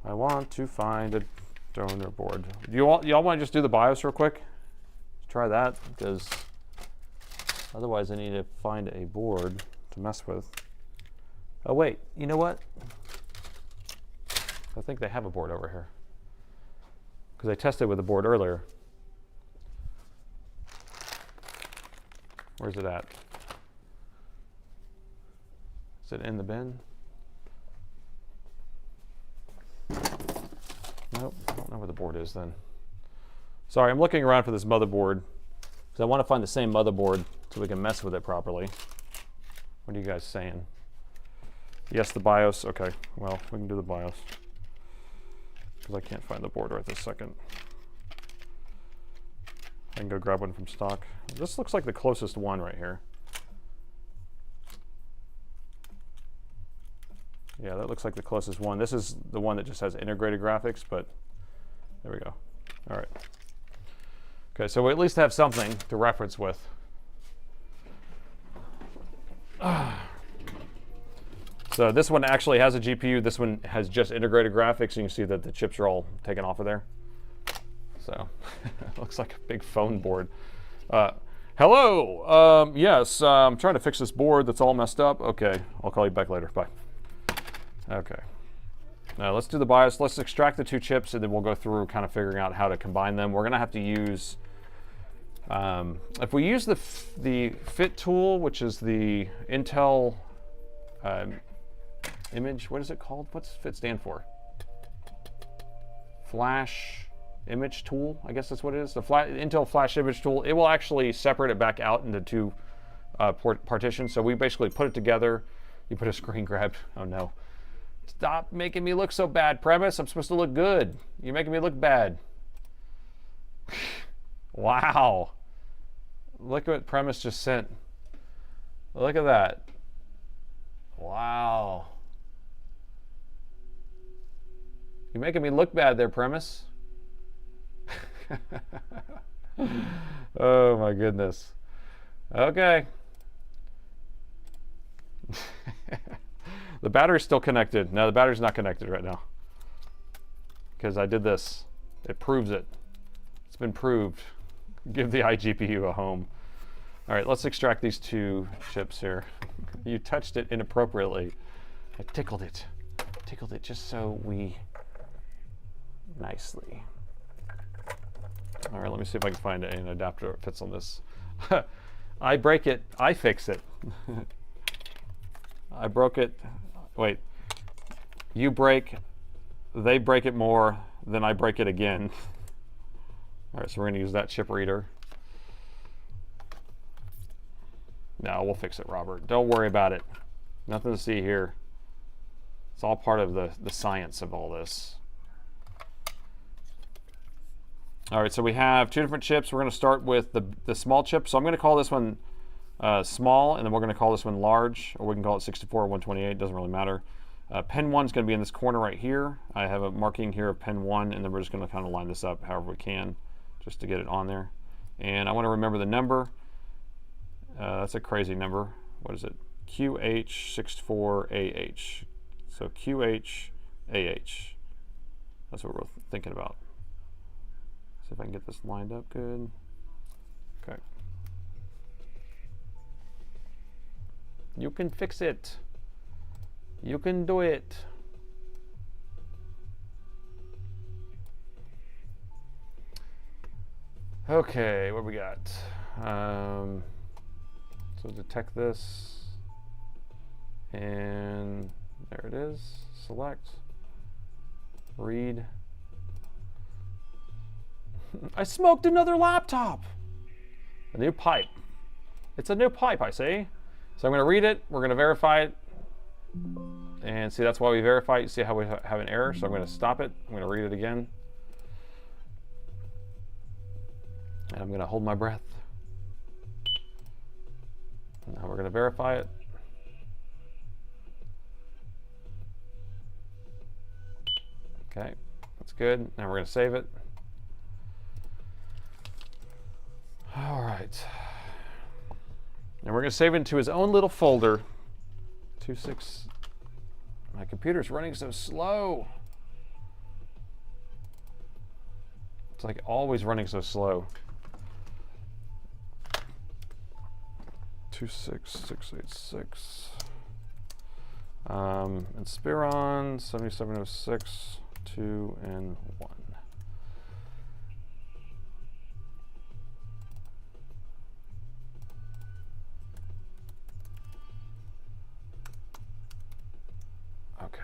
S1: I want to find a donor board. Y'all want to just do the BIOS real quick? Let's try that, because otherwise I need to find a board to mess with. Oh wait, you know what? I think they have a board over here, because I tested with the board earlier. Where's it at? Is it in the bin? Nope, I don't know where the board is then. Sorry, I'm looking around for this motherboard because I want to find the same motherboard so we can mess with it properly. What are you guys saying? Yes, the BIOS. Okay, well, we can do the BIOS because I can't find the board right this second. I can go grab one from stock. This looks like the closest one right here. Yeah, that looks like the closest one. This is the one that just has integrated graphics, but there we go. All right. Okay, so we at least have something to reference with. So this one actually has a GPU. This one has just integrated graphics. You can see that the chips are all taken off of there. So it looks like a big phone board. Hello. Yes, I'm trying to fix this board that's all messed up. Okay, I'll call you back later. Bye. Okay. Now let's do the BIOS. Let's extract the two chips, and then we'll go through kind of figuring out how to combine them. We're going to have to use, if we use the fit tool, which is the Intel image, what is it called? What's fit stand for? Flash image tool, I guess that's what it is. The Intel flash image tool, it will actually separate it back out into two partitions. So we basically put it together. You put a screen grab. Oh no. Stop making me look so bad, Premise. I'm supposed to look good. You're making me look bad. Wow. Look what Premise just sent. Look at that. Wow. You're making me look bad there, Premise. Oh my goodness. Okay. The battery's still connected. No, the battery's not connected right now. Because I did this. It proves it. It's been proved. Give the iGPU a home. All right, let's extract these two chips here. You touched it inappropriately. I tickled it. Tickled it just so we nicely. All right, let me see if I can find an adapter that fits on this. I break it, I fix it. I broke it. Wait, you break, they break it more, then I break it again. All right, so we're going to use that chip reader. No, we'll fix it, Robert. Don't worry about it. Nothing to see here. It's all part of the science of all this. All right, so we have two different chips. We're going to start with the small chip. So I'm going to call this one small, and then we're going to call this one large, or we can call it 64 or 128. Doesn't really matter. Pen 1 is going to be in this corner right here. I have a marking here of pen 1, and then we're just going to kind of line this up however we can just to get it on there. And I want to remember the number. That's a crazy number. What is it? QH64AH. So QHAH. That's what we're thinking about. See if I can get this lined up good. Okay. You can fix it. You can do it. Okay, what we got? So detect this, and there it is. Select, read. I smoked another laptop. A new pipe. It's a new pipe, I see. So I'm going to read it. We're going to verify it. And see, that's why we verify it. You see how we have an error. So I'm going to stop it. I'm going to read it again. And I'm going to hold my breath. Now we're going to verify it. Okay, that's good. Now we're going to save it. All right. And we're going to save it into his own little folder. 26. My computer's running so slow. It's like always running so slow. 26686. Inspiron 7706. 2 and 1. Okay.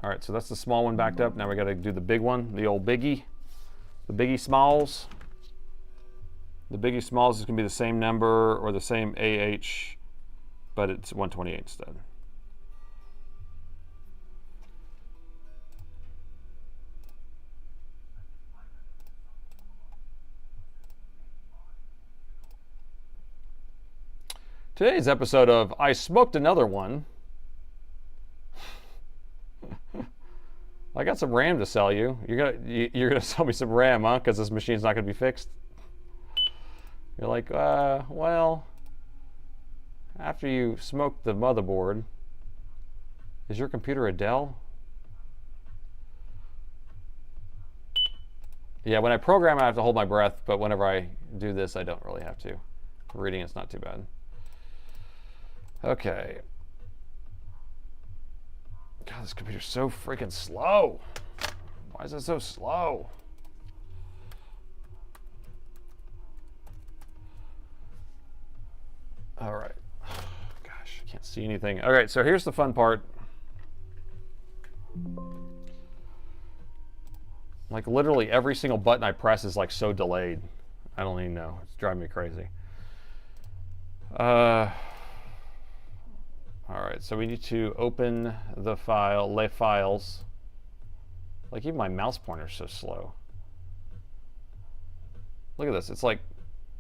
S1: All right, so that's the small one backed up. Now we got to do the big one, the old biggie. The biggie smalls. The biggie smalls is going to be the same number or the same AH, but it's 128 instead. Today's episode of I Smoked Another One. I got some RAM to sell you. You're gonna sell me some RAM, huh? Because this machine's not gonna be fixed. You're like, well, after you smoked the motherboard, is your computer a Dell? Yeah, when I program, I have to hold my breath, but whenever I do this, I don't really have to. Reading, it's not too bad. Okay. God, this computer's so freaking slow. Why is it so slow? All right. Gosh, I can't see anything. All right, so here's the fun part. Like literally every single button I press is like so delayed. I don't even know. It's driving me crazy. All right, so we need to open the file, les files. Like even my mouse pointer is so slow. Look at this. It's like,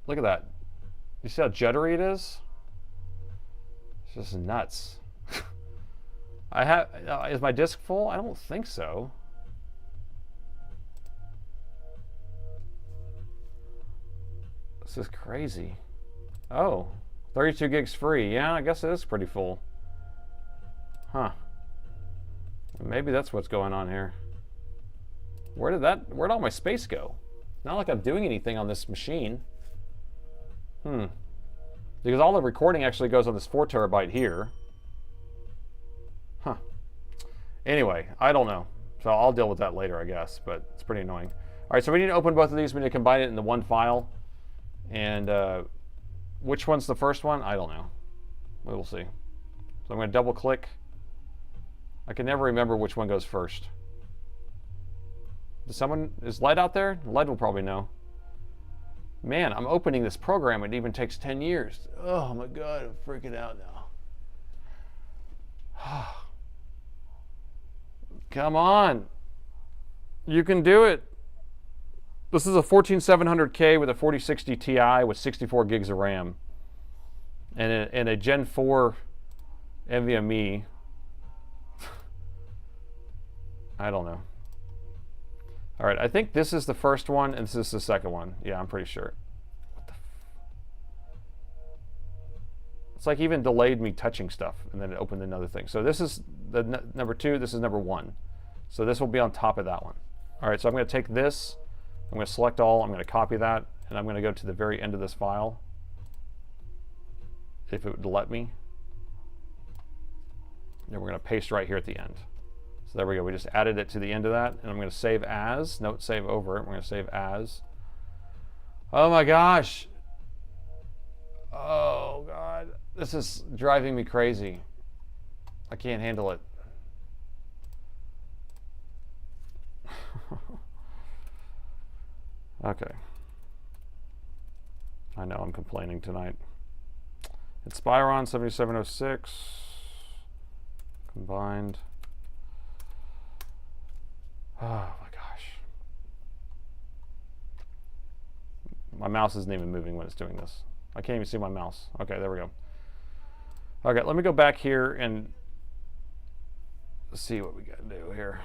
S1: look at that. You see how jittery it is? It's just nuts. I have, is my disk full? I don't think so. This is crazy. Oh, 32 gigs free. Yeah, I guess it is pretty full. Huh. Maybe that's what's going on here. Where'd all my space go? Not like I'm doing anything on this machine. Because all the recording actually goes on this 4 terabyte here. Huh. Anyway, I don't know. So I'll deal with that later, I guess, but it's pretty annoying. All right, so we need to open both of these. We need to combine it into one file. And which one's the first one? I don't know. We will see. So I'm going to double click. I can never remember which one goes first. Is Led out there? Led will probably know. Man, I'm opening this program. It even takes 10 years. Oh my God, I'm freaking out now. Come on. You can do it. This is a 14700K with a 4060 Ti with 64 gigs of RAM. And a Gen 4 NVMe. I don't know. All right, I think this is the first one and this is the second one. Yeah, I'm pretty sure. What the it's like even delayed me touching stuff and then it opened another thing. So this is the number 2, this is number 1. So this will be on top of that one. All right, so I'm going to take this, I'm going to select all, I'm going to copy that, and I'm going to go to the very end of this file, if it would let me. And we're going to paste right here at the end. So there we go. We just added it to the end of that, and I'm going to save as. Note save over it. We're going to save as. Oh my gosh. Oh God. This is driving me crazy. I can't handle it. Okay. I know I'm complaining tonight. Inspiron 7706. Combined. Oh my gosh. My mouse isn't even moving when it's doing this. I can't even see my mouse. Okay, there we go. Okay, let me go back here and see what we got to do here.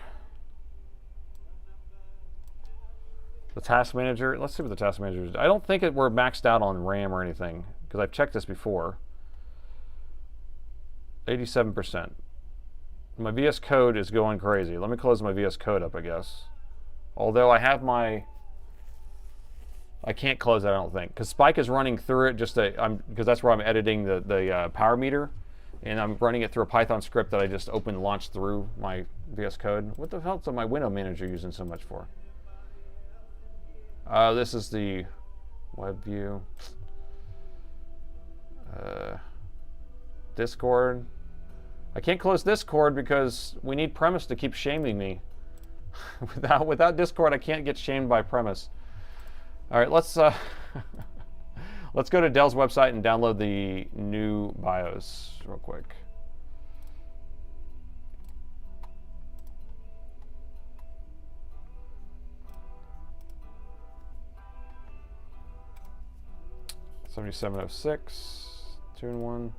S1: The task manager, let's see what the task manager is. I don't think we're maxed out on RAM or anything because I've checked this before. 87%. My VS Code is going crazy. Let me close my VS Code up, I guess. Although I have my... I can't close that, I don't think. Because Spike is running through it just because that's where I'm editing the power meter. And I'm running it through a Python script that I just opened and launched through my VS Code. What the hell is my window manager using so much for? This is the web view. Discord. I can't close Discord because we need Premise to keep shaming me. Without Discord, I can't get shamed by Premise. All right, let's let's go to Dell's website and download the new BIOS real quick. $7706, 2-in-1.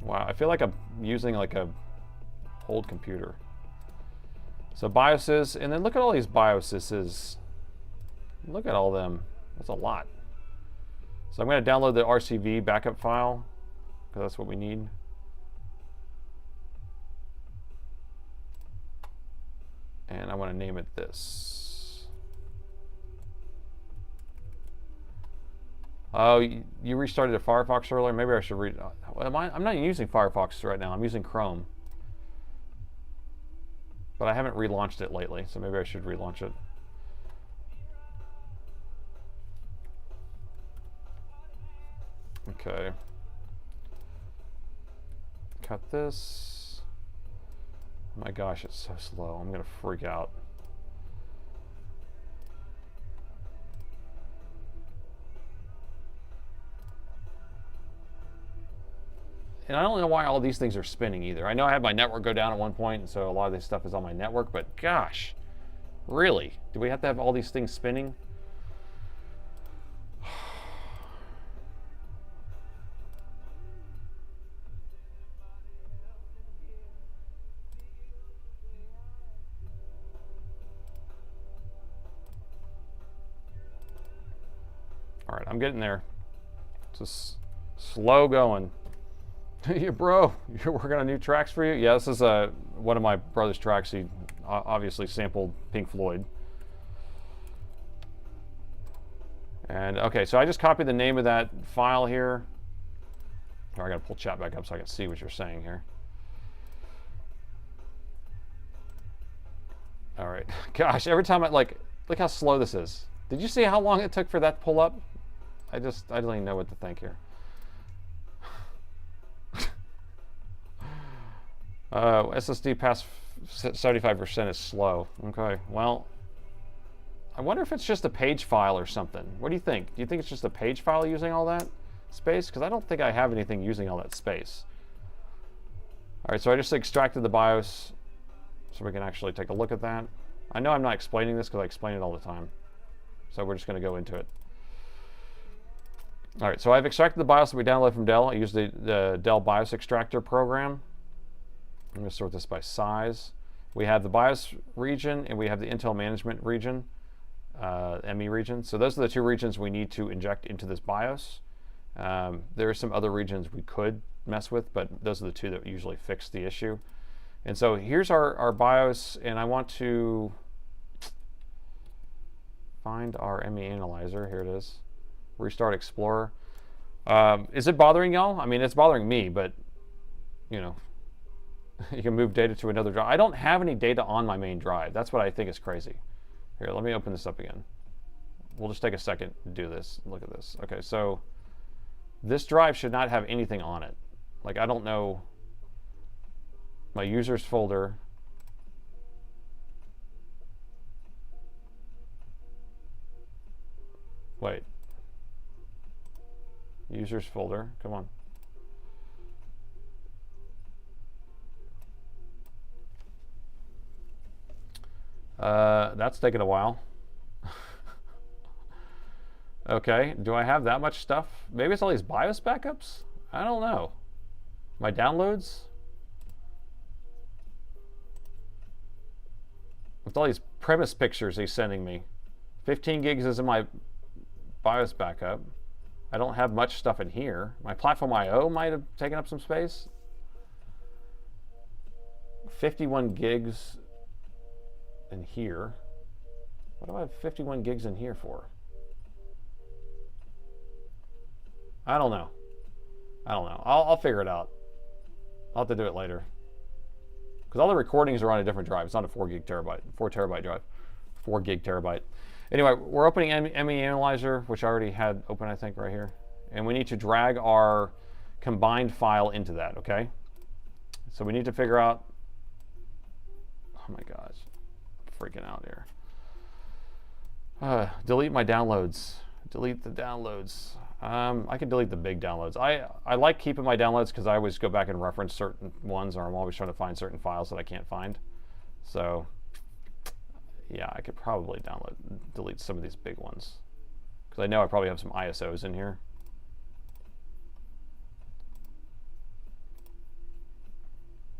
S1: Wow, I feel like I'm using like a old computer. So BIOSes, and then look at all these BIOSes. Look at all them. That's a lot. So I'm going to download the RCV backup file because that's what we need. And I want to name it this. Oh, you restarted a Firefox earlier? Maybe I should read. I'm not using Firefox right now. I'm using Chrome. But I haven't relaunched it lately, so maybe I should relaunch it. Okay. Cut this. Oh my gosh, it's so slow. I'm gonna freak out. And I don't know why all these things are spinning either. I know I had my network go down at one point, and so a lot of this stuff is on my network, but gosh, really? Do we have to have all these things spinning? All right, I'm getting there. It's just slow going. Yeah, bro, you're working on new tracks for you? Yeah, this is one of my brother's tracks. He obviously sampled Pink Floyd. And okay, so I just copied the name of that file here. I gotta pull chat back up so I can see what you're saying here. All right, gosh, every time look how slow this is. Did you see how long it took for that to pull up? I don't even know what to think here. SSD past 75% is slow. Okay, well, I wonder if it's just a page file or something. What do you think? Do you think it's just a page file using all that space? Because I don't think I have anything using all that space. All right, so I just extracted the BIOS so we can actually take a look at that. I know I'm not explaining this because I explain it all the time. So we're just going to go into it. All right, so I've extracted the BIOS that we downloaded from Dell. I used the Dell BIOS extractor program. I'm going to sort this by size. We have the BIOS region and we have the Intel management region, ME region. So those are the two regions we need to inject into this BIOS. There are some other regions we could mess with, but those are the two that usually fix the issue. And so here's our BIOS, and I want to find our ME analyzer. Here it is. Restart Explorer. Is it bothering y'all? I mean, it's bothering me, but you know, you can move data to another drive. I don't have any data on my main drive. That's what I think is crazy. Here, let me open this up again. We'll just take a second to do this. Look at this. Okay, so this drive should not have anything on it. Like, I don't know. My users folder. Wait. Users folder. Come on. That's taking a while. Okay, do I have that much stuff? Maybe it's all these BIOS backups? I don't know. My downloads? With all these premise pictures he's sending me. 15 gigs is in my BIOS backup. I don't have much stuff in here. My platform I/O might have taken up some space. 51 gigs in here. What do I have 51 gigs in here for? I don't know. I'll figure it out. I'll have to do it later. Because all the recordings are on a different drive. It's not a 4 gig drive. 4 gig terabyte. Anyway, we're opening ME Analyzer, which I already had open, I think, right here. And we need to drag our combined file into that, okay? So we need to figure out, oh my gosh, I'm freaking out here. Delete my downloads. Delete the downloads. I can delete the big downloads. I like keeping my downloads because I always go back and reference certain ones, or I'm always trying to find certain files that I can't find. So yeah, I could probably delete some of these big ones because I know I probably have some ISOs in here.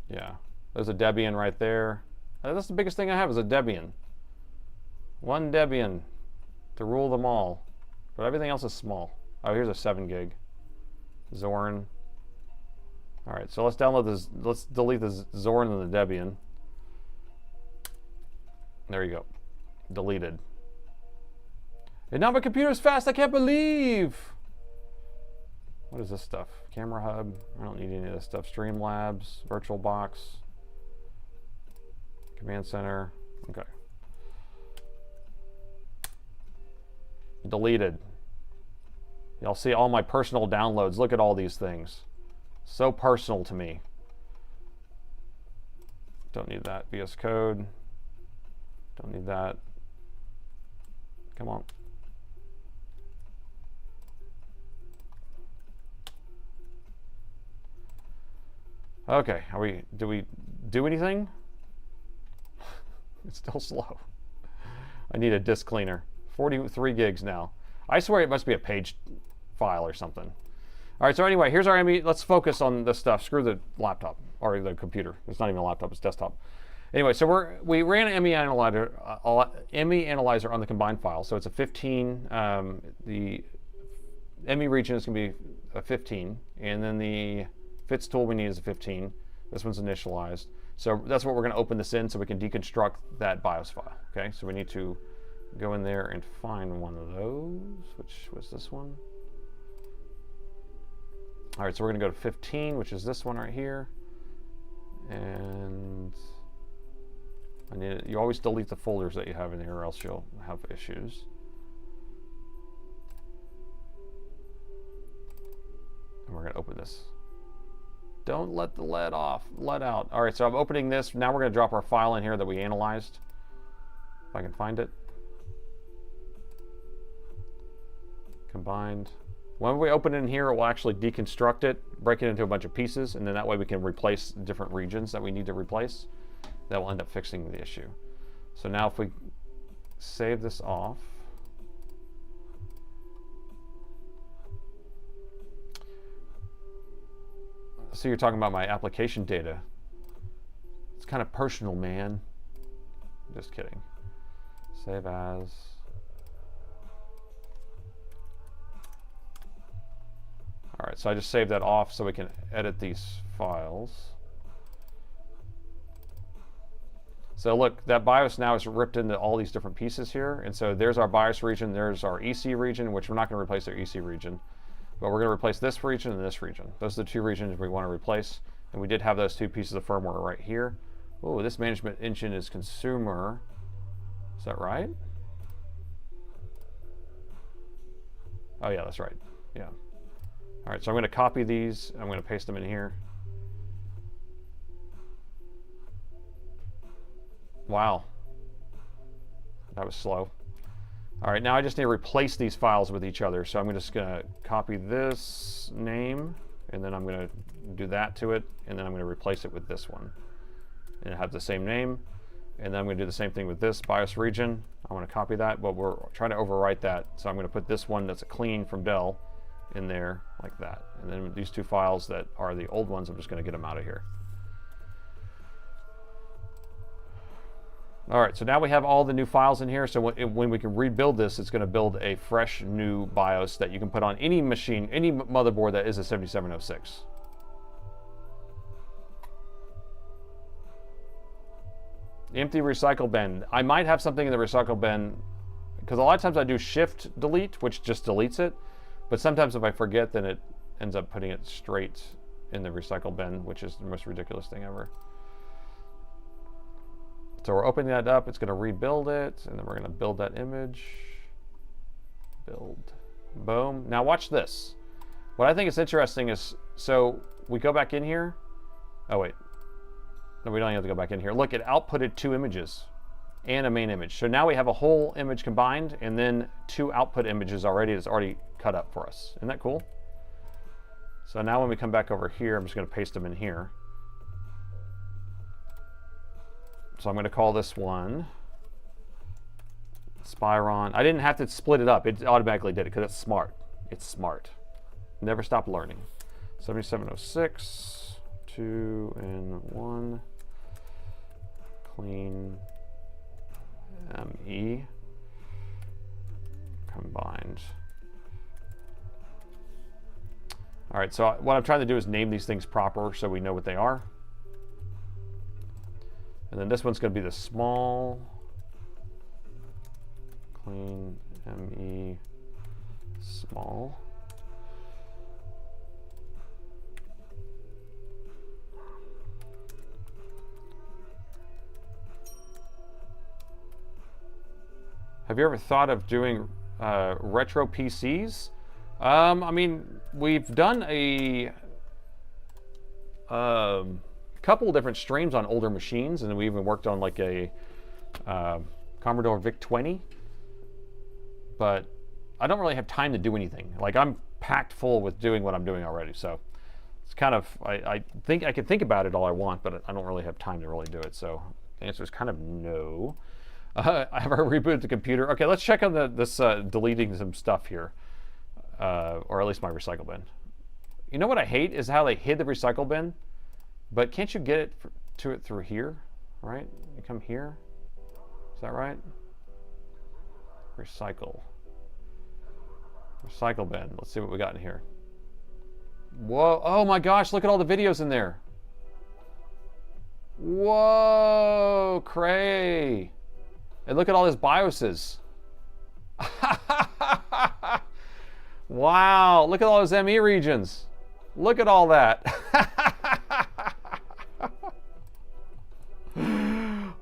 S1: Yeah, there's a Debian right there. That's the biggest thing I have is a Debian. One Debian to rule them all, but everything else is small. Oh, here's a 7 gig. Zorn. All right, so let's download this. Let's delete the Zorn and the Debian. There you go. Deleted. And now my computer's fast. I can't believe. What is this stuff? Camera Hub. I don't need any of this stuff. Streamlabs, VirtualBox, Command Center. Okay. Deleted. Y'all see all my personal downloads. Look at all these things. So personal to me. Don't need that. VS Code. Don't need that. Come on. Okay, do we do anything? It's still slow. I need a disk cleaner. 43 gigs now. I swear it must be a page file or something. All right, so anyway, here's our ME. Let's focus on this stuff. Screw the laptop or the computer. It's not even a laptop, it's desktop. Anyway, so we ran an ME Analyzer on the combined file. So it's a 15. The ME region is going to be a 15, and then the fits tool we need is a 15. This one's initialized. So that's what we're going to open this in so we can deconstruct that BIOS file. Okay, so we need to go in there and find one of those, which was this one. All right, so we're going to go to 15, which is this one right here. And you always delete the folders that you have in here or else you'll have issues. And we're going to open this. Don't let the let out. All right, so I'm opening this. Now we're going to drop our file in here that we analyzed. If I can find it. Combined. When we open it in here, it will actually deconstruct it, break it into a bunch of pieces, and then that way we can replace different regions that we need to replace. That will end up fixing the issue. So now if we save this off, so you're talking about my application data. It's kind of personal, man. Just kidding. Save as. All right, so I just saved that off so we can edit these files. So look, that BIOS now is ripped into all these different pieces here. And so there's our BIOS region, there's our EC region, which we're not going to replace our EC region. But we're going to replace this region and this region. Those are the two regions we want to replace. And we did have those two pieces of firmware right here. Oh, this management engine is consumer. Is that right? Oh yeah, that's right. Yeah. All right, so I'm going to copy these. I'm going to paste them in here. Wow. That was slow. All right, now I just need to replace these files with each other. So I'm just going to copy this name, and then I'm going to do that to it, and then I'm going to replace it with this one. And it has the same name. And then I'm going to do the same thing with this BIOS region. I want to copy that, but we're trying to overwrite that. So I'm going to put this one that's a clean from Dell in there like that. And then these two files that are the old ones, I'm just going to get them out of here. All right, so now we have all the new files in here. So when we can rebuild this, it's going to build a fresh new BIOS that you can put on any machine, any motherboard that is a 7706. Empty recycle bin. I might have something in the recycle bin because a lot of times I do shift delete, which just deletes it. But sometimes if I forget, then it ends up putting it straight in the recycle bin, which is the most ridiculous thing ever. So we're opening that up. It's going to rebuild it, and then we're going to build that image. Build. Boom. Now watch this. What I think is interesting is, so we go back in here. Oh, wait. No, we don't have to go back in here. Look, it outputted 2 images and a main image. So now we have a whole image combined and then 2 output images already that's already cut up for us. Isn't that cool? So now when we come back over here, I'm just going to paste them in here. So I'm going to call this one Inspiron. I didn't have to split it up. It automatically did it because it's smart. It's smart. Never stop learning. 7706, 2 and 1. Clean ME combined. All right, so what I'm trying to do is name these things proper so we know what they are. And then this one's going to be the small clean ME small. Have you ever thought of doing retro PCs? I mean, we've done a couple different streams on older machines, and we even worked on like a Commodore VIC-20. But I don't really have time to do anything. Like, I'm packed full with doing what I'm doing already. So it's kind of, I think I can think about it all I want, but I don't really have time to really do it. So the answer is kind of no. I have rebooted the computer. Okay, let's check on this deleting some stuff here, or at least my recycle bin. You know what I hate is how they hid the recycle bin, but can't you get it to it through here, right? You come here, is that right? Recycle bin. Let's see what we got in here. Whoa! Oh my gosh! Look at all the videos in there. Whoa! Cray! And look at all his BIOSes. Wow, look at all those ME regions. Look at all that.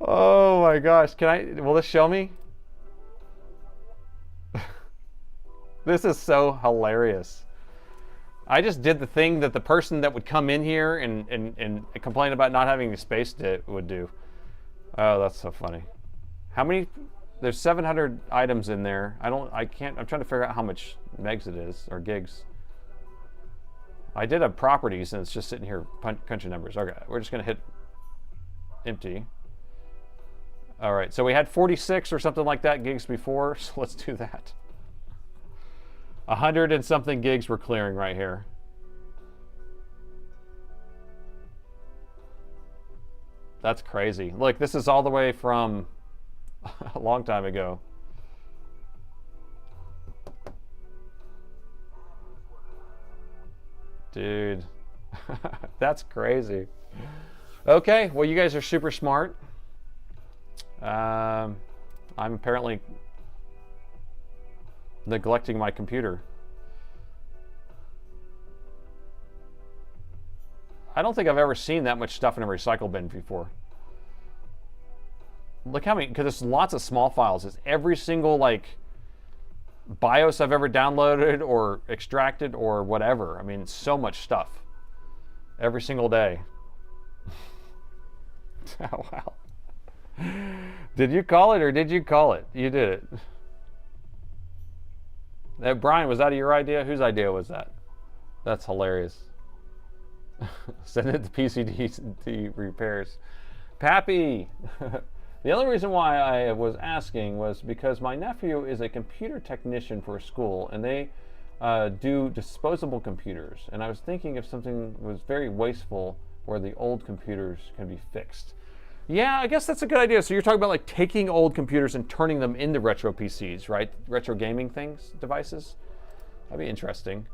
S1: Oh my gosh, will this show me? This is so hilarious. I just did the thing that the person that would come in here and complain about not having any space would do. Oh, that's so funny. How many? There's 700 items in there. I'm trying to figure out how much megs it is, or gigs. I did have properties, and it's just sitting here punching numbers. Okay, we're just gonna hit empty. All right, so we had 46 or something like that gigs before, so let's do that. 100 and something gigs we're clearing right here. That's crazy. Look, this is all the way from a long time ago. Dude, that's crazy. Okay, well, you guys are super smart. I'm apparently neglecting my computer. I don't think I've ever seen that much stuff in a recycle bin before. Look how many, because there's lots of small files. It's every single like BIOS I've ever downloaded or extracted or whatever. I mean, it's so much stuff every single day. Oh, wow. Did you call it or did you call it? You did it. Brian, was that your idea? Whose idea was that? That's hilarious. Send it to PCD repairs. Pappy! The only reason why I was asking was because my nephew is a computer technician for a school, and they do disposable computers. And I was thinking if something was very wasteful where the old computers can be fixed. Yeah, I guess that's a good idea. So you're talking about like taking old computers and turning them into retro PCs, right? Retro gaming devices? That'd be interesting.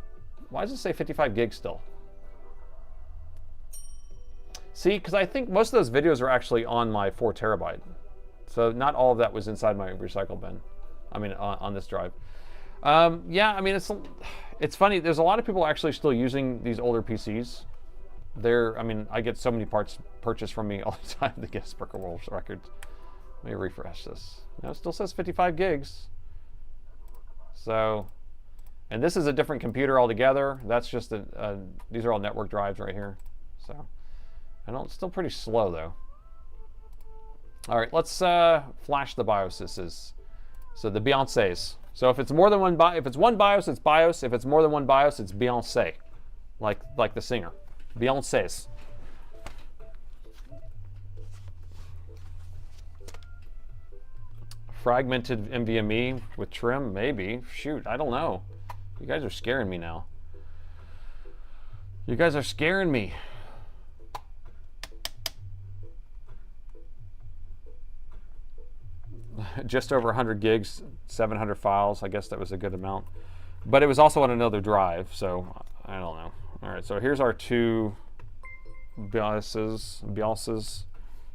S1: Why does it say 55 gigs still? See, because I think most of those videos are actually on my 4 terabyte. So not all of that was inside my recycle bin. I mean, on this drive. Yeah, I mean, it's funny. There's a lot of people actually still using these older PCs. I mean, I get so many parts purchased from me all the time to get Sparkle World records. Let me refresh this. No, it still says 55 gigs. So, and this is a different computer altogether. That's just these are all network drives right here. So, it's still pretty slow though. All right, let's flash the BIOSes. So the Beyoncés. So if it's more than one if it's one BIOS, it's BIOS. If it's more than one BIOS, it's Beyoncé, like the singer. Beyoncés. Fragmented NVMe with trim, maybe. Shoot, I don't know. You guys are scaring me now. You guys are scaring me. Just over 100 gigs, 700 files. I guess that was a good amount. But it was also on another drive, so I don't know. All right, so here's our two BIOSes.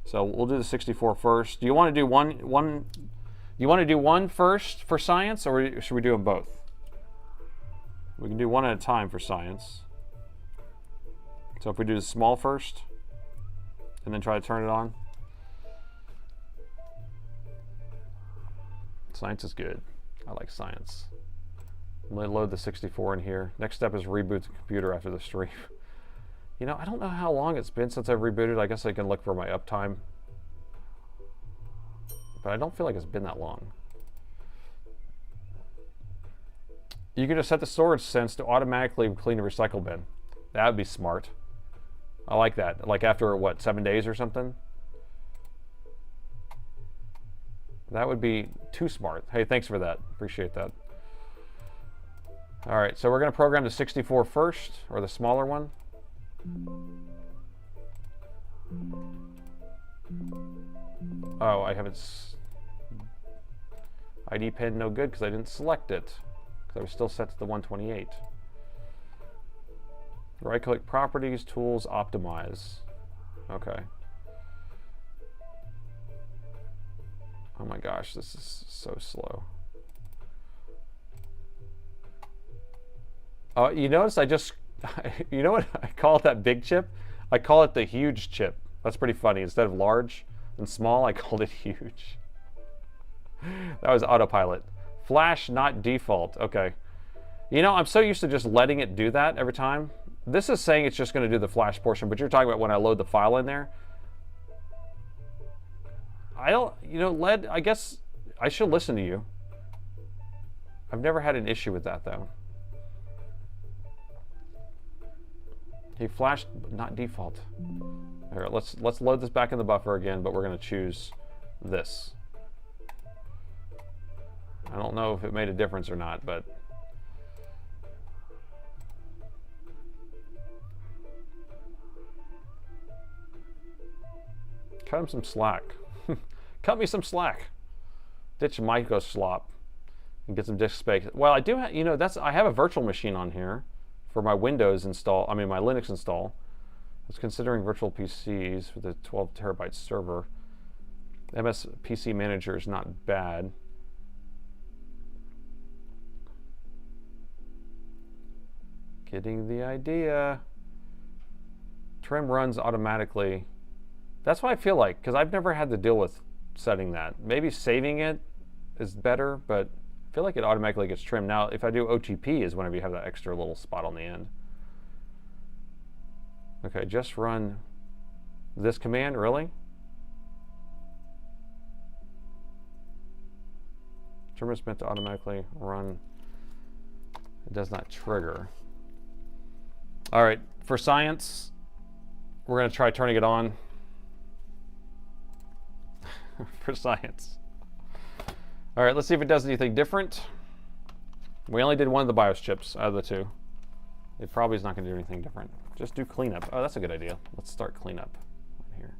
S1: So we'll do the 64 first. Do you want to do one? You want to do one first for science, or should we do them both? We can do one at a time for science. So if we do the small first, and then try to turn it on. Science is good. I like science. I'm going to load the 64 in here. Next step is reboot the computer after the stream. You know, I don't know how long it's been since I've rebooted. I guess I can look for my uptime. But I don't feel like it's been that long. You can just set the storage sense to automatically clean the recycle bin. That would be smart. I like that. Like after, what, 7 days or something? That would be too smart. Hey, thanks for that. Appreciate that. All right, so we're going to program the 64 first, or the smaller one. Oh, I haven't. ID pin no good because I didn't select it, because I was still set to the 128. Right-click properties, tools, optimize. Okay. Oh my gosh, this is so slow. Oh, you notice I just, you know what I call it, that big chip? I call it the huge chip. That's pretty funny. Instead of large and small, I called it huge. That was autopilot. Flash, not default. Okay. You know, I'm so used to just letting it do that every time. This is saying it's just going to do the flash portion, but you're talking about when I load the file in there. I don't, you know, I guess I should listen to you. I've never had an issue with that though. He flashed, not default. All right, let's load this back in the buffer again, but we're going to choose this. I don't know if it made a difference or not, but cut him some slack. Cut me some slack. Ditch micro slop and get some disk space. Well, I do have, you know, I have a virtual machine on here for my Windows install, I mean my Linux install. I was considering virtual PCs with a 12 terabyte server. MS PC Manager is not bad. Getting the idea. Trim runs automatically. That's what I feel like, because I've never had to deal with setting that. Maybe saving it is better, but I feel like it automatically gets trimmed. Now, if I do OTP is whenever you have that extra little spot on the end. Okay, just run this command, really? Trimmer is meant to automatically run. It does not trigger. All right, for science, we're going to try turning it on. For science. All right, let's see if it does anything different. We only did one of the BIOS chips out of the two. It probably is not going to do anything different. Just do cleanup. Oh, that's a good idea. Let's start cleanup here.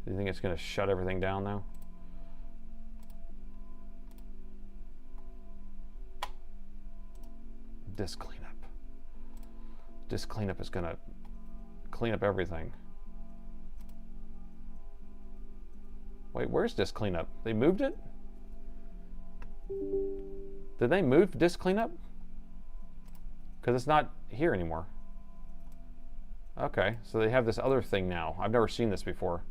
S1: Do you think it's going to shut everything down now? Disk cleanup. Disk cleanup is going to clean up everything. Wait, where's disk cleanup? They moved it? Did they move disk cleanup? Because it's not here anymore. Okay, so they have this other thing now. I've never seen this before.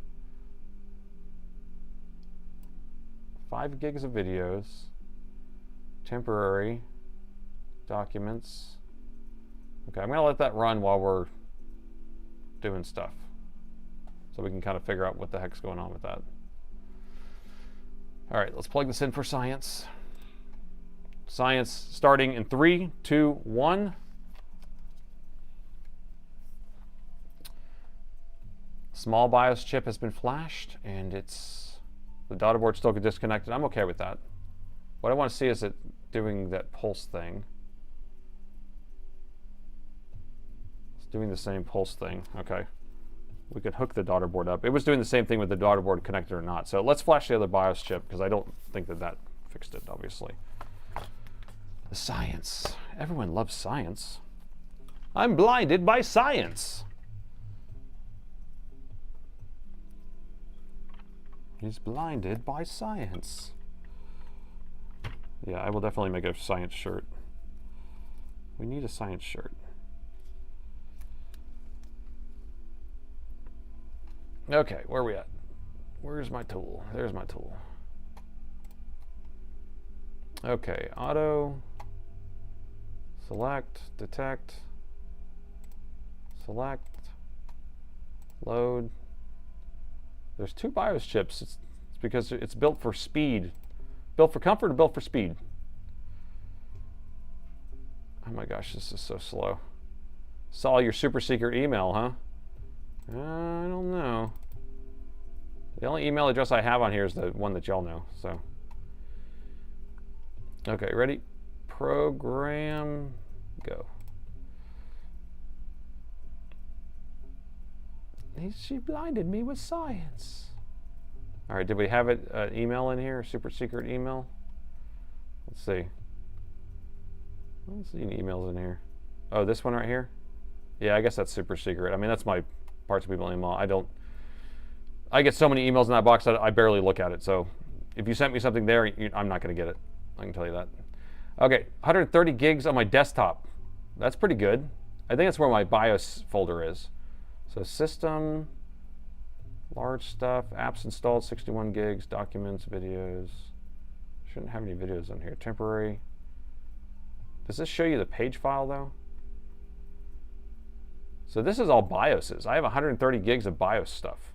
S1: 5 gigs of videos. Temporary. Documents. Okay, I'm going to let that run while we're doing stuff. So we can kind of figure out what the heck's going on with that. All right, let's plug this in for science. Science starting in 3, 2, 1. Small BIOS chip has been flashed, and the daughter board still disconnected. I'm okay with that. What I want to see is it doing that pulse thing. It's doing the same pulse thing. Okay. We could hook the daughter board up. It was doing the same thing with the daughter board connected or not. So let's flash the other BIOS chip, because I don't think that fixed it, obviously. The science. Everyone loves science. I'm blinded by science. He's blinded by science. Yeah, I will definitely make a science shirt. We need a science shirt. Okay, where are we at? Where's my tool? There's my tool. Okay, auto, select, detect, select, load. There's 2 BIOS chips. It's because it's built for speed. Built for comfort or built for speed? Oh my gosh, this is so slow. Saw your super secret email, huh? I don't know. The only email address I have on here is the one that y'all know, so. Okay, ready? Program, go. She blinded me with science. All right, did we have it email in here? Super secret email? Let's see. I don't see any emails in here. Oh, this one right here? Yeah, I guess that's super secret. I mean, that's my Parts People email. I get so many emails in that box that I barely look at it. So if you sent me something there, I'm not going to get it. I can tell you that. Okay, 130 gigs on my desktop. That's pretty good. I think that's where my BIOS folder is. So system, large stuff, apps installed, 61 gigs, documents, videos. Shouldn't have any videos on here. Temporary. Does this show you the page file though? So this is all BIOSes. I have 130 gigs of BIOS stuff.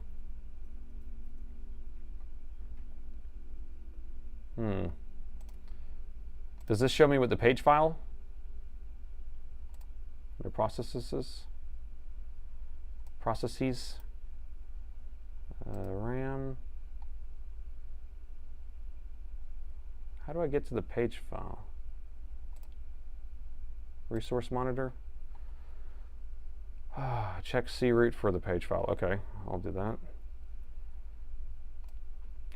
S1: Does this show me what the page file? Under processes? Processes? RAM. How do I get to the page file? Resource monitor? Check C root for the page file. Okay, I'll do that.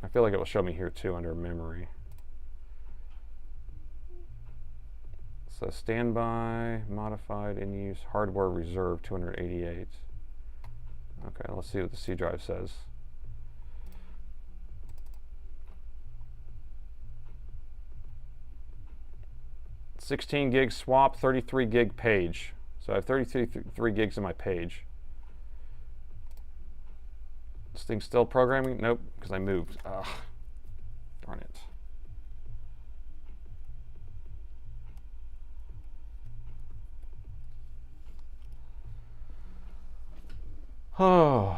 S1: I feel like it will show me here too under memory. So standby, modified, in use, hardware reserve 288. Okay, let's see what the C drive says. "16 gig swap, 33 gig page." So I have 33 gigs in my page. This thing's still programming? Nope, because I moved. Ugh, darn it. Oh,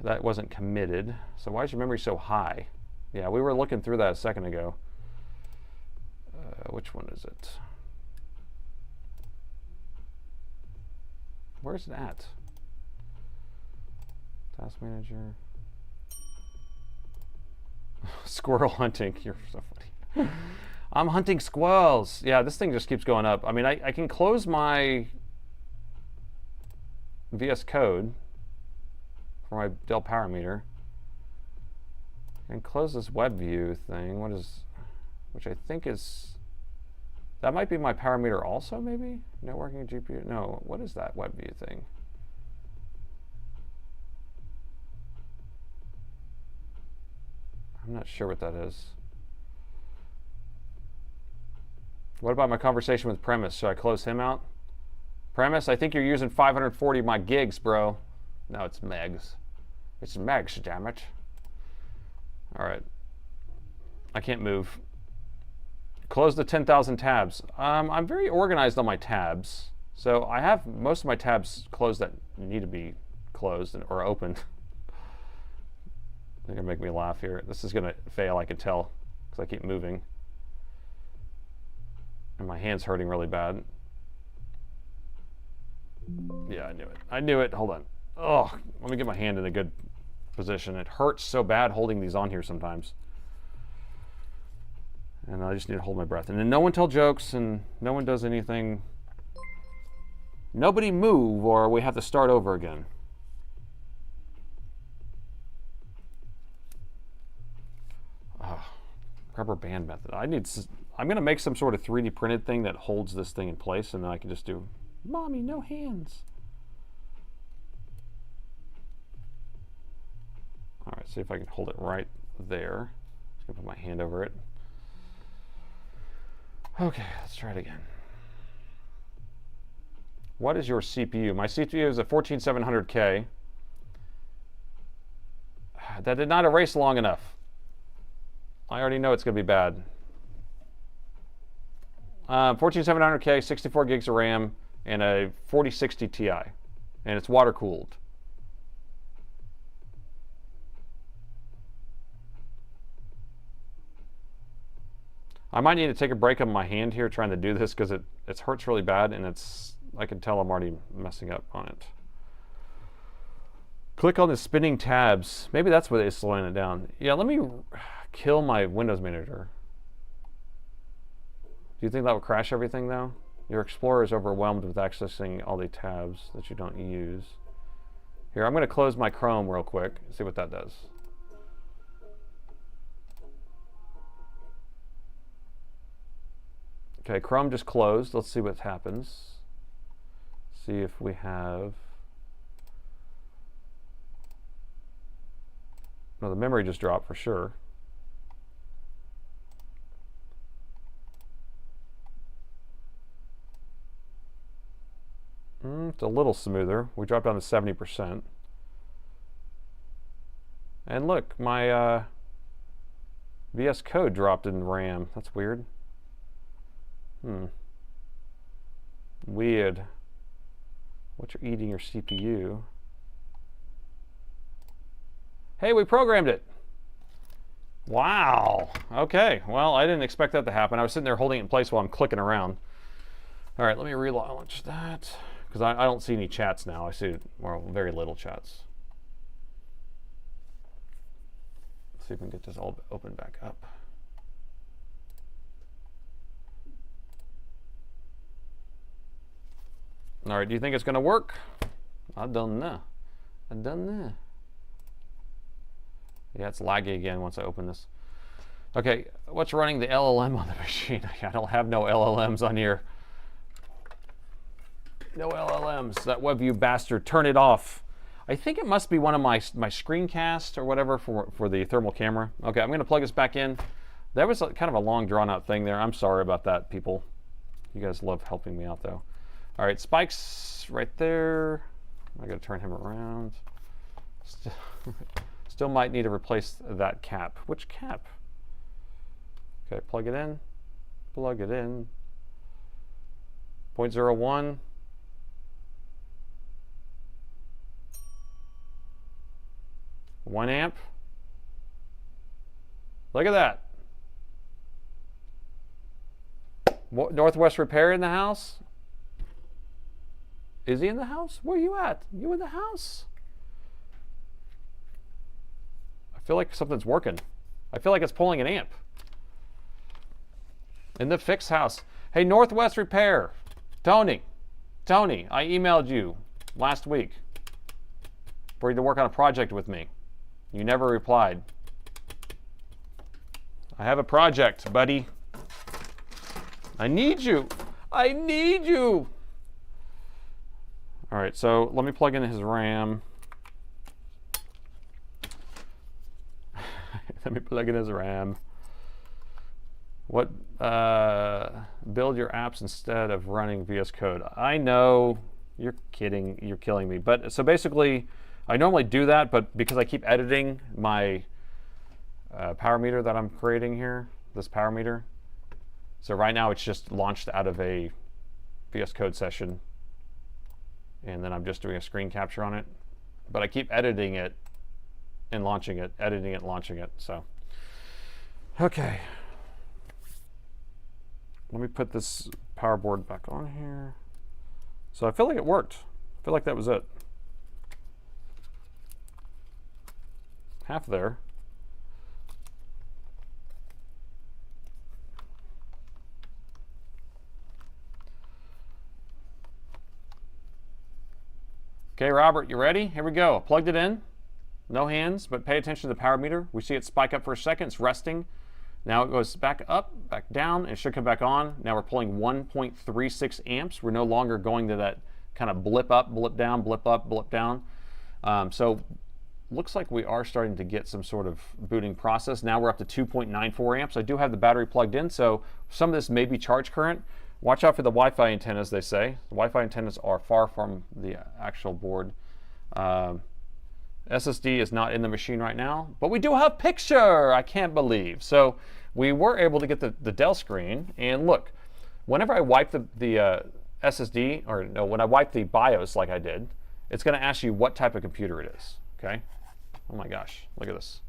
S1: that wasn't committed. So why is your memory so high? Yeah, we were looking through that a second ago. Which one is it? Where's it at? Task manager. Squirrel hunting. You're so funny. I'm hunting squirrels. Yeah, this thing just keeps going up. I mean, I can close my VS Code for my Dell Power Meter and close this web view thing. Which I think is, that might be my Power Meter also, maybe? Networking GPU. No, what is that web view thing? I'm not sure what that is. What about my conversation with Premise? Should I close him out? Premise, I think you're using 540 of my gigs, bro. No, it's megs. It's megs, damn it. All right. I can't move. Close the 10,000 tabs. I'm very organized on my tabs. So I have most of my tabs closed that need to be closed or opened. They're gonna make me laugh here. This is gonna fail, I can tell, because I keep moving. And my hand's hurting really bad. Yeah, I knew it. I knew it. Hold on. Oh, let me get my hand in a good position. It hurts so bad holding these on here sometimes. And I just need to hold my breath. And then no one tell jokes and no one does anything. Nobody move or we have to start over again. Rubber band method. I'm going to make some sort of 3D printed thing that holds this thing in place, and then I can just do, Mommy, no hands. All right, see if I can hold it right there. Just going to put my hand over it. Okay, let's try it again. What is your CPU? My CPU is a 14700K. That did not erase long enough. I already know it's going to be bad. 14700K, 64 gigs of RAM, and a 4060 Ti. And it's water cooled. I might need to take a break on my hand here trying to do this because it hurts really bad and I can tell I'm already messing up on it. Click on the spinning tabs. Maybe that's what is slowing it down. Yeah, let me kill my Windows Manager. Do you think that would crash everything though? Your Explorer is overwhelmed with accessing all the tabs that you don't use. Here, I'm going to close my Chrome real quick, see what that does. Okay, Chrome just closed. Let's see what happens. See if we have... No, the memory just dropped for sure. It's a little smoother. We dropped down to 70%. And look, my VS Code dropped in RAM. That's weird. Weird. What you're eating your CPU. Hey, we programmed it. Wow. Okay. Well, I didn't expect that to happen. I was sitting there holding it in place while I'm clicking around. All right, let me relaunch that because I don't see any chats now. I see very little chats. Let's see if we can get this all open back up. All right, do you think it's going to work? I don't know. I don't know. Yeah, it's laggy again once I open this. Okay, what's running the LLM on the machine? I don't have no LLMs on here. No LLMs. That WebView bastard, turn it off. I think it must be one of my screencasts or whatever for the thermal camera. Okay, I'm going to plug this back in. That was kind of a long drawn out thing there. I'm sorry about that, people. You guys love helping me out though. All right, Spike's right there. I got to turn him around. Still might need to replace that cap. Which cap? Okay, plug it in. Plug it in. 0.01. One amp. Look at that. Northwest Repair in the house? Is he in the house? Where are you at? You in the house? I feel like something's working. I feel like it's pulling an amp. In the fix house. Hey, Northwest Repair. Tony, I emailed you last week for you to work on a project with me. You never replied. I have a project, buddy. I need you. I need you. All right, so let me plug in his RAM. Let me plug in his RAM. What build your apps instead of running VS Code? I know you're kidding, you're killing me. But so basically, I normally do that, but because I keep editing my power meter that I'm creating here, this power meter. So right now it's just launched out of a VS Code session, and then I'm just doing a screen capture on it. But I keep editing it and launching it, editing it, launching it. So, okay. Let me put this power board back on here. So I feel like it worked. I feel like that was it. Half there. Okay, Robert, you ready? Here we go. Plugged it in. No hands, but pay attention to the power meter. We see it spike up for a second. It's resting. Now it goes back up, back down, and it should come back on. Now we're pulling 1.36 amps. We're no longer going to that kind of blip up, blip down, blip up, blip down. So looks like we are starting to get some sort of booting process. Now we're up to 2.94 amps. I do have the battery plugged in, so some of this may be charge current. Watch out for the Wi-Fi antennas, they say. The Wi-Fi antennas are far from the actual board. SSD is not in the machine right now, but we do have picture, I can't believe. So we were able to get the Dell screen, and look, whenever I wipe the SSD, or no, when I wipe the BIOS like I did, it's gonna ask you what type of computer it is, okay? Oh my gosh, look at this.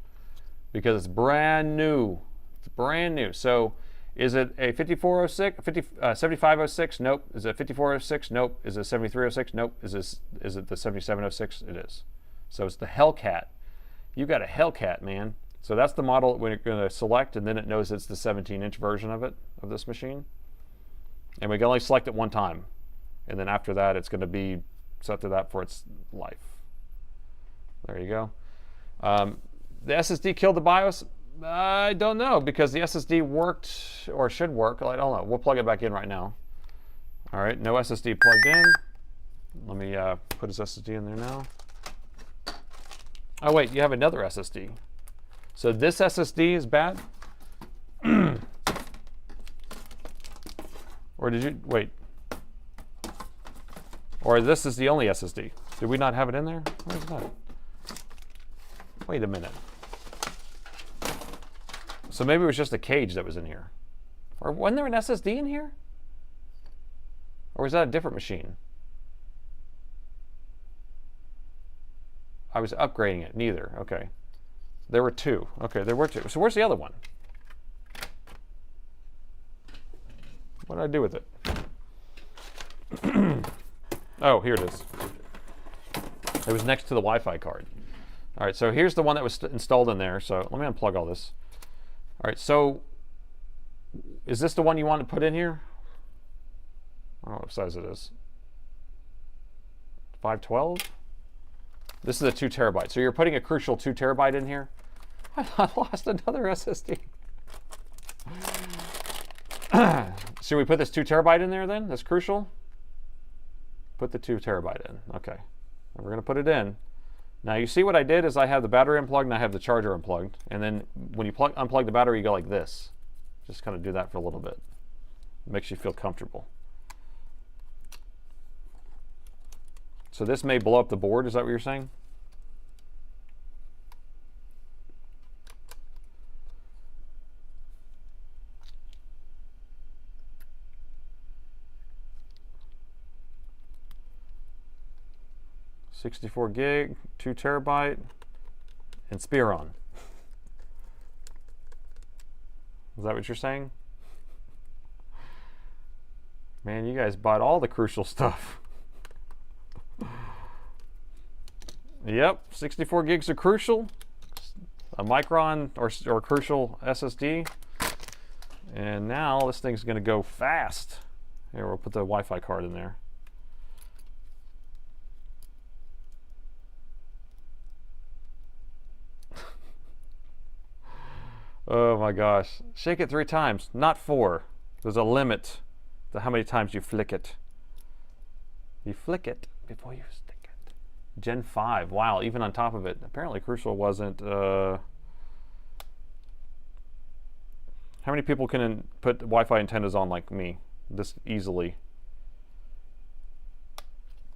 S1: Because it's brand new, it's brand new. So is it a 7506? Nope. Is it 5406? Nope. Is it 7306? Nope. Is it the 7706? It is. So it's the Hellcat. You got a Hellcat, man. So that's the model we're going to select, and then it knows it's the 17-inch version of it, of this machine. And we can only select it one time. And then after that, it's going to be set to that for its life. There you go. The SSD killed the BIOS? I don't know, because the SSD worked, or should work. I don't know. We'll plug it back in right now. All right, no SSD plugged in. Let me put his SSD in there now. Oh wait, you have another SSD. So this SSD is bad? Or did you, wait. Or this is the only SSD. Did we not have it in there? Where's that? Wait a minute. So maybe it was just a cage that was in here. Or wasn't there an SSD in here? Or was that a different machine? I was upgrading it. Neither. Okay. There were two. Okay, there were two. So where's the other one? What did I do with it? Oh, here it is. It was next to the Wi-Fi card. All right, so here's the one that was installed in there. So let me unplug all this. All right, so is this the one you want to put in here? I don't know what size it is. 512? This is a 2 terabyte. So you're putting a crucial 2 terabyte in here? I lost another SSD. Should we put this 2 terabyte in there then? That's crucial? Put the 2 terabyte in. Okay. And we're going to put it in. Now you see what I did is I have the battery unplugged and I have the charger unplugged. And then when you unplug the battery, you go like this. Just kind of do that for a little bit. It makes you feel comfortable. So this may blow up the board, is that what you're saying? $64 gig, 2 terabyte, Inspiron. Is that what you're saying? Man, you guys bought all the crucial stuff. Yep, 64 gigs of crucial, a Micron or crucial SSD, and now this thing's going to go fast. Here, we'll put the Wi-Fi card in there. Oh my gosh. Shake it 3 times, not 4. There's a limit to how many times you flick it. You flick it before you stick it. Gen 5, wow, even on top of it. Apparently Crucial wasn't, How many people can put Wi-Fi antennas on like me this easily?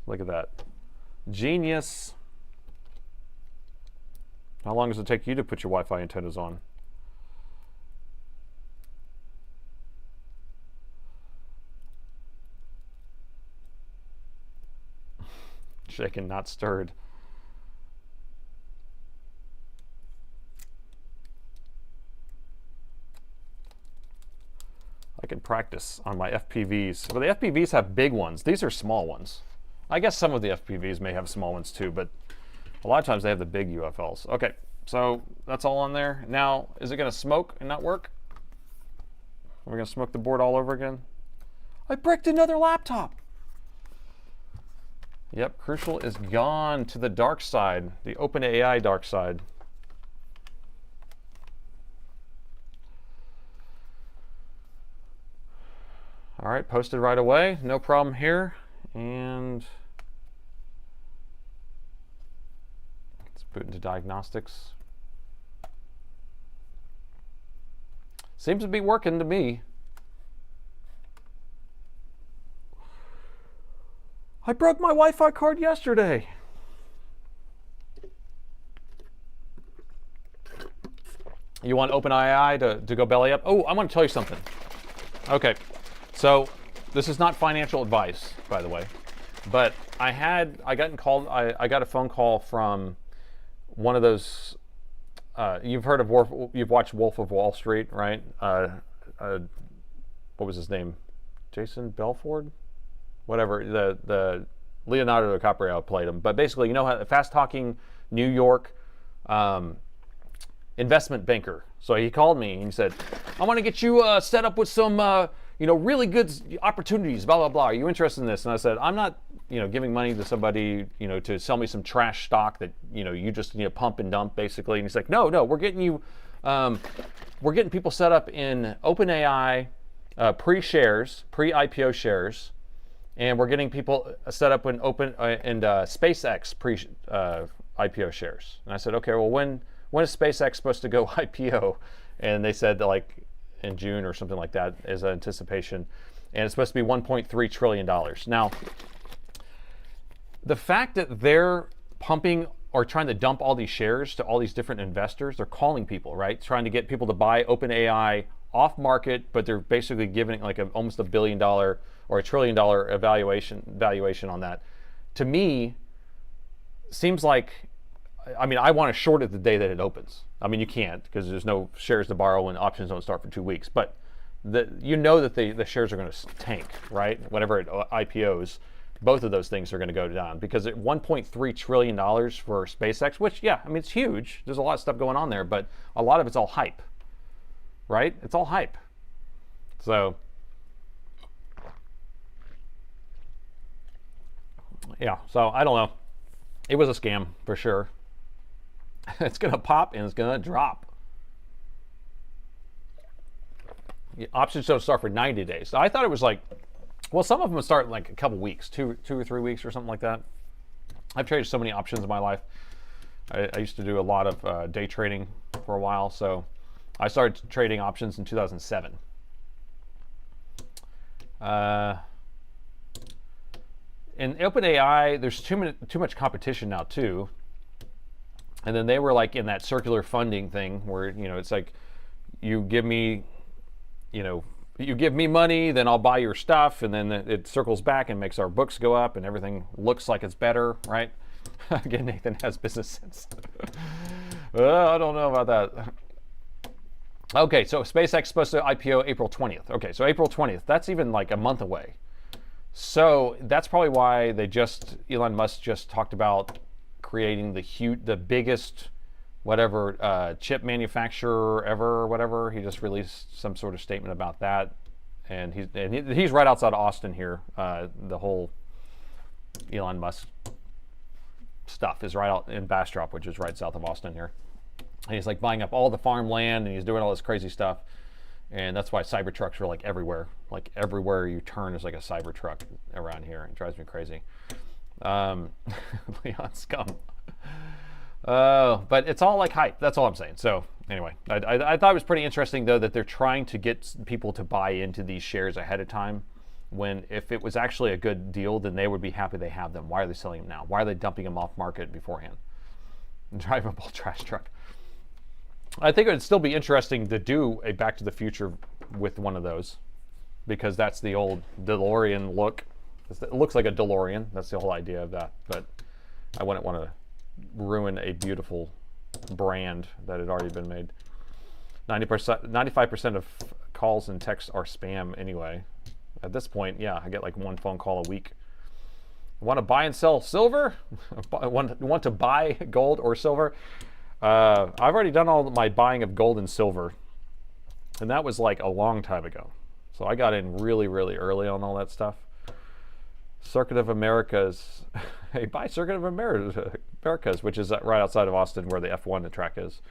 S1: Look at that. Genius. How long does it take you to put your Wi-Fi antennas on? Shaken, not stirred. I can practice on my FPVs. But the FPVs have big ones. These are small ones. I guess some of the FPVs may have small ones too, but a lot of times they have the big UFLs. Okay, so that's all on there. Now, is it going to smoke and not work? Are we going to smoke the board all over again? I bricked another laptop. Yep, Crucial is gone to the dark side, the OpenAI dark side. All right, posted right away, no problem here. And let's boot into diagnostics. Seems to be working to me. I broke my Wi-Fi card yesterday. You want OpenAI to go belly up? Oh, I want to tell you something. Okay, so this is not financial advice, by the way, but I got a phone call from one of those. You've heard of you've watched Wolf of Wall Street, right? What was his name? Jason Belford? Whatever, the Leonardo DiCaprio played him. But basically, you know how fast-talking New York investment banker. So he called me and he said, I want to get you set up with some really good opportunities, blah, blah, blah. Are you interested in this? And I said, I'm not giving money to somebody to sell me some trash stock that you just pump and dump, basically. And he's like, no, we're getting you, we're getting people set up in OpenAI pre-IPO shares. And we're getting people set up in SpaceX pre-IPO shares. And I said, okay, well, when is SpaceX supposed to go IPO? And they said that like in June or something like that is anticipation. And it's supposed to be $1.3 trillion. Now, the fact that they're pumping or trying to dump all these shares to all these different investors, they're calling people, right? Trying to get people to buy OpenAI off market, but they're basically giving it like almost $1 billion or $1 trillion valuation on that. To me, seems like, I mean, I want to short it the day that it opens. I mean, you can't because there's no shares to borrow and options don't start for 2 weeks. But that the shares are going to tank, right? Whenever it IPOs, both of those things are going to go down because at $1.3 trillion for SpaceX, which, yeah, I mean, it's huge. There's a lot of stuff going on there, but a lot of it's all hype, right? It's all hype. So, yeah, so I don't know. It was a scam for sure. It's going to pop and it's going to drop. The options don't start for 90 days. So I thought it was like, well, some of them would start in like a couple weeks, two or 3 weeks or something like that. I've traded so many options in my life. I used to do a lot of day trading for a while. So I started trading options in 2007. In OpenAI, there's too much competition now too. And then they were like in that circular funding thing where, it's like you give me money, then I'll buy your stuff, and then it circles back and makes our books go up and everything looks like it's better, right? Again, Nathan has business sense. I don't know about that. Okay, so SpaceX is supposed to IPO April 20th. Okay, so April 20th, that's even like a month away. So that's probably why Elon Musk just talked about creating the biggest chip manufacturer ever or whatever. He just released some sort of statement about that. And he's right outside of Austin here. The whole Elon Musk stuff is right out in Bastrop, which is right south of Austin here. And he's like buying up all the farmland and he's doing all this crazy stuff. And that's why Cybertrucks are like everywhere. Like everywhere you turn is like a Cybertruck around here. It drives me crazy. Leon Scum. But it's all like hype. That's all I'm saying. So anyway, I thought it was pretty interesting, though, that they're trying to get people to buy into these shares ahead of time, when if it was actually a good deal, then they would be happy they have them. Why are they selling them now? Why are they dumping them off market beforehand? Drivable trash truck. I think it would still be interesting to do a Back to the Future with one of those, because that's the old DeLorean look. It looks like a DeLorean. That's the whole idea of that. But I wouldn't want to ruin a beautiful brand that had already been made. 95% of calls and texts are spam anyway. At this point, yeah, I get like one phone call a week. Want to buy and sell silver? Want to buy gold or silver? I've already done all my buying of gold and silver, and that was like a long time ago. So I got in really, really early on all that stuff. Circuit of Americas. Hey, buy Circuit of Americas, which is right outside of Austin where the F1 track is.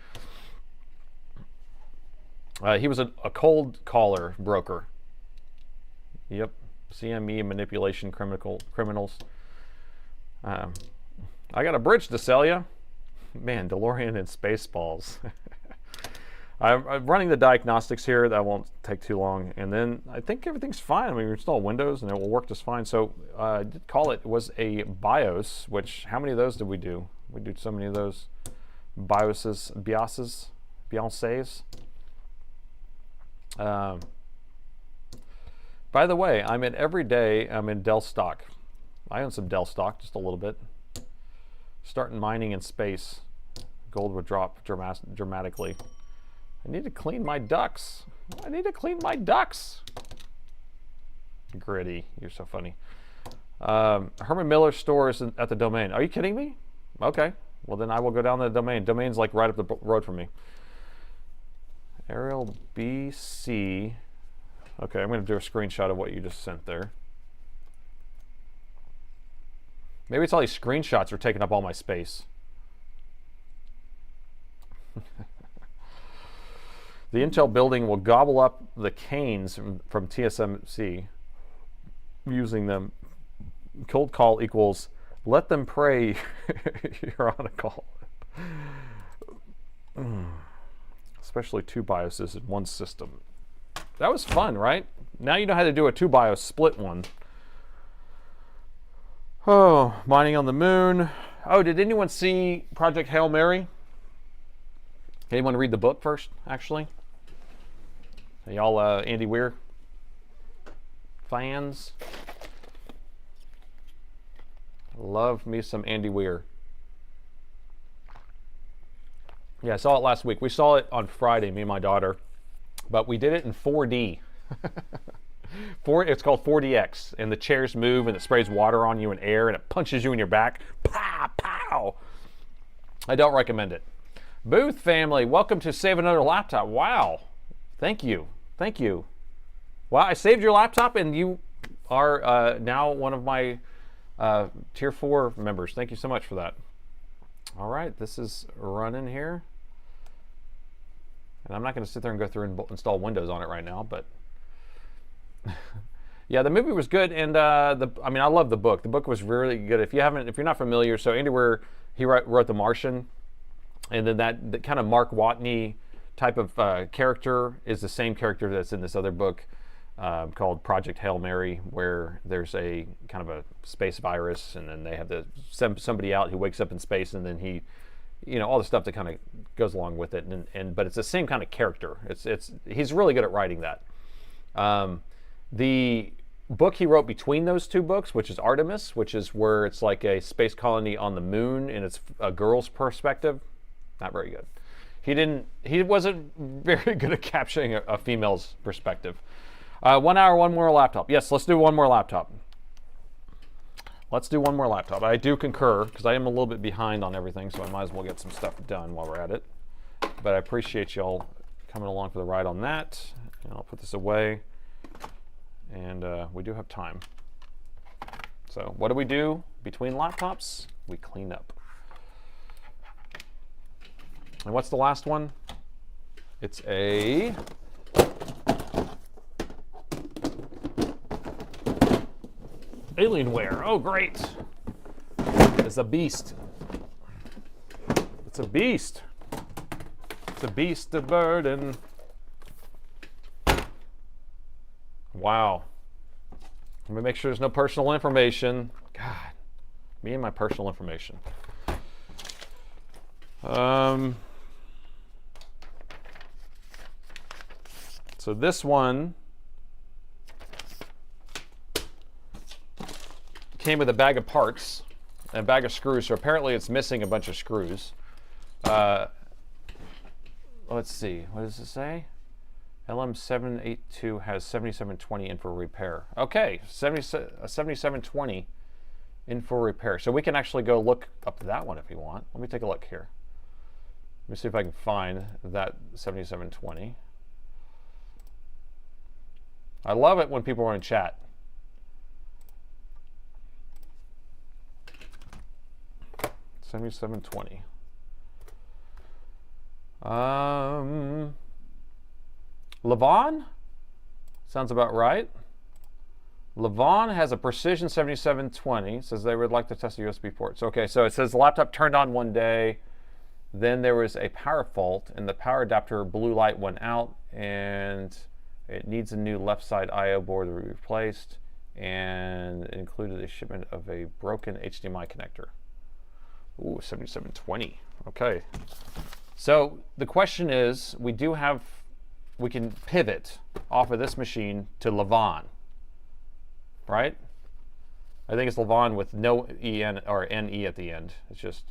S1: He was a cold caller broker. Yep. CME manipulation criminals. I got a bridge to sell you. Man, DeLorean and Spaceballs. I'm running the diagnostics here. That won't take too long. And then I think everything's fine. I mean, we install Windows and it will work just fine. So I did call it was a BIOS, which, how many of those did we do? We did so many of those BIOSes. By the way, I'm in Dell stock. I own some Dell stock, just a little bit. Starting mining in space. Gold would drop dramatically. I need to clean my ducts. Gritty, you're so funny. Herman Miller store is at the Domain. Are you kidding me? Okay, well then I will go down to the Domain. Domain's like right up the road from me. Ariel BC. Okay, I'm going to do a screenshot of what you just sent there. Maybe it's all these screenshots are taking up all my space. The Intel building will gobble up the canes from TSMC using them. Cold call equals let them pray you're on a call. Especially two BIOSes in one system. That was fun, right? Now you know how to do a two BIOS split one. Oh, mining on the moon. Oh, did anyone see Project Hail Mary? Anyone read the book first, actually? Are y'all Andy Weir fans? Love me some Andy Weir. Yeah, I saw it last week. We saw it on Friday, me and my daughter, but we did it in 4D. It's called 4DX, and the chairs move, and it sprays water on you and air, and it punches you in your back. Pow, pow. I don't recommend it. Booth family, welcome to Save Another Laptop. Wow, thank you. Wow, I saved your laptop, and you are now one of my Tier 4 members. Thank you so much for that. All right, this is running here. And I'm not going to sit there and go through and install Windows on it right now, but yeah, the movie was good, and I love the book. The book was really good. If you're not familiar, so Andy Weir, he wrote The Martian, and then that kind of Mark Watney type of character is the same character that's in this other book called Project Hail Mary, where there's a kind of a space virus, and then they have to send somebody out who wakes up in space, and then he, all the stuff that kind of goes along with it, but it's the same kind of character. He's really good at writing that. The book he wrote between those two books, which is Artemis, which is where it's like a space colony on the moon, and it's a girl's perspective. Not very good. He wasn't very good at capturing a female's perspective. 1 hour, one more laptop. Yes, let's do one more laptop. I do concur, because I am a little bit behind on everything, so I might as well get some stuff done while we're at it. But I appreciate y'all coming along for the ride on that. And I'll put this away. And we do have time. So what do we do between laptops? We clean up. And what's the last one? It's a Alienware. Oh, great. It's a beast. the beast of burden. Wow. Let me make sure there's no personal information. God, me and my personal information. So this one came with a bag of parts and a bag of screws, so apparently it's missing a bunch of screws. Let's see, what does it say? LM782 has 7720 in for repair. Okay, 7720 in for repair. So we can actually go look up that one if you want. Let me take a look here. Let me see if I can find that 7720. I love it when people are in chat. $77.20. Levon? Sounds about right. Levon has a Precision 7720. Says they would like to test the USB ports. Okay, so it says the laptop turned on one day. Then there was a power fault, and the power adapter blue light went out, and it needs a new left side I/O board to be replaced, and it included a shipment of a broken HDMI connector. Ooh, 7720. Okay. So the question is, we can pivot off of this machine to Levon, right? I think it's Levon with no EN or NE at the end. It's just,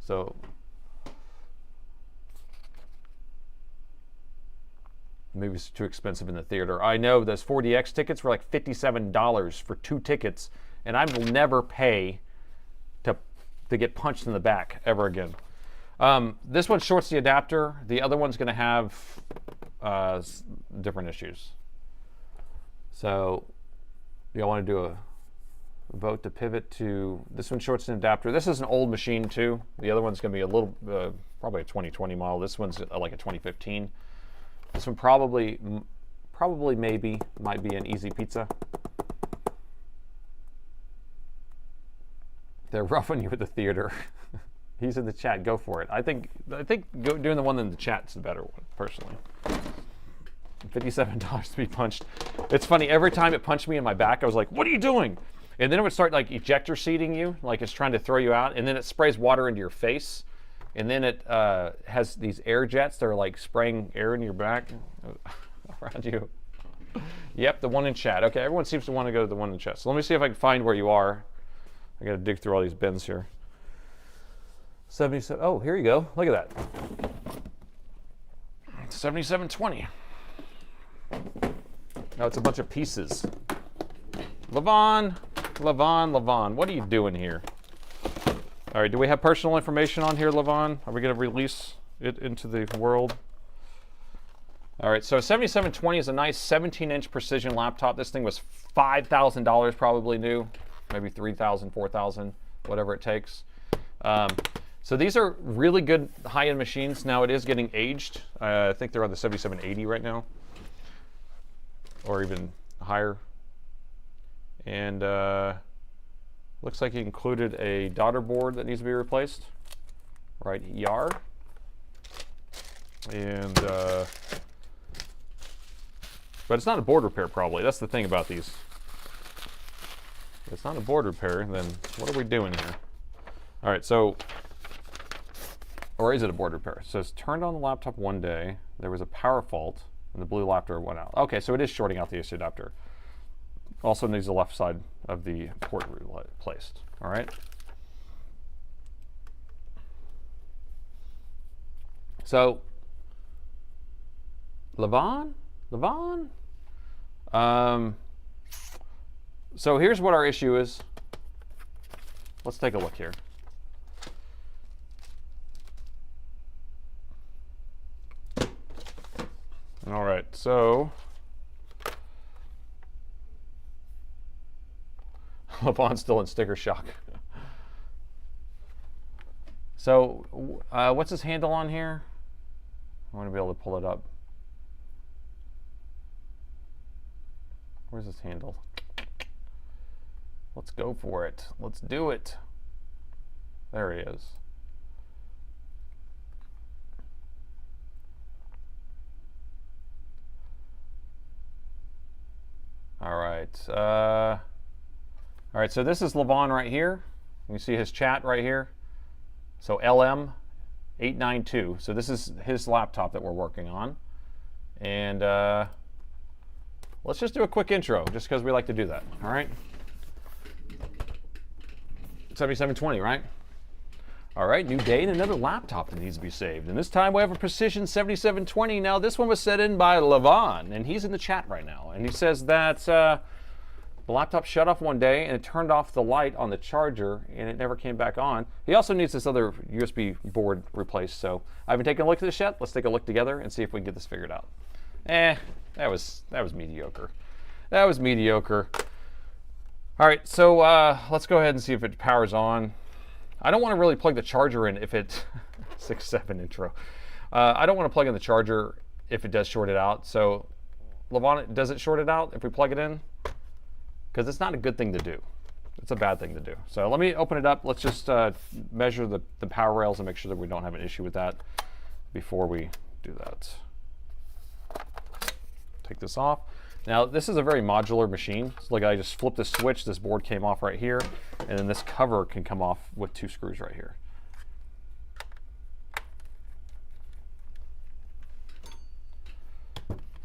S1: so. Maybe it's too expensive in the theater. I know those 4DX tickets were like $57 for 2 tickets, and I will never pay to get punched in the back ever again. This one shorts the adapter. The other one's going to have different issues. So y'all want to do a vote to pivot to, this one shorts an adapter. This is an old machine too. The other one's going to be a little, probably a 2020 model. This one's like a 2015. This one probably maybe might be an Easy Pizza. They're roughing you at the theater. He's in the chat. Go for it. I think doing the one in the chat's the better one, personally. $57 to be punched. It's funny. Every time it punched me in my back, I was like, "What are you doing?" And then it would start like ejector seating you, like it's trying to throw you out, and then it sprays water into your face. And then it has these air jets that are like spraying air in your back around you. Yep, the one in chat. Okay, everyone seems to want to go to the one in chat. So let me see if I can find where you are. I got to dig through all these bins here. 77. Oh, here you go. Look at that. 7720. Now it's a bunch of pieces. Levon, what are you doing here? All right, do we have personal information on here, Levon? Are we going to release it into the world? All right, so 7720 is a nice 17-inch precision laptop. This thing was $5,000 probably new, maybe $3,000, $4,000, whatever it takes. So these are really good high-end machines. Now it is getting aged. I think they're on the 7780 right now, or even higher. And looks like it included a daughter board that needs to be replaced. Right here. And, but it's not a board repair probably. That's the thing about these. If it's not a board repair, then what are we doing here? All right, so, or is it a board repair? It says, turned on the laptop one day, there was a power fault, and the blue adapter went out. Okay, so it is shorting out the AC adapter. Also needs the left side of the port replaced. All right. So, Levon. So here's what our issue is. Let's take a look here. All right, so Levon's still in sticker shock. So what's his handle on here? I want to be able to pull it up. Where's his handle? Let's go for it. Let's do it. There he is. right. All right, so this is Levon right here. You see his chat right here. So LM892. So this is his laptop that we're working on. And let's just do a quick intro, just because we like to do that. All right. 7720, right? All right, new day and another laptop that needs to be saved. And this time we have a Precision 7720. Now this one was set in by Levon, and he's in the chat right now. And he says that the laptop shut off one day and it turned off the light on the charger and it never came back on. He also needs this other USB board replaced. So I haven't taken a look at this yet. Let's take a look together and see if we can get this figured out. That was mediocre. That was mediocre. All right, so let's go ahead and see if it powers on. I don't want to really plug the charger in if it 6.7 intro. I don't want to plug in the charger if it does short it out. So Levon, does it short it out if we plug it in? Because it's not a good thing to do. It's a bad thing to do. So let me open it up. Let's just measure the power rails and make sure that we don't have an issue with that before we do that. Take this off. Now this is a very modular machine. It's like I just flipped the switch, this board came off right here, and then this cover can come off with 2 screws right here.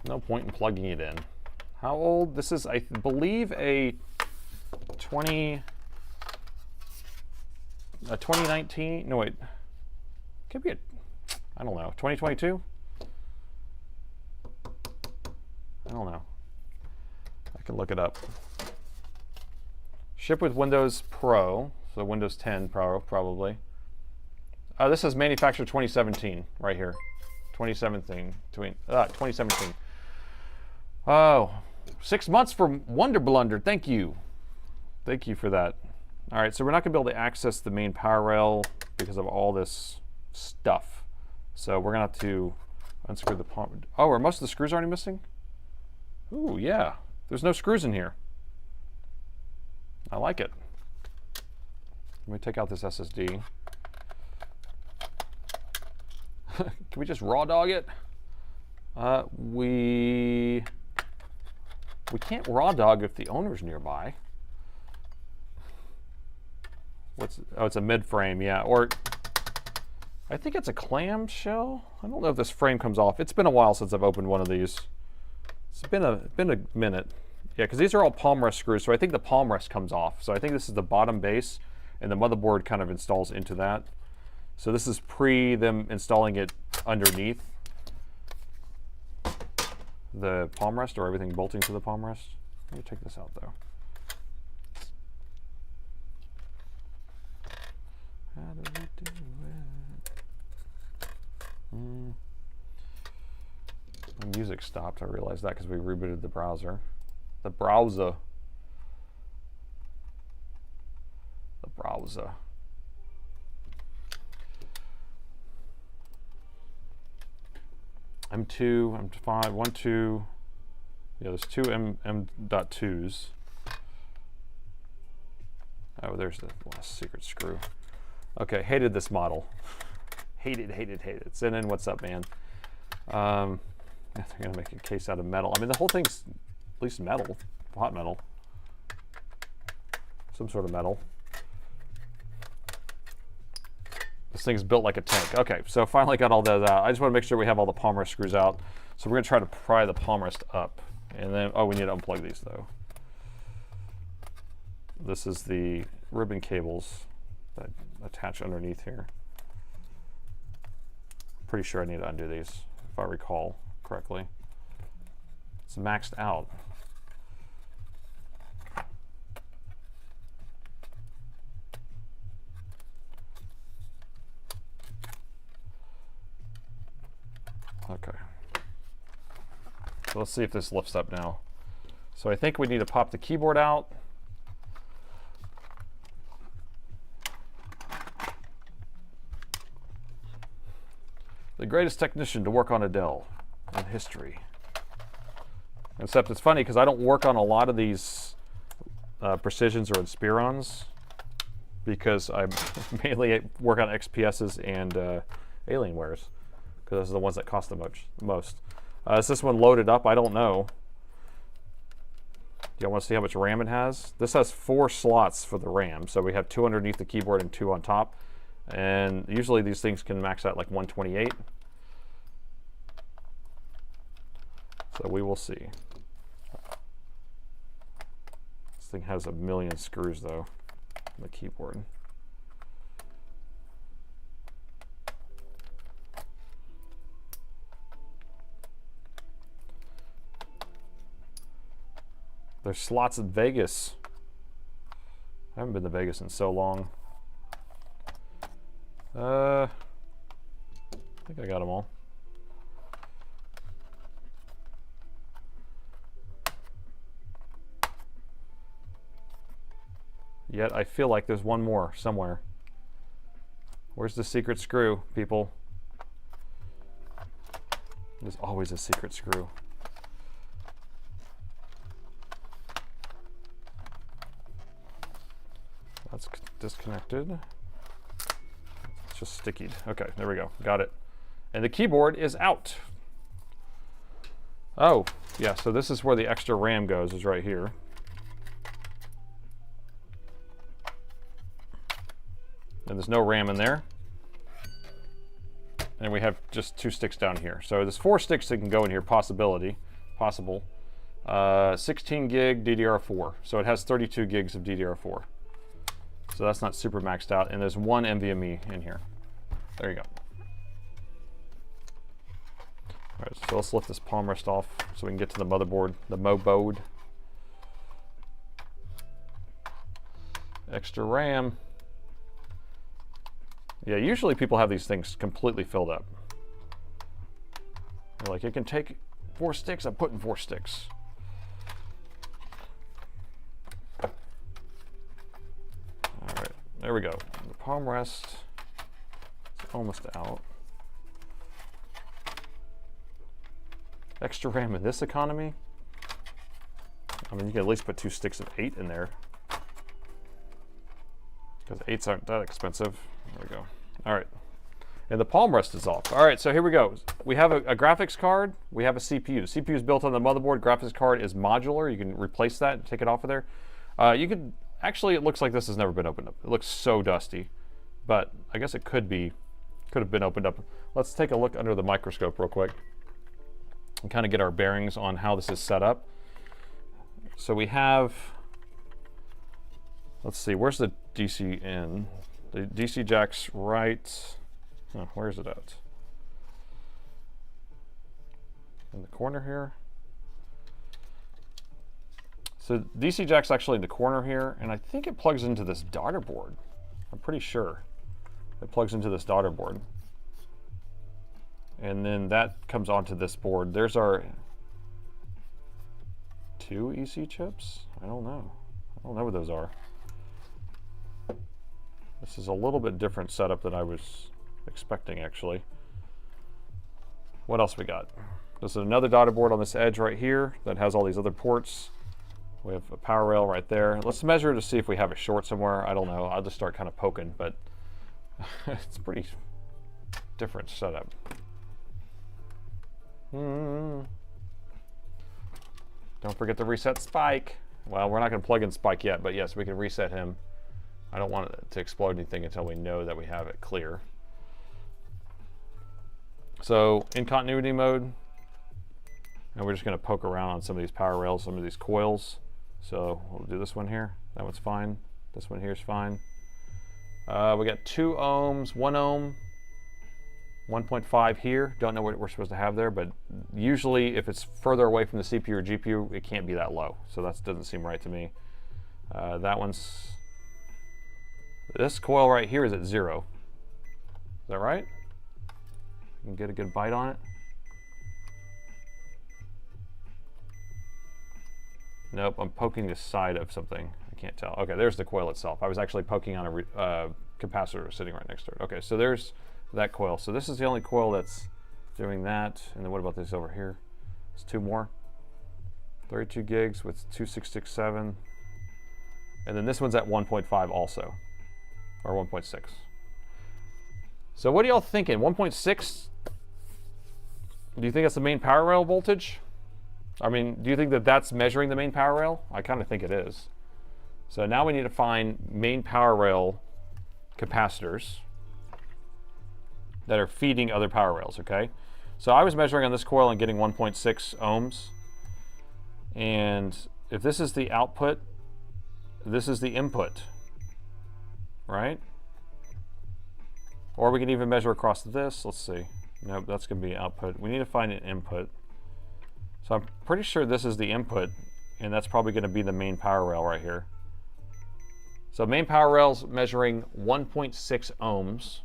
S1: No point in plugging it in. How old? This is, I believe, a 2019. No wait, could be I don't know, 2022. I don't know. I can look it up. Shipped with Windows Pro, so Windows 10 Pro probably. This is manufactured 2017 right here. 2017. Oh, 6 months from Wonder Blunder. Thank you. Thank you for that. All right, so we're not going to be able to access the main power rail because of all this stuff. So we're going to have to unscrew the palm. Oh, are most of the screws already missing? Ooh, yeah. There's no screws in here. I like it. Let me take out this SSD. Can we just raw dog it? We can't raw dog if the owner's nearby. Oh, it's a mid frame, yeah. Or I think it's a clamshell. I don't know if this frame comes off. It's been a while since I've opened one of these. It's been a minute. Yeah, because these are all palm rest screws, so I think the palm rest comes off. So I think this is the bottom base, and the motherboard kind of installs into that. So this is pre them installing it underneath the palm rest, or everything bolting to the palm rest. Let me take this out though. How do we do it? The music stopped. I realized that because we rebooted the browser. The browser. M2, M5, 1, 2. Yeah, there's 2 M.2s. Oh, there's the last secret screw. Okay, hated this model. Hated. Send in, what's up, man? They're gonna make a case out of metal. I mean, the whole thing's at least metal, hot metal, some sort of metal. This thing's built like a tank. Okay, so finally got all that out. I just want to make sure we have all the palm rest screws out. So we're gonna try to pry the palm rest up, and then we need to unplug these though. This is the ribbon cables that attach underneath here. Pretty sure I need to undo these if I recall correctly. It's maxed out. Okay. So let's see if this lifts up now. So I think we need to pop the keyboard out. The greatest technician to work on a Dell in history. Except it's funny because I don't work on a lot of these Precisions or Inspirons because I mainly work on XPSs and Alienwares because those are the ones that cost the most. Is this one loaded up? I don't know. Do y'all want to see how much RAM it has? This has 4 slots for the RAM. So we have 2 underneath the keyboard and 2 on top. And usually these things can max out like 128. So we will see. This thing has a million screws though on the keyboard. There's slots in Vegas. I haven't been to Vegas in so long. I think I got them all. Yet I feel like there's one more somewhere. Where's the secret screw, people? There's always a secret screw. That's disconnected. It's just sticky. Okay, there we go. Got it. And the keyboard is out. Oh, yeah, so this is where the extra RAM goes, is right here. And there's no RAM in there. And we have just 2 sticks down here. So there's 4 sticks that can go in here, possible. 16 gig DDR4. So it has 32 gigs of DDR4. So that's not super maxed out. And there's 1 NVMe in here. There you go. All right, so let's lift this palm rest off so we can get to the motherboard, the Motherboard. Extra RAM. Yeah, usually people have these things completely filled up. They're like, it can take 4 sticks, I'm putting 4 sticks. All right, there we go. The palm rest is almost out. Extra RAM in this economy? I mean, you can at least put 2 sticks of 8 in there. Because 8s aren't that expensive. There we go. All right. And the palm rest is off. All right, so here we go. We have a graphics card. We have a CPU. The CPU is built on the motherboard. Graphics card is modular. You can replace that and take it off of there. You could, actually, it looks like this has never been opened up. It looks so dusty. But I guess it could have been opened up. Let's take a look under the microscope real quick and kind of get our bearings on how this is set up. So we have, let's see, where's the DC in? The DC jack's right, oh, where is it at? In the corner here. So DC jack's actually in the corner here, and I think it plugs into this daughter board. I'm pretty sure it plugs into this daughter board. And then that comes onto this board. There's our 2 EC chips? I don't know. I don't know what those are. This is a little bit different setup than I was expecting, actually. What else we got? There's another daughter board on this edge right here that has all these other ports. We have a power rail right there. Let's measure to see if we have a short somewhere. I don't know. I'll just start kind of poking, but it's a pretty different setup. Don't forget to reset Spike. Well, we're not going to plug in Spike yet, but yes, we can reset him. I don't want it to explode anything until we know that we have it clear. So in continuity mode, and we're just going to poke around on some of these power rails, some of these coils. So we'll do this one here. That one's fine. This one here is fine. We got 2 ohms, 1 ohm, 1.5 here. Don't know what we're supposed to have there, but usually if it's further away from the CPU or GPU, it can't be that low. So that doesn't seem right to me. That one's, this coil right here is at 0. Is that right? You can get a good bite on it. Nope, I'm poking the side of something. I can't tell. Okay, there's the coil itself. I was actually poking on a capacitor sitting right next to it. Okay, so there's that coil. So this is the only coil that's doing that. And then what about this over here? It's 2 more. 32 gigs with 2667. And then this one's at 1.5 also, or 1.6. So what are y'all thinking? 1.6? Do you think that's the main power rail voltage? I mean, do you think that that's measuring the main power rail? I kind of think it is. So now we need to find main power rail capacitors that are feeding other power rails, okay? So I was measuring on this coil and getting 1.6 ohms. And if this is the output, this is the input, right? Or we can even measure across this. Let's see. Nope, that's going to be output. We need to find an input. So I'm pretty sure this is the input, and that's probably going to be the main power rail right here. So main power rail's measuring 1.6 ohms.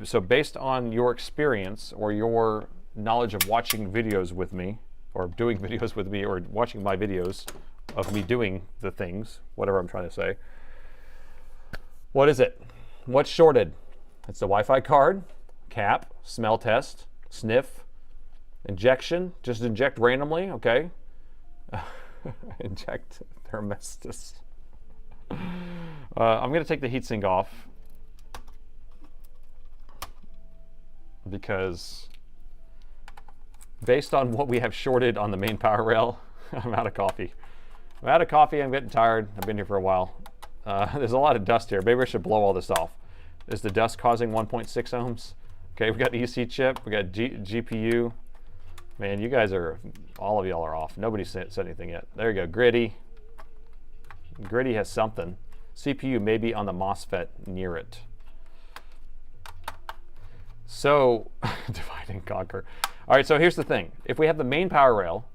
S1: So based on your experience or your knowledge of watching videos with me, or doing videos with me, or watching my videos of me doing the things, whatever I'm trying to say, what is it? What's shorted? It's the Wi-Fi card, cap, smell test, sniff, injection, just inject randomly, okay? Inject thermistor. I'm going to take the heatsink off because based on what we have shorted on the main power rail, I'm out of coffee. I'm out of coffee, I'm getting tired. I've been here for a while. There's a lot of dust here. Maybe I should blow all this off. Is the dust causing 1.6 ohms? Okay, we got EC chip, we got GPU. Man, you guys are, all of y'all are off. Nobody said anything yet. There you go, Gritty. Gritty has something. CPU may be on the MOSFET near it. So, divide and conquer. All right, so here's the thing. If we have the main power rail,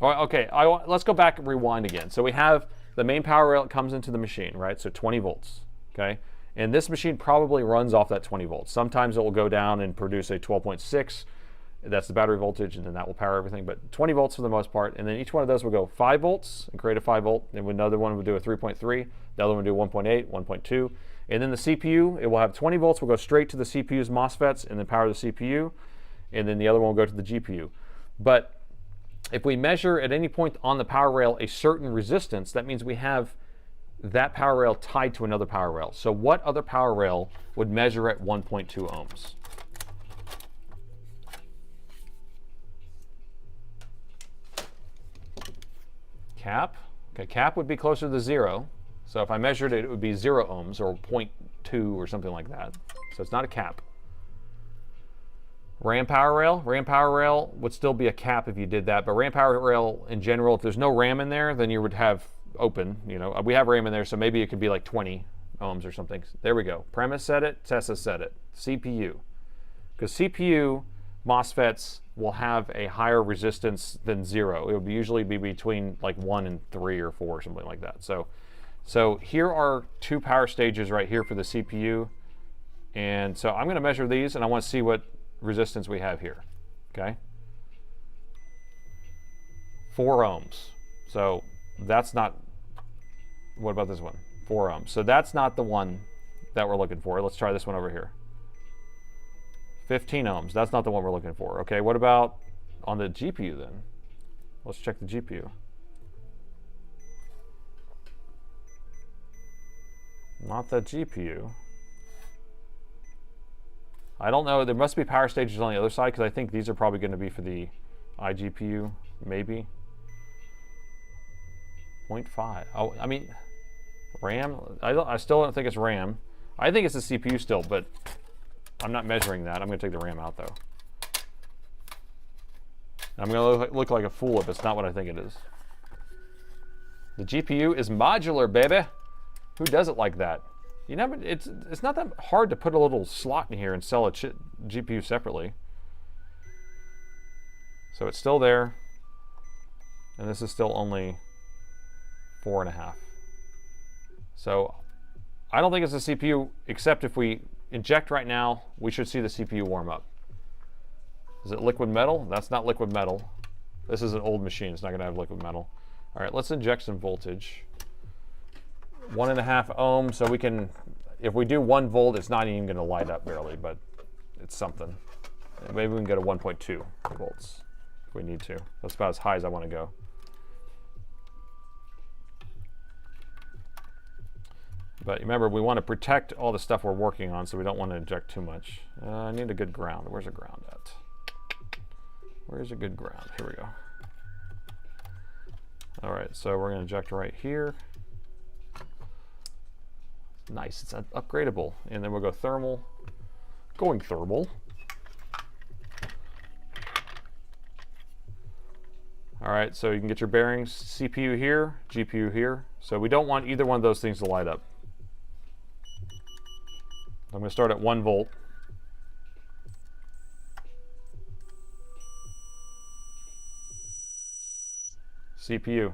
S1: okay, let's go back and rewind again. So we have the main power rail that comes into the machine, right? So 20 volts, okay? And this machine probably runs off that 20 volts. Sometimes it will go down and produce a 12.6. That's the battery voltage, and then that will power everything. But 20 volts for the most part. And then each one of those will go 5 volts and create a 5 volt. And another one will do a 3.3. The other one will do 1.8, 1.2. And then the CPU, it will have 20 volts, will go straight to the CPU's MOSFETs and then power the CPU. And then the other one will go to the GPU. But if we measure at any point on the power rail a certain resistance, that means we have that power rail tied to another power rail. So what other power rail would measure at 1.2 ohms? Cap. Okay, cap would be closer to 0. So if I measured it, it would be 0 ohms or 0.2 or something like that. So it's not a cap. RAM power rail. RAM power rail would still be a cap if you did that. But RAM power rail in general, if there's no RAM in there, then you would have open. You know, we have RAM in there, so maybe it could be like 20 ohms or something. There we go. Premise said it. Tessa said it. CPU. Because CPU MOSFETs will have a higher resistance than 0. It would usually be between like 1 and 3 or 4 or something like that. So here are 2 power stages right here for the CPU. And so I'm going to measure these, and I want to see what resistance we have here. Okay? 4 ohms. So that's not, what about this one? 4 ohms. So that's not the one that we're looking for. Let's try this one over here. 15 ohms. That's not the one we're looking for. Okay, what about on the GPU then? Let's check the GPU. Not the GPU. I don't know. There must be power stages on the other side because I think these are probably going to be for the iGPU, maybe. 0.5. Oh, I mean, RAM. I still don't think it's RAM. I think it's the CPU still, but I'm not measuring that. I'm going to take the RAM out though. I'm going to look like a fool if it's not what I think it is. The GPU is modular, baby. Who does it like that? You never. It's not that hard to put a little slot in here and sell a GPU separately. So it's still there, and this is still only 4.5. So I don't think it's a CPU, except if we inject right now, we should see the CPU warm up. Is it liquid metal? That's not liquid metal. This is an old machine. It's not going to have liquid metal. All right, let's inject some voltage. 1.5 ohms, so we can, if we do 1 volt, it's not even going to light up barely, but it's something. Maybe we can get a 1.2 volts if we need to. That's about as high as I want to go. But remember, we want to protect all the stuff we're working on, so we don't want to inject too much. I need a good ground. Where's a ground at? Where's a good ground? Here we go. All right, so we're going to eject right here. Nice, it's upgradable. And then we'll go thermal. Going thermal. All right, so you can get your bearings, CPU here, GPU here. So we don't want either one of those things to light up. I'm going to start at 1 volt. CPU.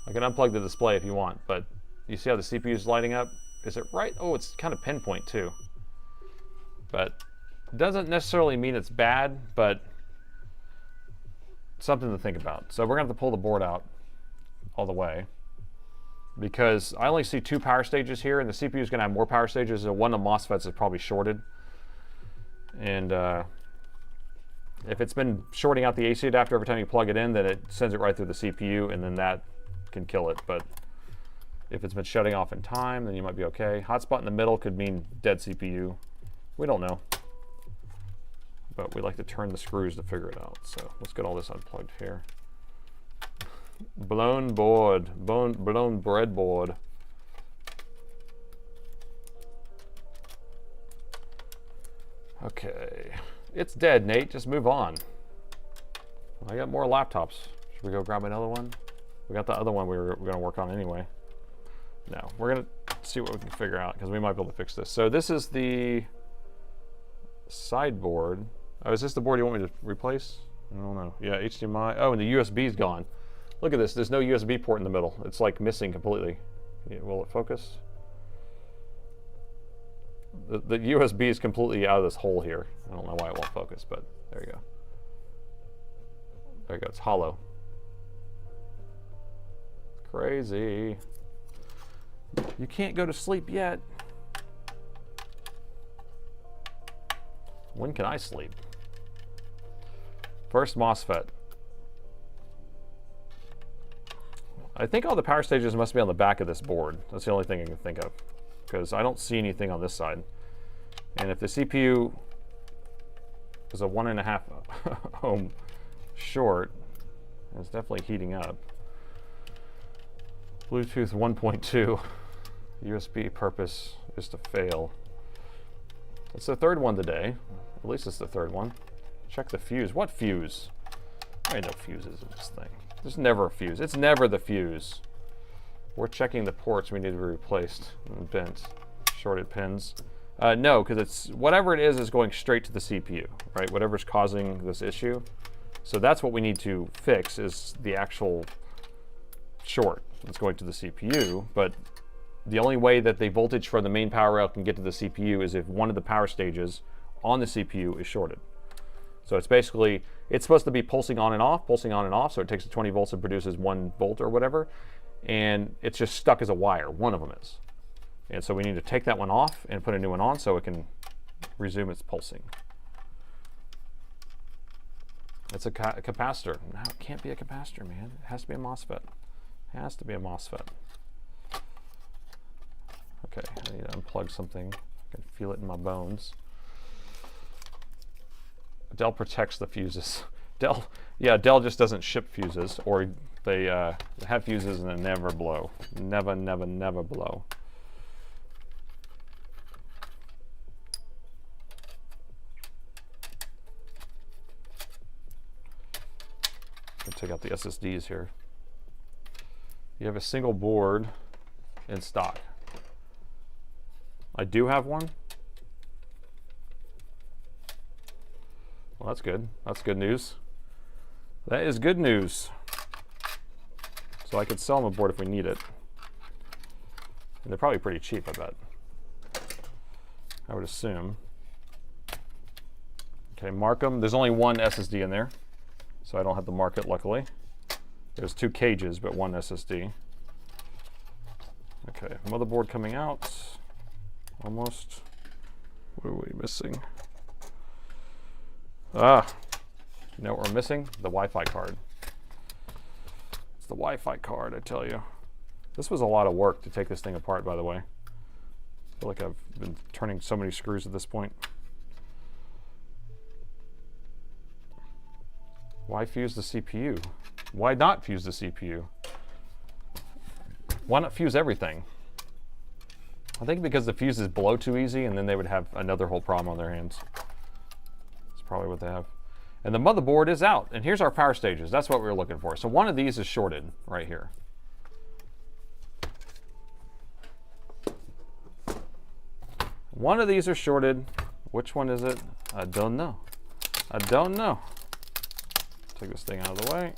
S1: I can unplug the display if you want, but you see how the CPU is lighting up? Is it right? Oh, it's kind of pinpoint too. But it doesn't necessarily mean it's bad, but something to think about. So we're going to have to pull the board out all the way because I only see 2 power stages here, and the CPU is going to have more power stages. So one of the MOSFETs is probably shorted. And if it's been shorting out the AC adapter every time you plug it in, then it sends it right through the CPU, and then that can kill it. But if it's been shutting off in time, then you might be okay. Hotspot in the middle could mean dead CPU. We don't know. But we like to turn the screws to figure it out. So let's get all this unplugged here. Blown board, blown breadboard. Okay, it's dead, Nate. Just move on. I got more laptops. Should we go grab another one? We got the other one we were going to work on anyway. No, we're going to see what we can figure out because we might be able to fix this. So this is the sideboard. Oh, is this the board you want me to replace? I don't know. Yeah, HDMI. Oh, and the USB's gone. Look at this. There's no USB port in the middle. It's like missing completely. Will it focus? The USB is completely out of this hole here. I don't know why it won't focus, but there you go. There you go. It's hollow. Crazy. You can't go to sleep yet. When can I sleep? First MOSFET. I think all the power stages must be on the back of this board. That's the only thing I can think of, because I don't see anything on this side. And if the CPU is a 1.5 ohm short, it's definitely heating up. Bluetooth 1.2. USB purpose is to fail. It's the third one today. At least it's the third one. Check the fuse. What fuse? There ain't no fuses in this thing. There's never a fuse. It's never the fuse. We're checking the ports we need to be replaced and bent. Shorted pins. No, because it's whatever it is going straight to the CPU, right? Whatever's causing this issue. So that's what we need to fix, is the actual short that's going to the CPU. But the only way that the voltage from the main power rail can get to the CPU is if one of the power stages on the CPU is shorted. So it's basically, it's supposed to be pulsing on and off, so it takes the 20 volts and produces 1 volt or whatever, and it's just stuck as a wire. One of them is. And so we need to take that one off and put a new one on so it can resume its pulsing. It's a capacitor. No, it can't be a capacitor, man. It has to be a MOSFET. It has to be a MOSFET. Okay, I need to unplug something. I can feel it in my bones. Dell protects the fuses. Dell just doesn't ship fuses, or they have fuses and they never blow. Never blow. I'll take out the SSDs here. You have a single board in stock. I do have one. Well, that's good. That's good news. That is good news. So I could sell them a board if we need it. And they're probably pretty cheap, I bet. I would assume. Okay, mark them. There's only one SSD in there, so I don't have to mark it, luckily. There's 2 cages, but 1 SSD. Okay, motherboard coming out. Almost. What are we missing? Ah, you know what we're missing? The Wi-Fi card. It's the Wi-Fi card, I tell you. This was a lot of work to take this thing apart, by the way. I feel like I've been turning so many screws at this point. Why fuse the CPU? Why not fuse the CPU? Why not fuse everything? I think because the fuses blow too easy, and then they would have another whole problem on their hands. That's probably what they have. And the motherboard is out. And here's our power stages. That's what we were looking for. So one of these is shorted right here. One of these are shorted. Which one is it? I don't know. I don't know. Take this thing out of the way.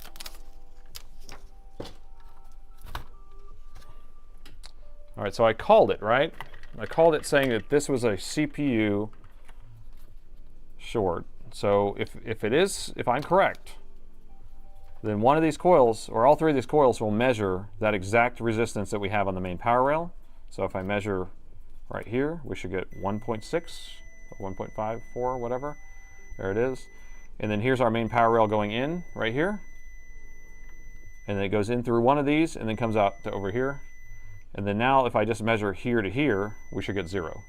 S1: All right, so I called it, right? I called it saying that this was a CPU short. So if I'm correct, then one of these coils, or all three of these coils, will measure that exact resistance that we have on the main power rail. So if I measure right here, we should get 1.6 or 1.54, whatever. There it is. And then here's our main power rail going in right here. And then it goes in through one of these and then comes out to over here. And then now if I just measure here to here, we should get 0.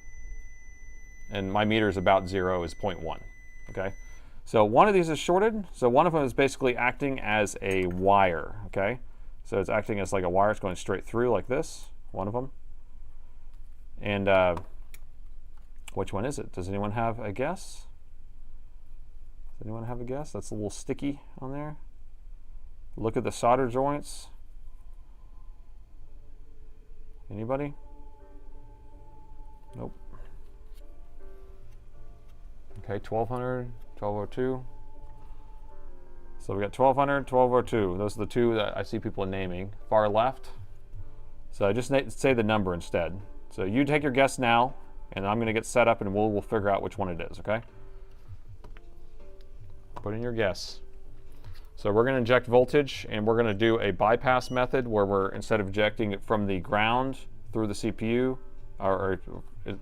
S1: And my meter is about 0, is 0.1. Okay, so one of these is shorted. So one of them is basically acting as a wire. Okay, so it's acting as like a wire. It's going straight through like this. One of them. And which one is it? Does anyone have a guess? Does anyone have a guess? That's a little sticky on there. Look at the solder joints. Anybody? Nope. Okay, 1200, 1202. So we got 1200, 1202. Those are the two that I see people naming. Far left. So just say the number instead. So you take your guess now, and I'm going to get set up, and we'll figure out which one it is, okay? Put in your guess. So we're going to inject voltage, and we're going to do a bypass method where we're, instead of injecting it from the ground through the CPU, or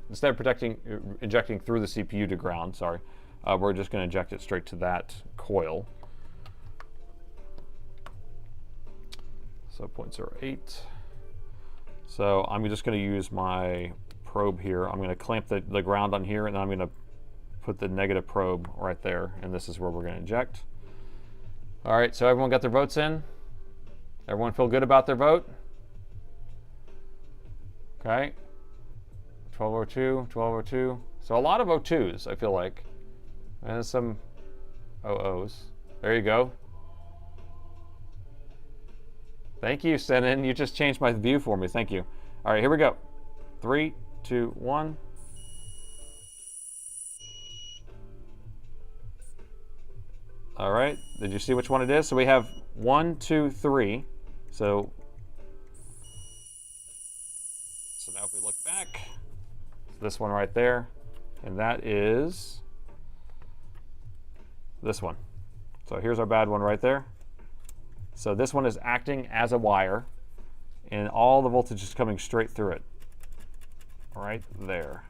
S1: instead of injecting through the CPU to ground, sorry, we're just going to inject it straight to that coil. So 0.08. So I'm just going to use my probe here. I'm going to clamp the ground on here, and then I'm going to put the negative probe right there, and this is where we're going to inject. All right, so everyone got their votes in? Everyone feel good about their vote? Okay. 1202, 1202. So a lot of 02s, I feel like. And some 00s. There you go. Thank you, Senan. You just changed my view for me. Thank you. All right, here we go. 3, 2, 1. All right, did you see which one it is? So we have 1, 2, 3. So now if we look back, this one right there, and that is this one. So here's our bad one right there. So this one is acting as a wire, and all the voltage is coming straight through it, right there.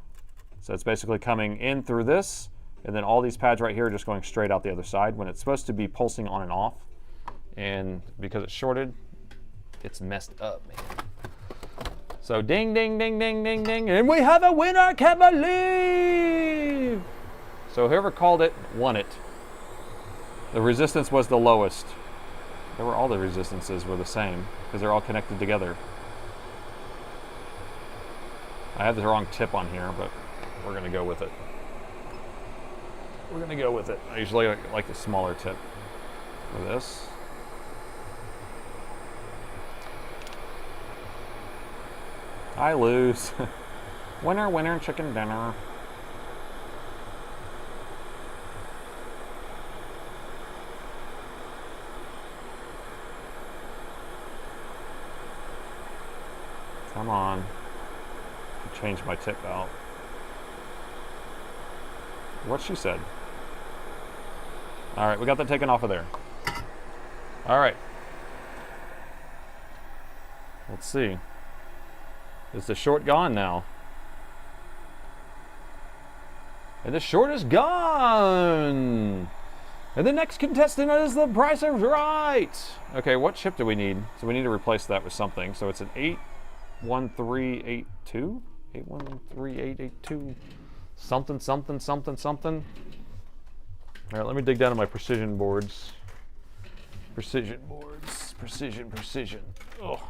S1: So it's basically coming in through this, and then all these pads right here are just going straight out the other side when it's supposed to be pulsing on and off. And because it's shorted, it's messed up, man. So ding, ding, ding, ding, ding, ding, and we have a winner, I can't believe! So whoever called it won it. The resistance was the lowest. All the resistances were the same because they're all connected together. I have the wrong tip on here, but we're gonna go with it. We're gonna go with it. I usually like the smaller tip for this. I lose. Winner, winner, chicken dinner. Come on. Change my tip out. What she said. All right, we got that taken off of there. All right. Let's see. Is the short gone now? And the short is gone! And the next contestant is the Price is Right! Okay, what chip do we need? So we need to replace that with something. So it's an 81382? 813882? Something, something, something, something. All right, let me dig down to my precision boards. Precision boards. Precision, precision. Oh.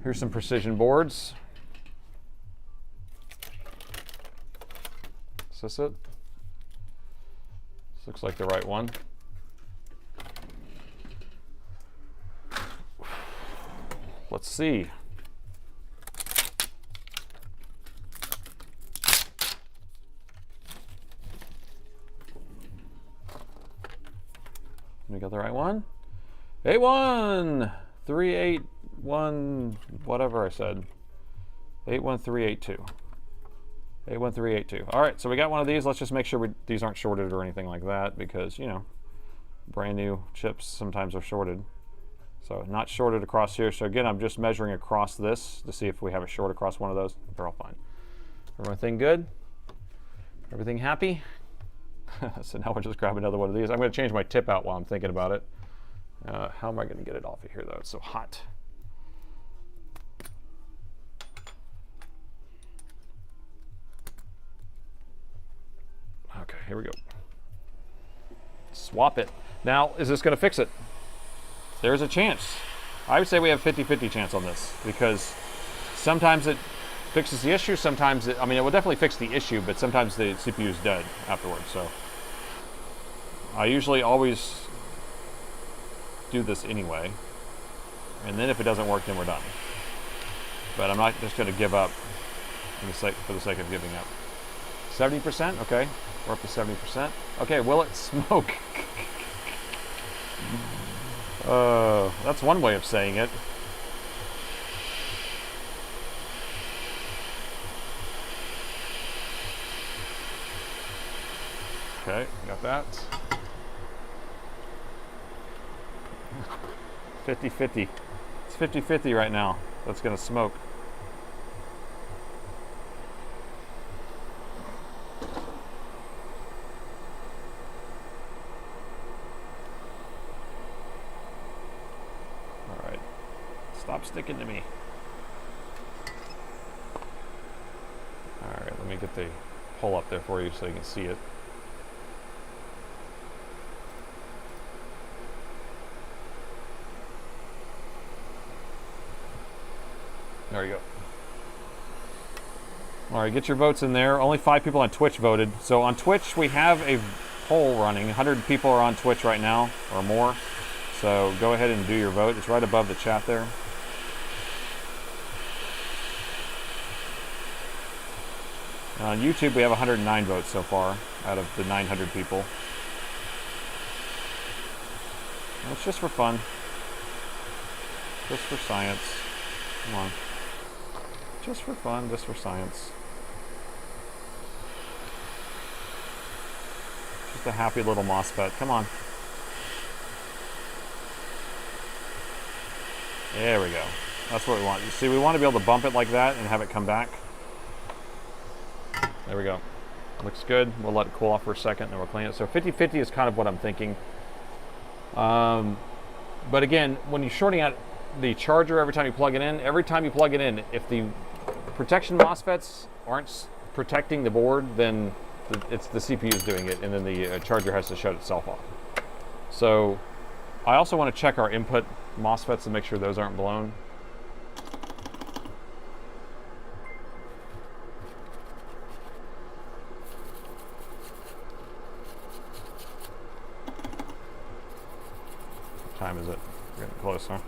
S1: Here's some precision boards. Is this it? This looks like the right one. Let's see. We got the right one? A1 381 whatever I said. 81382. 81382. All right, so we got one of these. Let's just make sure these aren't shorted or anything like that, because, you know, brand new chips sometimes are shorted. So not shorted across here. So again, I'm just measuring across this to see if we have a short across one of those. They're all fine. Everything good? Everything happy? So now we'll just grab another one of these. I'm going to change my tip out while I'm thinking about it. How am I going to get it off of here, though? It's so hot. Okay, here we go. Swap it. Now, is this going to fix it? There's a chance. I would say we have 50-50 chance on this, because sometimes it fixes the issue, sometimes it will definitely fix the issue, but sometimes the CPU is dead afterwards. So I usually always do this anyway, and then if it doesn't work, then we're done. But I'm not just going to give up for the sake of giving up. 70%, okay, we're up to 70%. Okay, will it smoke? That's one way of saying it. Okay, got that. 50-50. It's 50-50 right now. That's going to smoke. All right. Stop sticking to me. All right, let me get the hole up there for you so you can see it. There you go. All right, get your votes in there. Only 5 people on Twitch voted. So on Twitch, we have a poll running. 100 people are on Twitch right now, or more. So go ahead and do your vote. It's right above the chat there. On YouTube, we have 109 votes so far out of the 900 people. And it's just for fun. Just for science. Come on. Just for fun, just for science. Just a happy little MOSFET. Come on. There we go. That's what we want. You see, we want to be able to bump it like that and have it come back. There we go. Looks good. We'll let it cool off for a second and then we'll clean it. So 50-50 is kind of what I'm thinking. But again, when you're shorting out the charger every time you plug it in, if the protection MOSFETs aren't protecting the board, then it's the CPU is doing it, and then the charger has to shut itself off. So I also want to check our input MOSFETs to make sure those aren't blown. What time is it? We're getting close, huh?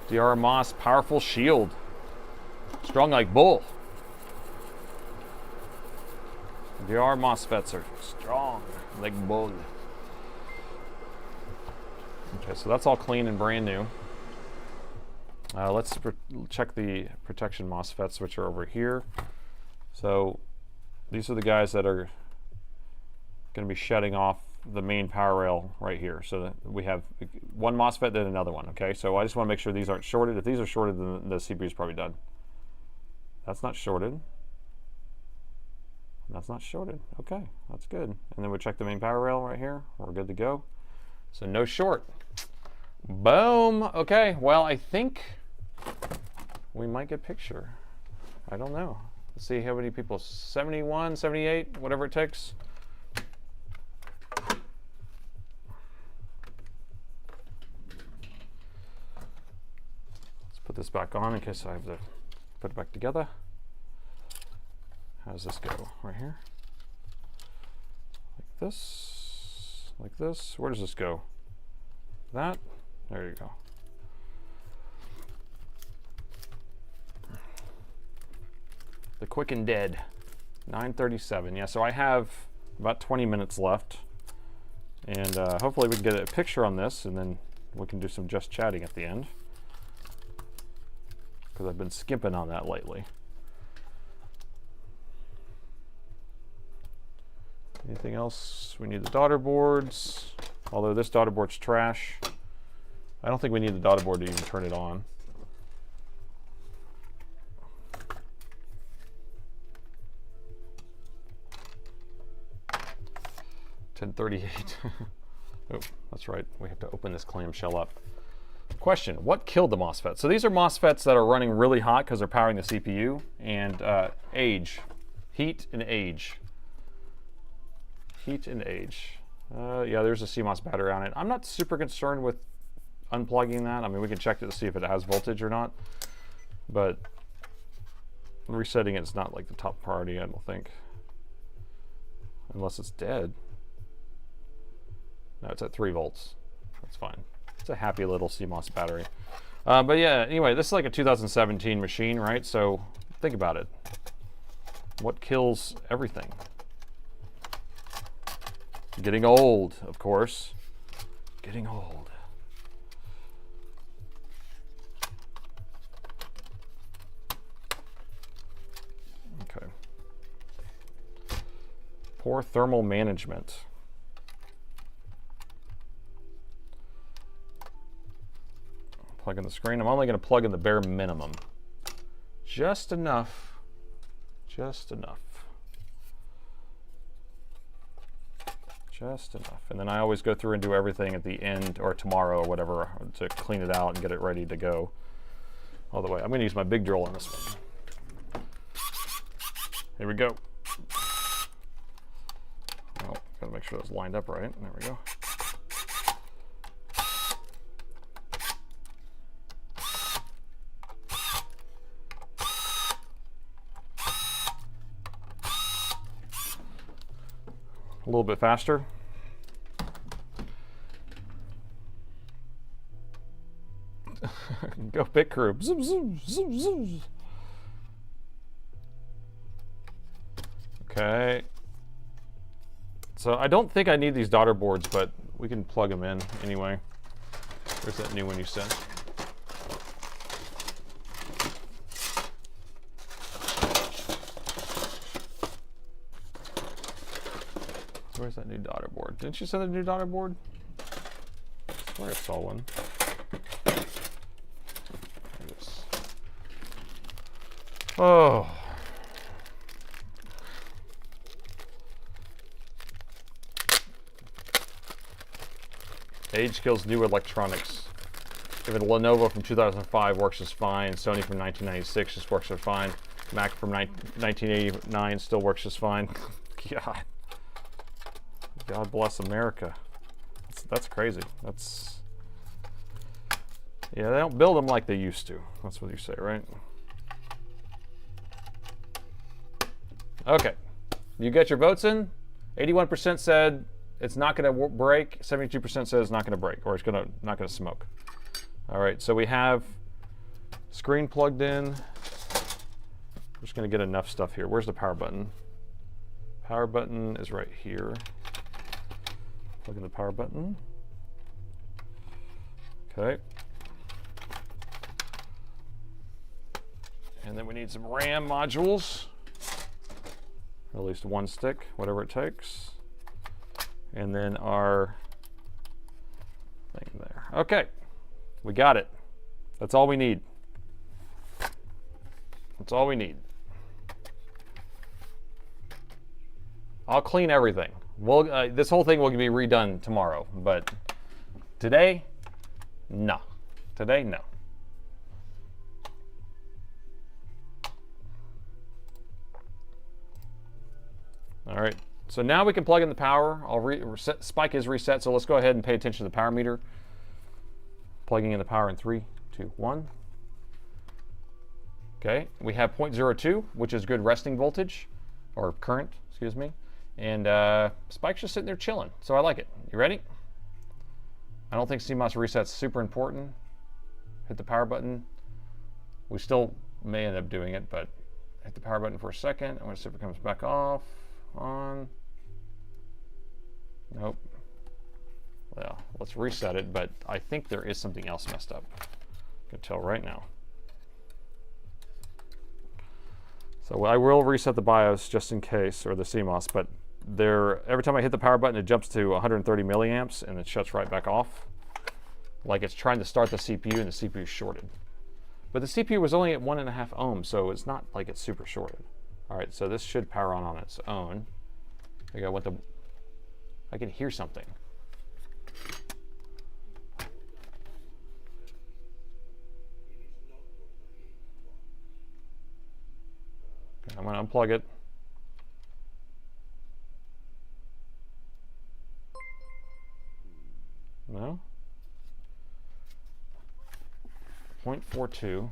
S1: DR Moss, powerful shield. Strong like bull. DR MOSFETs are strong like bull. Okay, so that's all clean and brand new. Let's check the protection MOSFETs, which are over here. So these are the guys that are going to be shutting off the main power rail right here. So we have one MOSFET, then another one. Okay, so I just want to make sure these aren't shorted. If these are shorted, then the CPU is probably done. That's not shorted. That's not shorted. Okay, that's good. And then we check the main power rail right here. We're good to go. So no short. Boom. Okay, well, I think we might get picture. I don't know. Let's see how many people. 71, 78, whatever it takes. this back on in case I have to put it back together. How does this go? Right here? Like this? Like this? Where does this go? That? There you go. The quick and dead. 9:37. Yeah, so I have about 20 minutes left. And hopefully we can get a picture on this, and then we can do some just chatting at the end. Because I've been skimping on that lately. Anything else? We need the daughter boards. Although this daughter board's trash. I don't think we need the daughter board to even turn it on. $10:38. Oh, that's right. We have to open this clamshell up. Question, what killed the MOSFET? So these are MOSFETs that are running really hot because they're powering the CPU, and age. Heat and age. Heat and age. Yeah, there's a CMOS battery on it. I'm not super concerned with unplugging that. I mean, we can check it to see if it has voltage or not, but resetting it's not like the top priority, I don't think. Unless it's dead. No, it's at 3 volts. That's fine. It's a happy little CMOS battery. But yeah, anyway, this is like a 2017 machine, right? So think about it. What kills everything? Getting old, of course. Getting old. Okay. Poor thermal management. Plug in the screen. I'm only going to plug in the bare minimum. Just enough. Just enough. Just enough. And then I always go through and do everything at the end or tomorrow or whatever to clean it out and get it ready to go all the way. I'm going to use my big drill on this one. Here we go. Oh, got to make sure it's lined up right. There we go. A little bit faster. Go pit crew. Zoom, zoom, zoom, zoom. Okay. So I don't think I need these daughter boards, but we can plug them in anyway. There's that new one you sent. Where's that new daughter board? Didn't you send a new daughter board? I swear I saw one. There it is. Oh. Age kills new electronics. Even Lenovo from 2005 works just fine. Sony from 1996 just works just fine. Mac from 1989 still works just fine. God. God bless America. That's crazy. That's, yeah, they don't build them like they used to. That's what you say, right? Okay, you get your votes in. 81% said it's not going to break. 72% said it's not going to break, or it's not going to smoke. All right, so we have screen plugged in. We're just going to get enough stuff here. Where's the power button? Power button is right here. Plug in the power button. Okay. And then we need some RAM modules. Or at least one stick, whatever it takes. And then our thing there. Okay. We got it. That's all we need. That's all we need. I'll clean everything. Well, this whole thing will be redone tomorrow, but today, no. Today, no. All right, so now we can plug in the power. Spike is reset, so let's go ahead and pay attention to the power meter. Plugging in the power in 3, 2, 1. Okay, we have 0.02, which is good resting voltage, or current, excuse me. And spike's just sitting there chilling, so I like it. You ready? I don't think CMOS reset's super important. Hit the power button. We still may end up doing it, but hit the power button for a second. I'm going to see if it comes back off, on. Nope. Well, let's reset it, but I think there is something else messed up. I can tell right now. So I will reset the BIOS just in case, or the CMOS, but every time I hit the power button, it jumps to 130 milliamps and it shuts right back off. Like it's trying to start the CPU and the CPU is shorted. But the CPU was only at 1.5 ohms, so it's not like it's super shorted. All right, so this should power on its own. I can hear something. I'm going to unplug it. No? 0.42.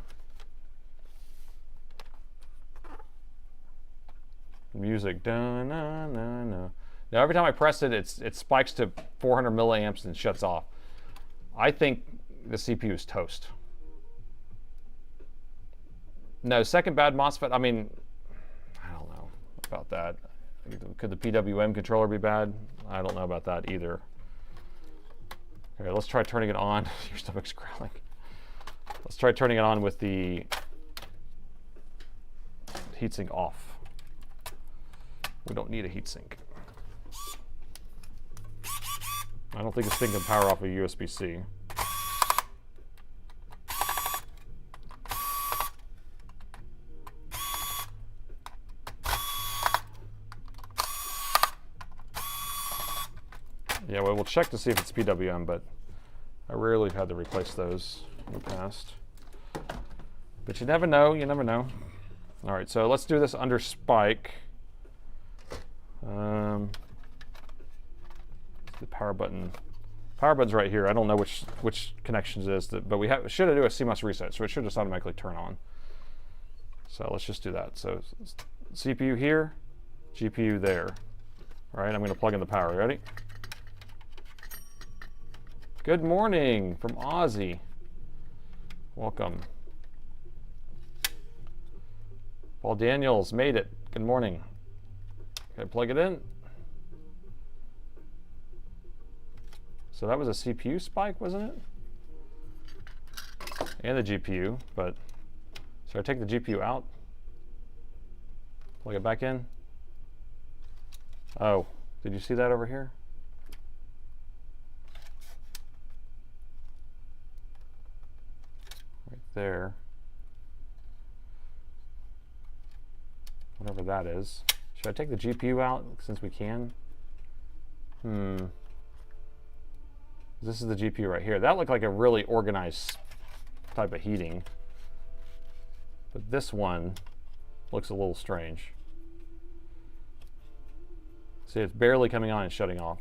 S1: Music. Dun, na, na, na. Now every time I press it, it spikes to 400 milliamps and shuts off. I think the CPU is toast. No, second bad MOSFET, I mean, I don't know about that. Could the PWM controller be bad? I don't know about that either. Okay, let's try turning it on. Your stomach's growling. Let's try turning it on with the heatsink off. We don't need a heatsink. I don't think this thing can power off a USB-C. Yeah, well, we'll check to see if it's PWM, but I rarely have had to replace those in the past. But you never know, you never know. All right, so let's do this under spike. The power button. Power button's right here. I don't know which connections it is, but we should do a CMOS reset, so it should just automatically turn on. So let's just do that. So CPU here, GPU there. All right, I'm going to plug in the power. Ready? Good morning from Aussie. Welcome. Paul Daniels made it. Good morning. Okay, plug it in. So that was a CPU spike, wasn't it? And the GPU, but should I take the GPU out? Plug it back in. Oh, did you see that over here? Right there. Whatever that is. Should I take the GPU out since we can? This is the GPU right here. That looked like a really organized type of heating. But this one looks a little strange. See, it's barely coming on and shutting off.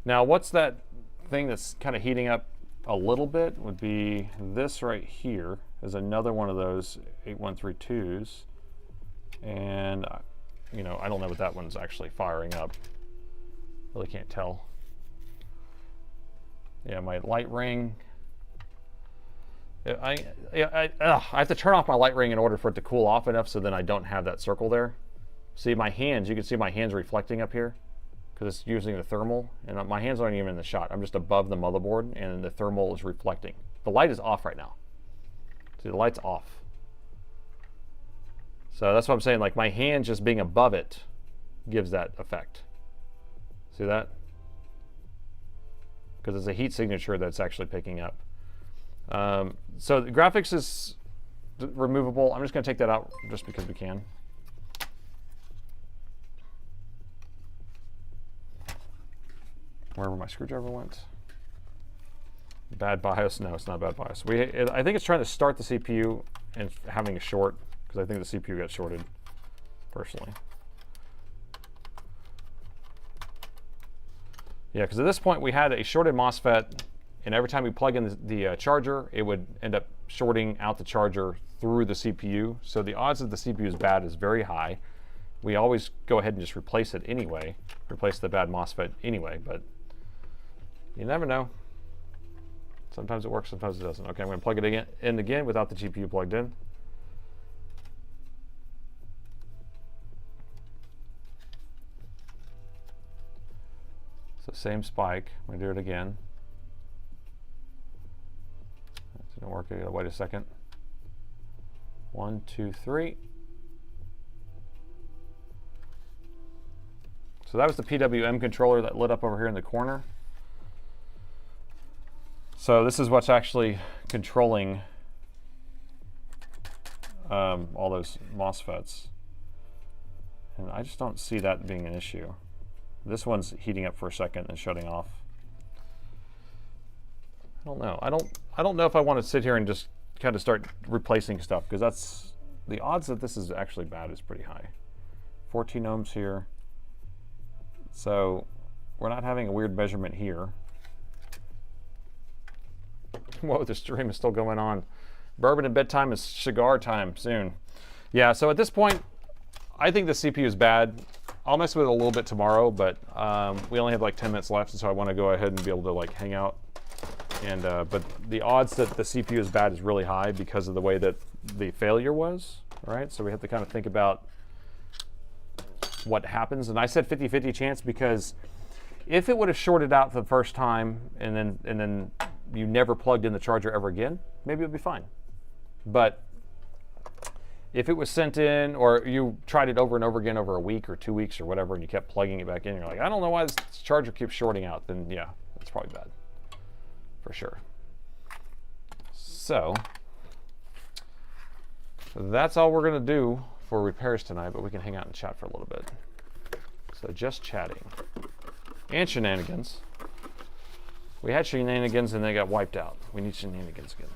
S1: Now, what's that thing that's kind of heating up a little bit would be this right here is another one of those 8132s, and you know, I don't know what that one's actually firing up. Really can't tell. Yeah, my light ring. I have to turn off my light ring in order for it to cool off enough so then I don't have that circle there. See my hands, you can see my hands reflecting up here because it's using the thermal, and my hands aren't even in the shot. I'm just above the motherboard and the thermal is reflecting. The light is off right now. See, the light's off. So that's what I'm saying, like my hand just being above it gives that effect. See that? Because it's a heat signature that's actually picking up. So the graphics is removable. I'm just going to take that out just because we can. Wherever my screwdriver went. Bad BIOS? No, it's not bad BIOS. I think it's trying to start the CPU and having a short, because I think the CPU got shorted, personally. Yeah, because at this point we had a shorted MOSFET, and every time we plug in the charger, it would end up shorting out the charger through the CPU. So the odds that the CPU is bad is very high. We always go ahead and just replace it anyway, replace the bad MOSFET anyway, but you never know. Sometimes it works, sometimes it doesn't. Okay, I'm going to plug it in again without the GPU plugged in. So same spike. I'm going to do it again. That didn't work. I got to wait a second. 1, 2, 3. So that was the PWM controller that lit up over here in the corner. So this is what's actually controlling all those MOSFETs. And I just don't see that being an issue. This one's heating up for a second and shutting off. I don't know. I don't know if I want to sit here and just kind of start replacing stuff, because that's the odds that this is actually bad is pretty high. 14 ohms here. So we're not having a weird measurement here. Whoa, the stream is still going on. Bourbon and bedtime is cigar time soon. Yeah, so at this point, I think the CPU is bad. I'll mess with it a little bit tomorrow, but we only have like 10 minutes left, and so I want to go ahead and be able to like hang out. And but the odds that the CPU is bad is really high because of the way that the failure was. All right, so we have to kind of think about what happens. And I said 50-50 chance because if it would have shorted out the first time and then you never plugged in the charger ever again, maybe it would be fine. But if it was sent in, or you tried it over and over again over a week or 2 weeks or whatever, and you kept plugging it back in, you're like, I don't know why this charger keeps shorting out, then yeah, that's probably bad, for sure. So that's all we're gonna do for repairs tonight, but we can hang out and chat for a little bit. So just chatting and shenanigans. We had shenanigans and they got wiped out. We need shenanigans again.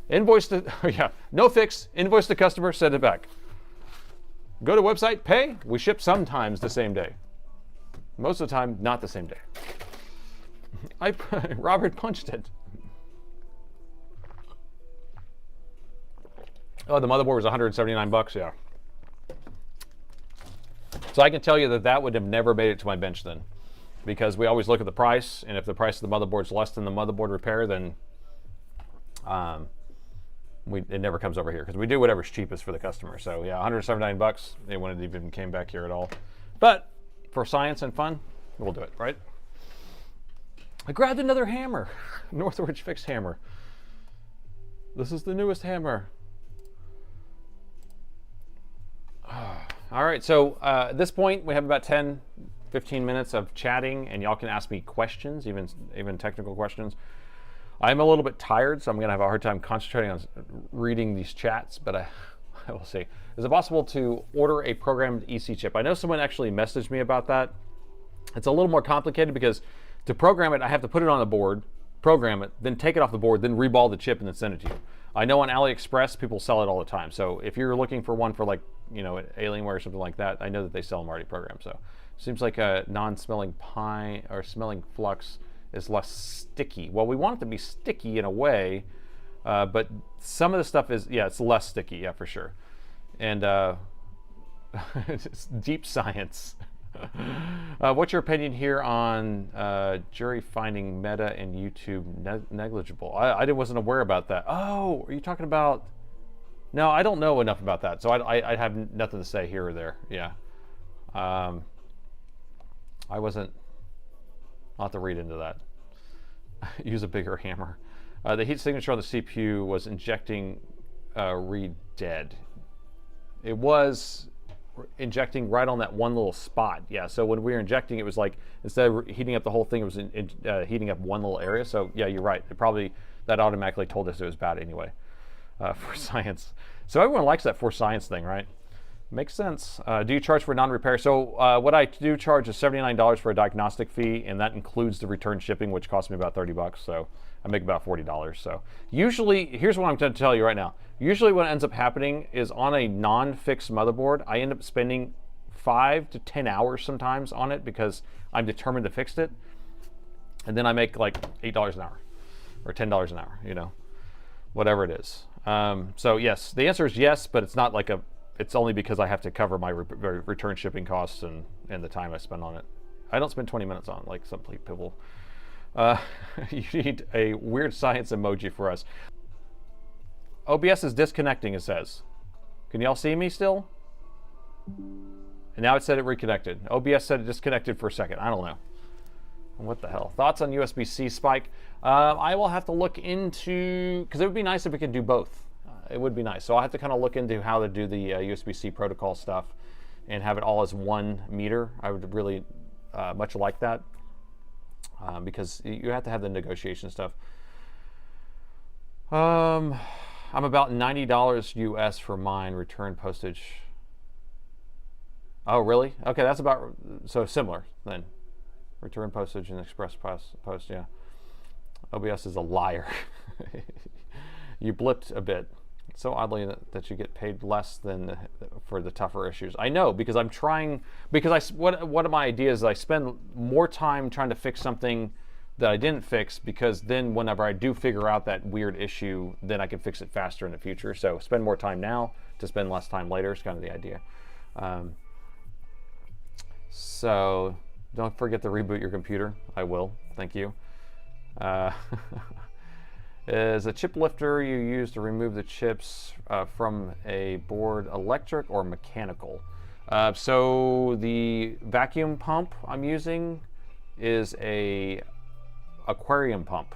S1: Invoice to, oh yeah, no fix, invoice the customer, send it back. Go to website, pay, we ship sometimes the same day. Most of the time, not the same day. Robert punched it. Oh, the motherboard was 179 bucks, yeah. So I can tell you that that would have never made it to my bench then, because we always look at the price, and if the price of the motherboard is less than the motherboard repair, then it never comes over here, because we do whatever's cheapest for the customer. So yeah, 179 bucks. They wouldn't even came back here at all. But for science and fun, we'll do it, right? I grabbed another hammer, Northridge fixed hammer. This is the newest hammer. All right, so at this point, we have about 10, 15 minutes of chatting, and y'all can ask me questions, even technical questions. I'm a little bit tired, so I'm going to have a hard time concentrating on reading these chats, but I will see. Is it possible to order a programmed EC chip? I know someone actually messaged me about that. It's a little more complicated because to program it, I have to put it on the board, program it, then take it off the board, then reball the chip and then send it to you. I know on AliExpress, people sell it all the time. So if you're looking for one for like, you know, Alienware or something like that, I know that they sell them already programmed. So seems like a non-smelling pine or smelling flux is less sticky. Well, we want it to be sticky in a way, but some of the stuff is, yeah, it's less sticky, yeah, for sure. And it's deep science. What's your opinion here on jury finding Meta and YouTube negligible? I wasn't aware about that. Oh, are you talking about? No, I don't know enough about that, so I have nothing to say here or there. Yeah, I wasn't. I'll have to read into that. Use a bigger hammer. The heat signature on the CPU was injecting read dead. It was injecting right on that one little spot. Yeah, so when we were injecting, it was like, instead of heating up the whole thing, it was heating up one little area. So yeah, you're right. It probably, that automatically told us it was bad anyway, for science. So everyone likes that for science thing, right? Makes sense. Do you charge for non-repair? So what I do charge is $79 for a diagnostic fee, and that includes the return shipping, which cost me about 30 bucks. So I make about $40. So usually, here's what I'm going to tell you right now. Usually what ends up happening is on a non-fixed motherboard, I end up spending 5 to 10 hours sometimes on it because I'm determined to fix it. And then I make like $8 an hour or $10 an hour, you know, whatever it is. So yes, the answer is yes, but it's not like it's only because I have to cover my return shipping costs and the time I spend on it. I don't spend 20 minutes on it like some people. You need a weird science emoji for us. OBS is disconnecting, it says. Can y'all see me still? And now it said it reconnected. OBS said it disconnected for a second. I don't know. What the hell? Thoughts on USB-C spike? I will have to look into, because it would be nice if we could do both. It would be nice. So I'll have to kind of look into how to do the USB-C protocol stuff and have it all as one meter. I would really much like that because you have to have the negotiation stuff. I'm about $90 US for mine, return postage. Oh, really? Okay, that's about, so similar then. Return postage and express post, yeah. OBS is a liar. You blipped a bit. It's so oddly that you get paid less than for the tougher issues. I know, because I'm trying, because one of my ideas is I spend more time trying to fix something that I didn't fix, because then whenever I do figure out that weird issue, then I can fix it faster in the future. So spend more time now to spend less time later is kind of the idea. So don't forget to reboot your computer. I will. Thank you. Is a chip lifter you use to remove the chips from a board electric or mechanical? So the vacuum pump I'm using is a aquarium pump.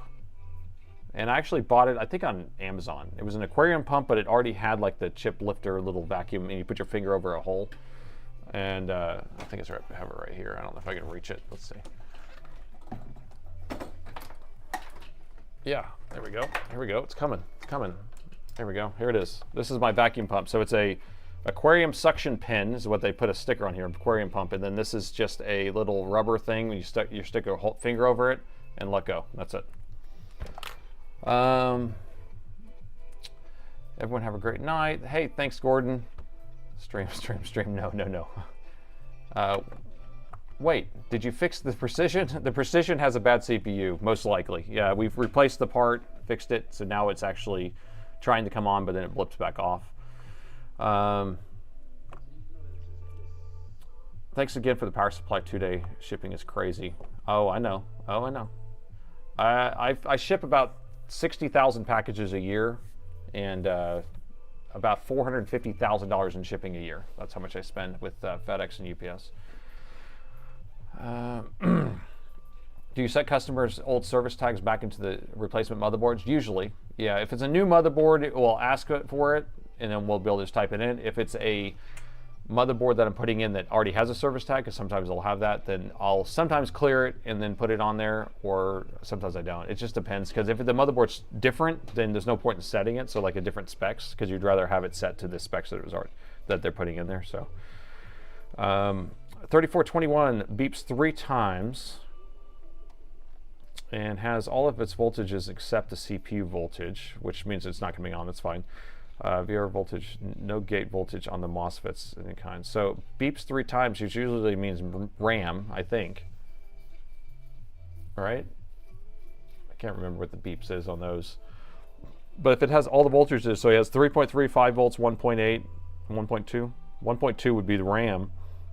S1: And I actually bought it, I think, on Amazon. It was an aquarium pump, but it already had like the chip lifter little vacuum, and you put your finger over a hole. And I think I have it right here. I don't know if I can reach it. Let's see. Yeah, there we go. Here we go. It's coming. It's coming. There we go. Here it is. This is my vacuum pump. So it's a aquarium suction pen is what they put a sticker on here, aquarium pump. And then this is just a little rubber thing when you stick a whole finger over it and let go. That's it. Everyone have a great night. Hey, thanks, Gordon. Stream. No. Wait, did you fix the Precision? The Precision has a bad CPU, most likely. Yeah, we've replaced the part, fixed it, so now it's actually trying to come on, but then it blips back off. Thanks again for the power supply. 2-day shipping is crazy. Oh, I know. I ship about 60,000 packages a year, and about $450,000 in shipping a year. That's how much I spend with FedEx and UPS. Do you set customers' old service tags back into the replacement motherboards? Usually, yeah. If it's a new motherboard, it will ask for it, and then we'll be able to just type it in. If it's a motherboard that I'm putting in that already has a service tag, because sometimes they'll have that, then I'll sometimes clear it and then put it on there, or sometimes I don't. It just depends, because if the motherboard's different, then there's no point in setting it, so like a different specs, because you'd rather have it set to the specs that it was already, that they're putting in there. So 3421 beeps 3 times and has all of its voltages except the CPU voltage, which means it's not coming on. That's fine. VR voltage, no gate voltage on the MOSFETs of any kind. So beeps 3 times, which usually means RAM, I think. All right? I can't remember what the beeps is on those. But if it has all the voltages, so it has 3.35 volts, 1.8, 1.2. 1.2 would be the RAM,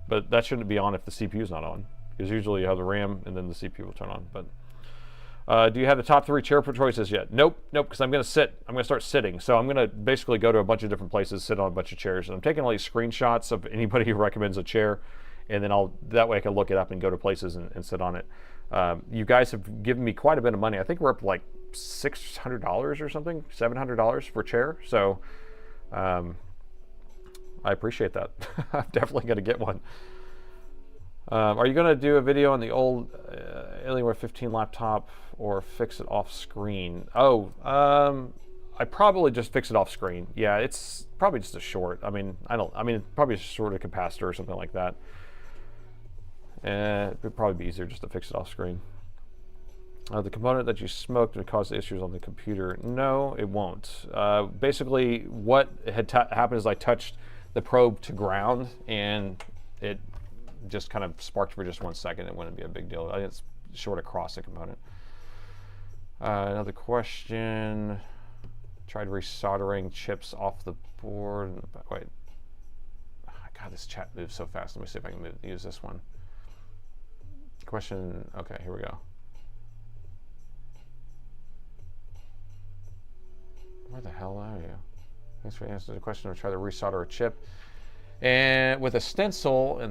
S1: but that shouldn't be on if the CPU is not on, because usually you have the RAM and then the CPU will turn on. But do you have the top 3 chair choices yet? Nope, because I'm going to sit. I'm going to start sitting. So I'm going to basically go to a bunch of different places, sit on a bunch of chairs. And I'm taking all these screenshots of anybody who recommends a chair, and then that way I can look it up and go to places and sit on it. You guys have given me quite a bit of money. I think we're up to like $600 or something, $700 for a chair. So I appreciate that. I'm definitely going to get one. Are you going to do a video on the old Alienware 15 laptop or fix it off screen? Oh, I probably just fix it off screen. Yeah, it's probably just a short. Probably just a short of capacitor or something like that. It would probably be easier just to fix it off screen. The component that you smoked would cause issues on the computer. No, it won't. Basically, what had happened is I touched the probe to ground, and it just kind of sparked for just 1 second, it wouldn't be a big deal. It's short across the component. Another question. Tried resoldering chips off the board. Wait. God, this chat moves so fast. Let me see if I can use this one. Question. Okay, here we go. Where the hell are you? Thanks for answering the question. I'll try to resolder a chip. And with a stencil and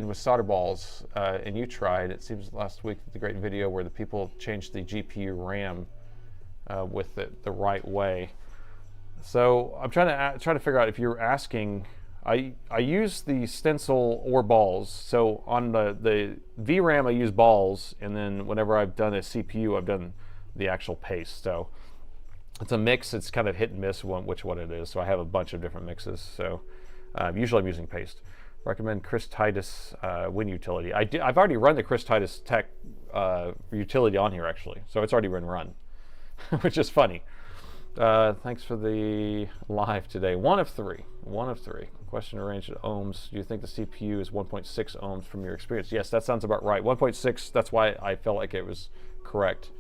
S1: with solder balls, and you tried, it seems last week, the great video where the people changed the GPU RAM with the right way. So I'm trying to figure out if you're asking. I use the stencil or balls. So on the VRAM I use balls, and then whenever I've done a CPU, I've done the actual paste. So it's a mix. It's kind of hit and miss which one it is. So I have a bunch of different mixes. So usually I'm using paste. Recommend Chris Titus Win utility. I've already run the Chris Titus Tech utility on here actually, so it's already been run, which is funny. Thanks for the live today. One of three. Question arranged at ohms. Do you think the CPU is 1.6 ohms from your experience? Yes, that sounds about right. 1.6. That's why I felt like it was correct.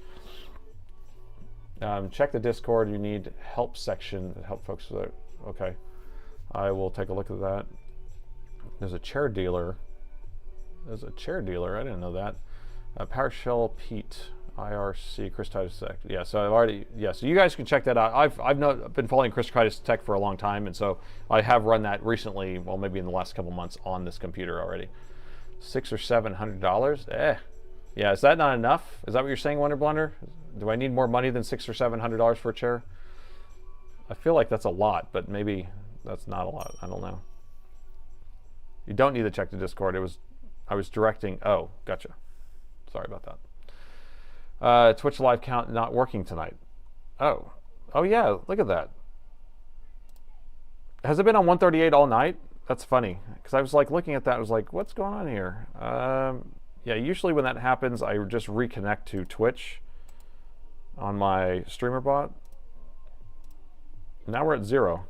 S1: Check the Discord. You need help section to help folks with it. Okay, I will take a look at that. There's a chair dealer. I didn't know that. PowerShell Pete. IRC, Chris Titus Tech. Yeah, so I've already, so you guys can check that out. I've been following Chris Titus Tech for a long time, and so I have run that recently, well, maybe in the last couple months on this computer already. $600 or $700? Yeah, is that not enough? Is that what you're saying, Wonder Blunder? Do I need more money than $600 or $700 for a chair? I feel like that's a lot, but maybe that's not a lot. I don't know. You don't need to check the Discord. I was directing. Oh, gotcha. Sorry about that. Twitch live count not working tonight. Oh yeah, look at that. Has it been on 138 all night? That's funny, because I was like looking at that, I was like, what's going on here? Yeah, usually when that happens, I just reconnect to Twitch on my streamer bot. Now we're at 0.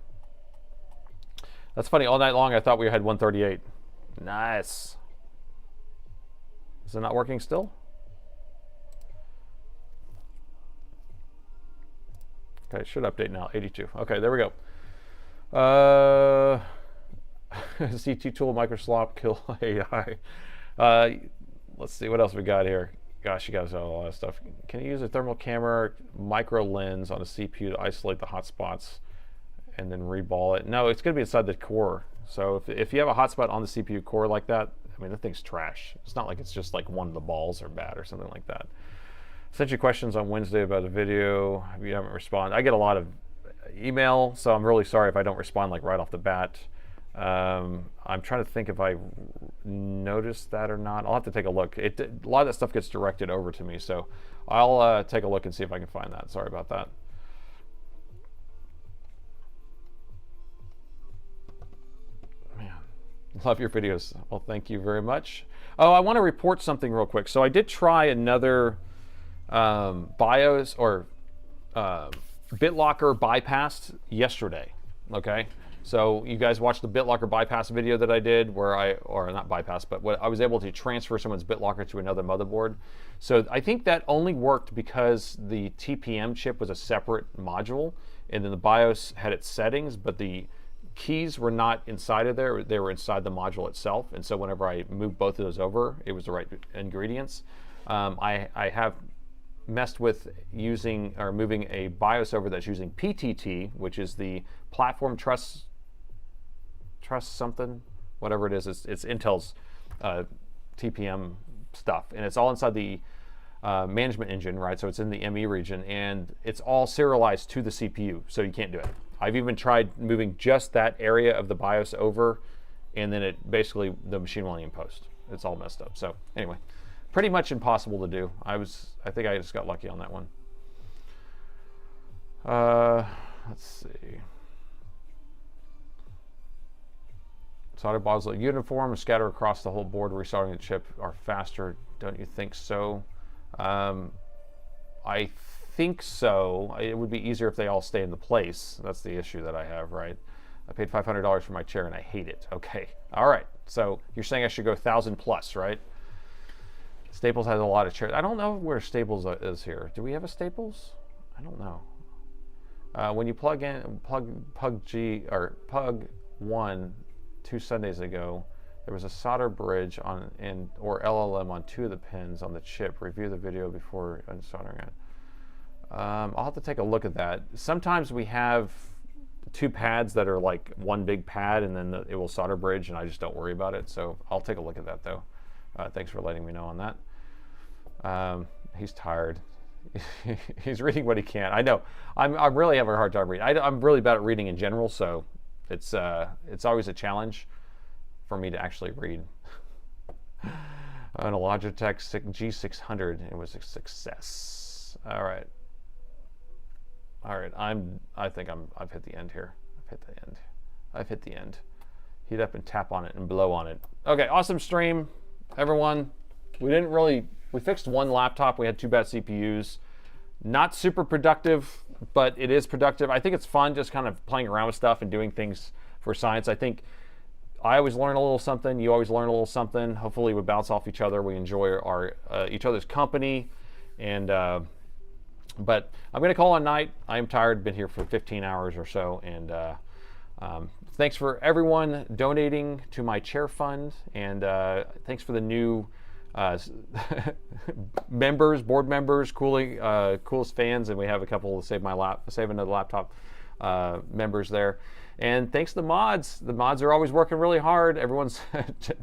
S1: That's funny, all night long I thought we had 138. Nice. Is it not working still? Okay, it should update now, 82. Okay, there we go. CT tool, Microslop, kill AI. Let's see, what else we got here? Gosh, you guys have a lot of stuff. Can you use a thermal camera micro lens on a CPU to isolate the hotspots and then reball it? No, it's going to be inside the core. So if you have a hotspot on the CPU core like that, I mean, that thing's trash. It's not like it's just like one of the balls are bad or something like that. Sent you questions on Wednesday about a video. You haven't responded. I get a lot of email, so I'm really sorry if I don't respond like right off the bat. I'm trying to think if I noticed that or not. I'll have to take a look. A lot of that stuff gets directed over to me, so I'll take a look and see if I can find that. Sorry about that. Man, love your videos. Well, thank you very much. Oh, I want to report something real quick. So I did try another BIOS or BitLocker bypass yesterday. Okay, so you guys watched the BitLocker bypass video that I did, where or not bypass, but what I was able to transfer someone's BitLocker to another motherboard. So I think that only worked because the TPM chip was a separate module, and then the BIOS had its settings, but the keys were not inside of there. They were inside the module itself, and so whenever I moved both of those over, it was the right ingredients. I have messed with using or moving a BIOS over that's using PTT, which is the platform trust something, whatever it is. It's Intel's TPM stuff, and it's all inside the management engine, right? So it's in the ME region, and it's all serialized to the CPU, so you can't do it. I've even tried moving just that area of the BIOS over, and then it basically, the machine won't even post. It's all messed up. So anyway, pretty much impossible to do. I think I just got lucky on that one. Let's see. Solder balls look uniform, scatter across the whole board, resoldering the chip are faster. Don't you think so? I think so. It would be easier if they all stay in the place. That's the issue that I have, right? I paid $500 for my chair and I hate it. Okay, all right. So you're saying I should go 1,000 plus, right? Staples has a lot of chairs. I don't know where Staples is here. Do we have a Staples? I don't know. When you plug in Pug 1 2 Sundays ago, there was a solder bridge or LLM on 2 of the pins on the chip. Review the video before unsoldering it. I'll have to take a look at that. Sometimes we have 2 pads that are like one big pad, and then it will solder bridge, and I just don't worry about it. So I'll take a look at that though. Thanks for letting me know on that. He's tired. He's reading what he can. I know. I'm really having a hard time reading. I'm really bad at reading in general, so it's always a challenge for me to actually read. On a Logitech G600, it was a success. All right. I think I've hit the end here. I've hit the end. Heat up and tap on it and blow on it. Okay, awesome stream, everyone. We fixed one laptop. We had 2 bad CPUs. Not super productive, but it is productive. I think it's fun just kind of playing around with stuff and doing things for science. I think I always learn a little something. You always learn a little something. Hopefully we bounce off each other. We enjoy our each other's company. And but I'm going to call it a night. I am tired. Been here for 15 hours or so. And thanks for everyone donating to my chair fund. And thanks for the new members, board members, coolest fans, and we have a couple of Save Another Laptop members there. And thanks to the mods. The mods are always working really hard. Everyone's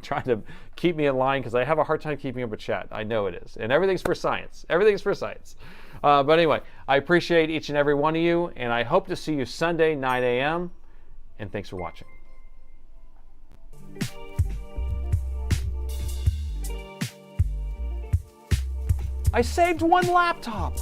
S1: trying to keep me in line because I have a hard time keeping up with chat. I know it is. And everything's for science. Everything's for science. But anyway, I appreciate each and every one of you, and I hope to see you Sunday, 9 a.m. And thanks for watching. I saved one laptop.